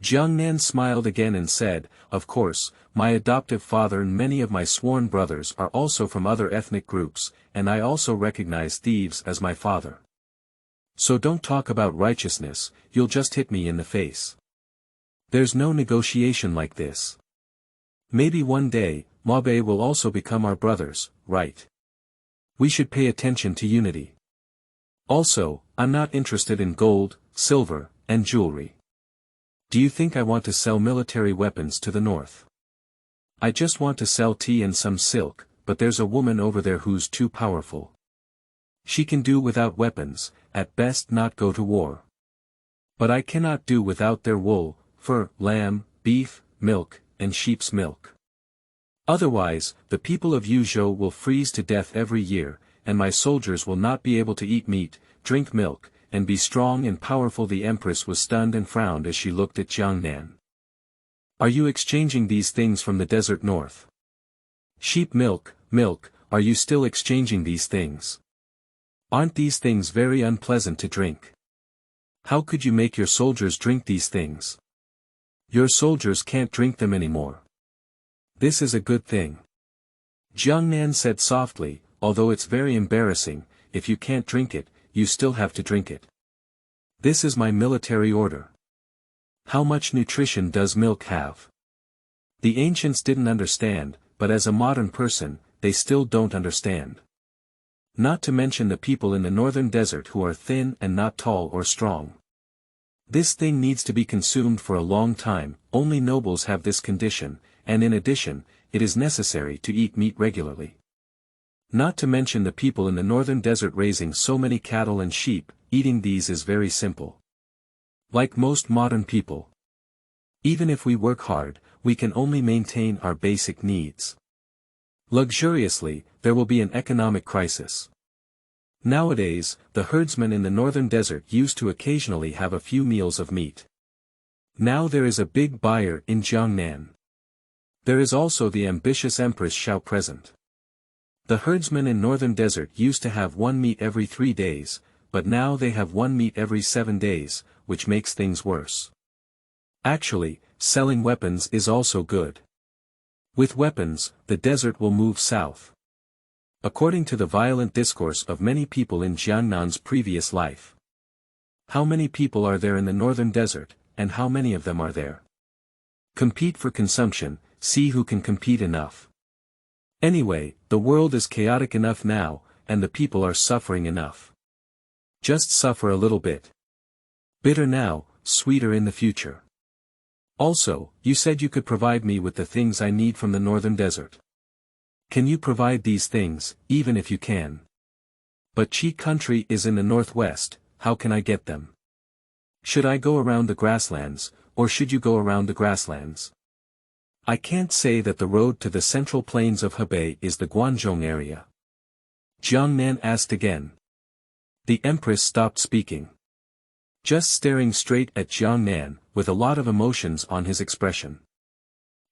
Jiangnan smiled again and said, of course, my adoptive father and many of my sworn brothers are also from other ethnic groups, and I also recognize thieves as my father. So don't talk about righteousness, you'll just hit me in the face. There's no negotiation like this. Maybe one day, Mabe will also become our brothers, right? We should pay attention to unity. Also, I'm not interested in gold, silver, and jewelry. Do you think I want to sell military weapons to the north? I just want to sell tea and some silk, but there's a woman over there who's too powerful. She can do without weapons, at best not go to war. But I cannot do without their wool, fur, lamb, beef, milk, and sheep's milk. Otherwise, the people of Yuzhou will freeze to death every year, and my soldiers will not be able to eat meat, drink milk, and be strong and powerful. The empress was stunned and frowned as she looked at Jiangnan. Are you exchanging these things from the desert north? Sheep milk, are you still exchanging these things? Aren't these things very unpleasant to drink? How could you make your soldiers drink these things? Your soldiers can't drink them anymore. This is a good thing. Jiangnan said softly, although it's very embarrassing, if you can't drink it, you still have to drink it. This is my military order. How much nutrition does milk have? The ancients didn't understand, but as a modern person, they still don't understand. Not to mention the people in the northern desert who are thin and not tall or strong. This thing needs to be consumed for a long time, only nobles have this condition, and in addition, it is necessary to eat meat regularly. Not to mention the people in the northern desert raising so many cattle and sheep, eating these is very simple. Like most modern people. Even if we work hard, we can only maintain our basic needs. Luxuriously, there will be an economic crisis. Nowadays, the herdsmen in the northern desert used to occasionally have a few meals of meat. Now there is a big buyer in Jiangnan. There is also the ambitious Empress Xiao present. The herdsmen in northern desert used to have one meat every 3 days, but now they have one meat every 7 days, which makes things worse. Actually, selling weapons is also good. With weapons, the desert will move south. According to the violent discourse of many people in Jiangnan's previous life. How many people are there in the northern desert, and how many of them are there? Compete for consumption, see who can compete enough. Anyway, the world is chaotic enough now, and the people are suffering enough. Just suffer a little bit. Bitter now, sweeter in the future. Also, you said you could provide me with the things I need from the northern desert. Can you provide these things, even if you can? But Qi country is in the northwest, how can I get them? Should I go around the grasslands, or should you go around the grasslands? I can't say that the road to the central plains of Hebei is the Guanzhong area. Jiangnan asked again. The empress stopped speaking. Just staring straight at Jiangnan, with a lot of emotions on his expression.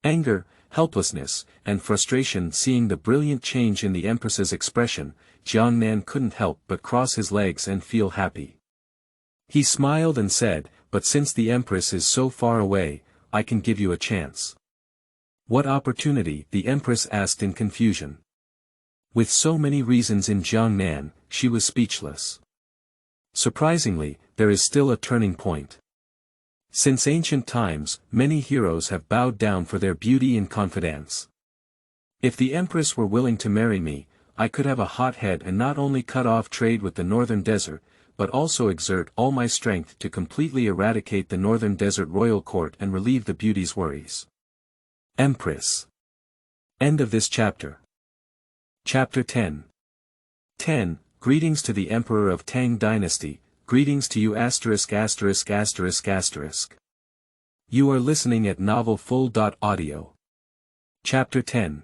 Anger, helplessness, and frustration. Seeing the brilliant change in the Empress's expression, Jiangnan couldn't help but cross his legs and feel happy. He smiled and said, "But since the Empress is so far away, I can give you a chance." "What opportunity?" the Empress asked in confusion. With so many reasons in Jiangnan, she was speechless. Surprisingly, there is still a turning point. Since ancient times, many heroes have bowed down for their beauty and confidence. If the Empress were willing to marry me, I could have a hot head and not only cut off trade with the northern desert, but also exert all my strength to completely eradicate the northern desert royal court and relieve the beauty's worries. Empress. End of this chapter. Chapter 10. 10. Greetings to the Emperor of Tang Dynasty. Greetings to you *********. You are listening at novelfull.audio. Chapter 10.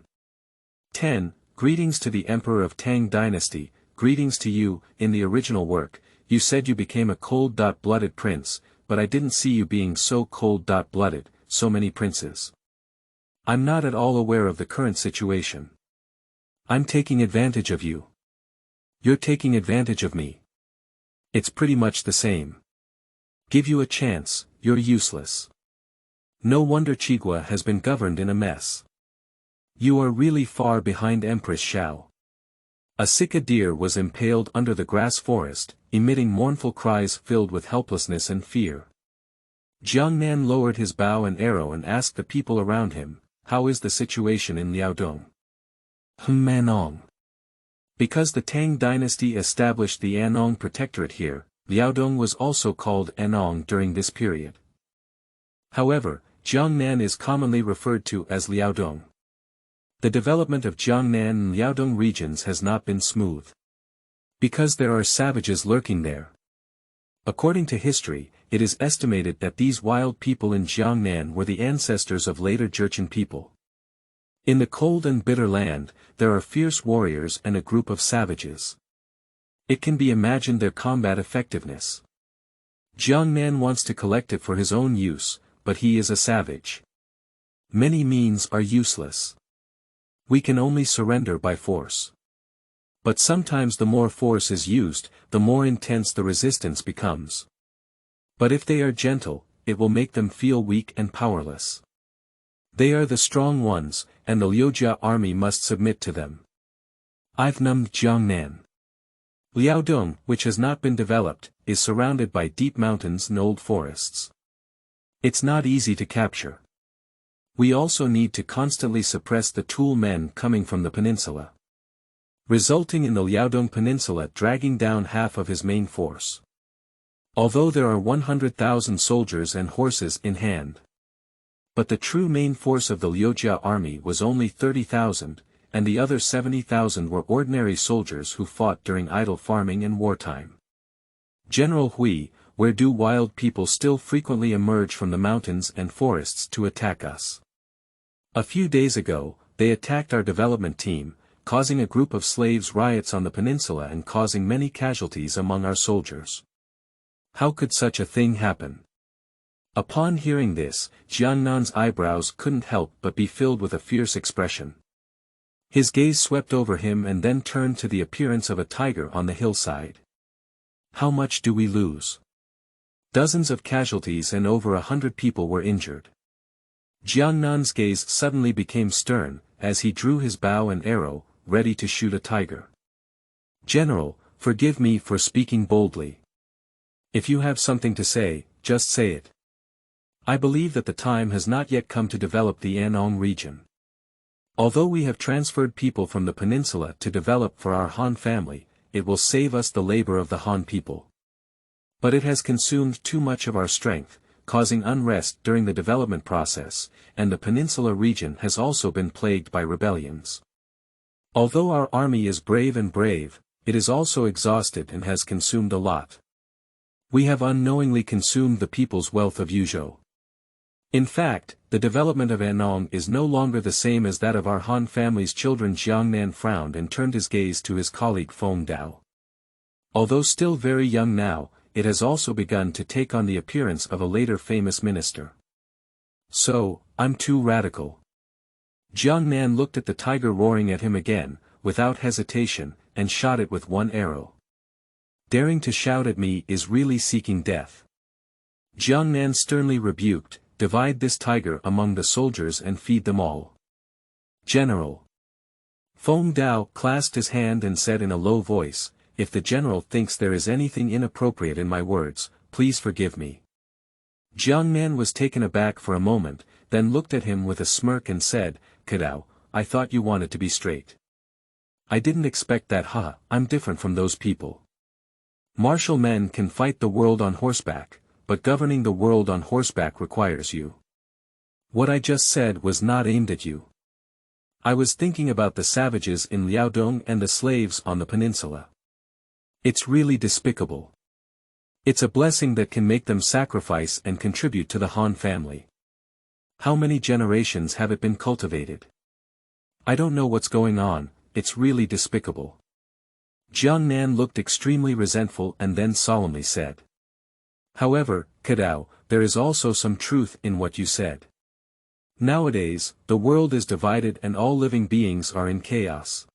10. Greetings to the Emperor of Tang Dynasty. Greetings to you. In the original work, you said you became a cold-blooded prince, but I didn't see you being so cold-blooded, so many princes. I'm not at all aware of the current situation. I'm taking advantage of you. You're taking advantage of me. It's pretty much the same. Give you a chance, you're useless. No wonder Qigua has been governed in a mess. You are really far behind Empress Xiao. A Sika deer was impaled under the grass forest, emitting mournful cries filled with helplessness and fear. Jiangnan lowered his bow and arrow and asked the people around him, "How is the situation in Liaodong?" Manong. Because the Tang dynasty established the Annong protectorate here, Liaodong was also called Annong during this period. However, Jiangnan is commonly referred to as Liaodong. The development of Jiangnan and Liaodong regions has not been smooth. Because there are savages lurking there. According to history, it is estimated that these wild people in Jiangnan were the ancestors of later Jurchen people. In the cold and bitter land, there are fierce warriors and a group of savages. It can be imagined their combat effectiveness. Jiangnan wants to collect it for his own use, but he is a savage. Many means are useless. We can only surrender by force. But sometimes the more force is used, the more intense the resistance becomes. But if they are gentle, it will make them feel weak and powerless. They are the strong ones, and the Liujia army must submit to them. I've numbed Jiangnan. Liaodong, which has not been developed, is surrounded by deep mountains and old forests. It's not easy to capture. We also need to constantly suppress the Tool men coming from the peninsula, resulting in the Liaodong peninsula dragging down half of his main force. Although there are 100,000 soldiers and horses in hand. But the true main force of the Liujia army was only 30,000, and the other 70,000 were ordinary soldiers who fought during idle farming and wartime. General Hui, where do wild people still frequently emerge from the mountains and forests to attack us? A few days ago, they attacked our development team, causing a group of slaves riots on the peninsula and causing many casualties among our soldiers. How could such a thing happen? Upon hearing this, Jiangnan's eyebrows couldn't help but be filled with a fierce expression. His gaze swept over him and then turned to the appearance of a tiger on the hillside. How much do we lose? Dozens of casualties and over 100 people were injured. Jiangnan's gaze suddenly became stern, as he drew his bow and arrow, ready to shoot a tiger. General, forgive me for speaking boldly. If you have something to say, just say it. I believe that the time has not yet come to develop the Annong region. Although we have transferred people from the peninsula to develop for our Han family, it will save us the labor of the Han people. But it has consumed too much of our strength, causing unrest during the development process, and the peninsula region has also been plagued by rebellions. Although our army is brave, it is also exhausted and has consumed a lot. We have unknowingly consumed the people's wealth of Yuzhou. In fact, the development of Annong is no longer the same as that of our Han family's children. Jiangnan frowned and turned his gaze to his colleague Feng Dao. Although still very young now, it has also begun to take on the appearance of a later famous minister. So, I'm too radical. Jiangnan looked at the tiger roaring at him again, without hesitation, and shot it with one arrow. Daring to shout at me is really seeking death. Jiangnan sternly rebuked, divide this tiger among the soldiers and feed them all. General. Feng Dao clasped his hand and said in a low voice, if the general thinks there is anything inappropriate in my words, please forgive me. Jiangnan was taken aback for a moment, then looked at him with a smirk and said, Kadao, I thought you wanted to be straight. I didn't expect that. I'm different from those people. Martial men can fight the world on horseback, but governing the world on horseback requires you. What I just said was not aimed at you. I was thinking about the savages in Liaodong and the slaves on the peninsula. It's really despicable. It's a blessing that can make them sacrifice and contribute to the Han family. How many generations have it been cultivated? I don't know what's going on, it's really despicable. Jiangnan looked extremely resentful and then solemnly said. However, Kadao, there is also some truth in what you said. Nowadays, the world is divided and all living beings are in chaos.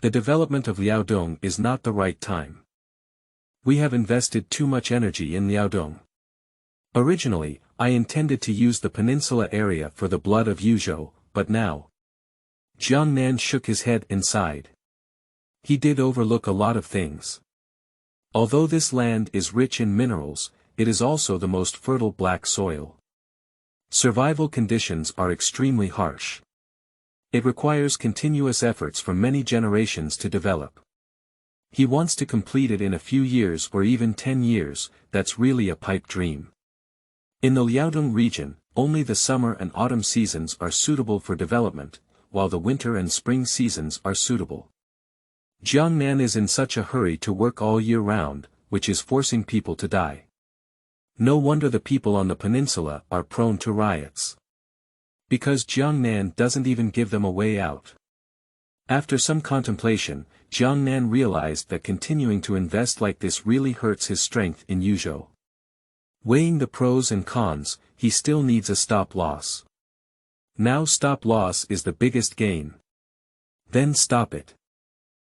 The development of Liaodong is not the right time. We have invested too much energy in Liaodong. Originally, I intended to use the peninsula area for the blood of Yuzhou, but now. Jiangnan shook his head and sighed. He did overlook a lot of things. Although this land is rich in minerals, it is also the most fertile black soil. Survival conditions are extremely harsh. It requires continuous efforts for many generations to develop. He wants to complete it in a few years or even 10 years, that's really a pipe dream. In the Liaodong region, only the summer and autumn seasons are suitable for development, while the winter and spring seasons are suitable. Jiangnan is in such a hurry to work all year round, which is forcing people to die. No wonder the people on the peninsula are prone to riots. Because Jiangnan doesn't even give them a way out. After some contemplation, Jiangnan realized that continuing to invest like this really hurts his strength in Yuzhou. Weighing the pros and cons, he still needs a stop-loss. Now stop-loss is the biggest gain. Then stop it.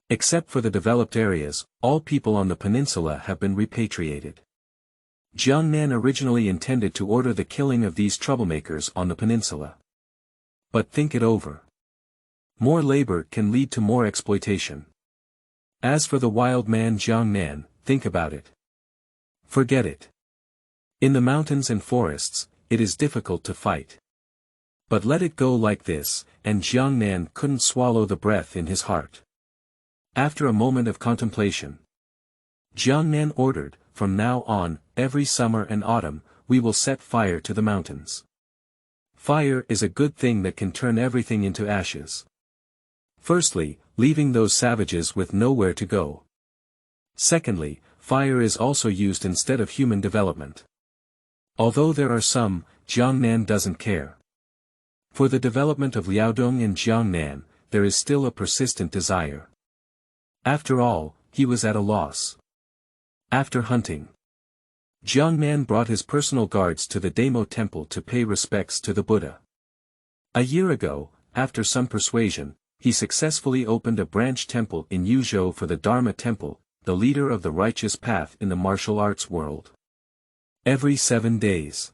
Except for the developed areas, all people on the peninsula have been repatriated. Jiangnan originally intended to order the killing of these troublemakers on the peninsula. But think it over. More labor can lead to more exploitation. As for the wild man Jiangnan, think about it. Forget it. In the mountains and forests, it is difficult to fight. But let it go like this, and Jiangnan couldn't swallow the breath in his heart. After a moment of contemplation, Jiangnan ordered, from now on, every summer and autumn, we will set fire to the mountains. Fire is a good thing that can turn everything into ashes. Firstly, leaving those savages with nowhere to go. Secondly, fire is also used instead of human development. Although there are some, Jiangnan doesn't care. For the development of Liaodong and Jiangnan, there is still a persistent desire. After all, he was at a loss. After hunting, Jiangnan brought his personal guards to the Damo temple to pay respects to the Buddha. A year ago, after some persuasion, he successfully opened a branch temple in Yuzhou for the Dharma temple, the leader of the righteous path in the martial arts world. Every 7 days,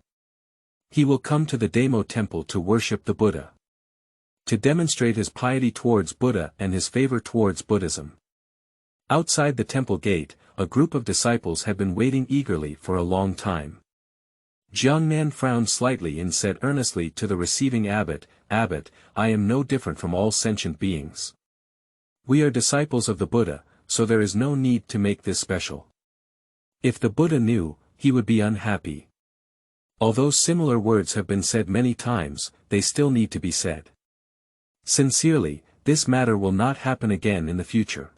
he will come to the Damo temple to worship the Buddha. To demonstrate his piety towards Buddha and his favor towards Buddhism. Outside the temple gate, a group of disciples had been waiting eagerly for a long time. Jiangnan frowned slightly and said earnestly to the receiving abbot, "Abbot, I am no different from all sentient beings. We are disciples of the Buddha, so there is no need to make this special. If the Buddha knew, he would be unhappy." Although similar words have been said many times, they still need to be said. Sincerely, this matter will not happen again in the future.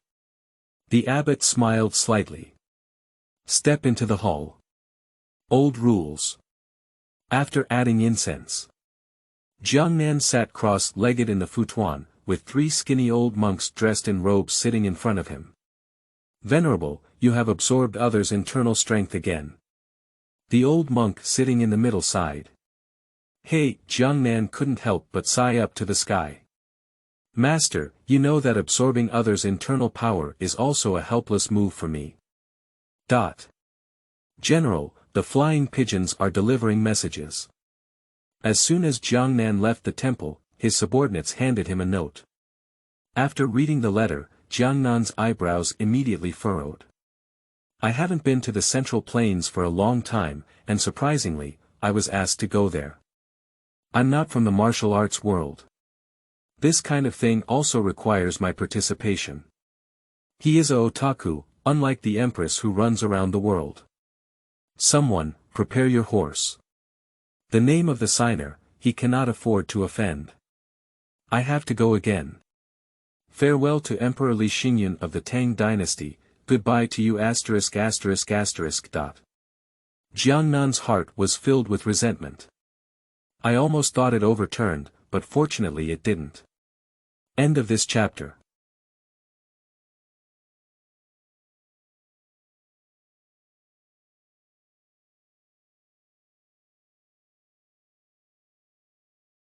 The abbot smiled slightly. Step into the hall. Old rules. After adding incense, Jiangnan sat cross-legged in the futon, with 3 skinny old monks dressed in robes sitting in front of him. Venerable, you have absorbed others' internal strength again. The old monk sitting in the middle sighed. Hey, Jiangnan couldn't help but sigh up to the sky. Master, you know that absorbing others' internal power is also a helpless move for me. General, the flying pigeons are delivering messages. As soon as Jiangnan left the temple, his subordinates handed him a note. After reading the letter, Jiangnan's eyebrows immediately furrowed. I haven't been to the Central Plains for a long time, and surprisingly, I was asked to go there. I'm not from the martial arts world. This kind of thing also requires my participation. He is a otaku, unlike the empress who runs around the world. Someone, prepare your horse. The name of the signer, he cannot afford to offend. I have to go again. Farewell to Emperor Li Xingyun of the Tang Dynasty, goodbye to you *****. Jiangnan's heart was filled with resentment. I almost thought it overturned, but fortunately it didn't. End of this chapter.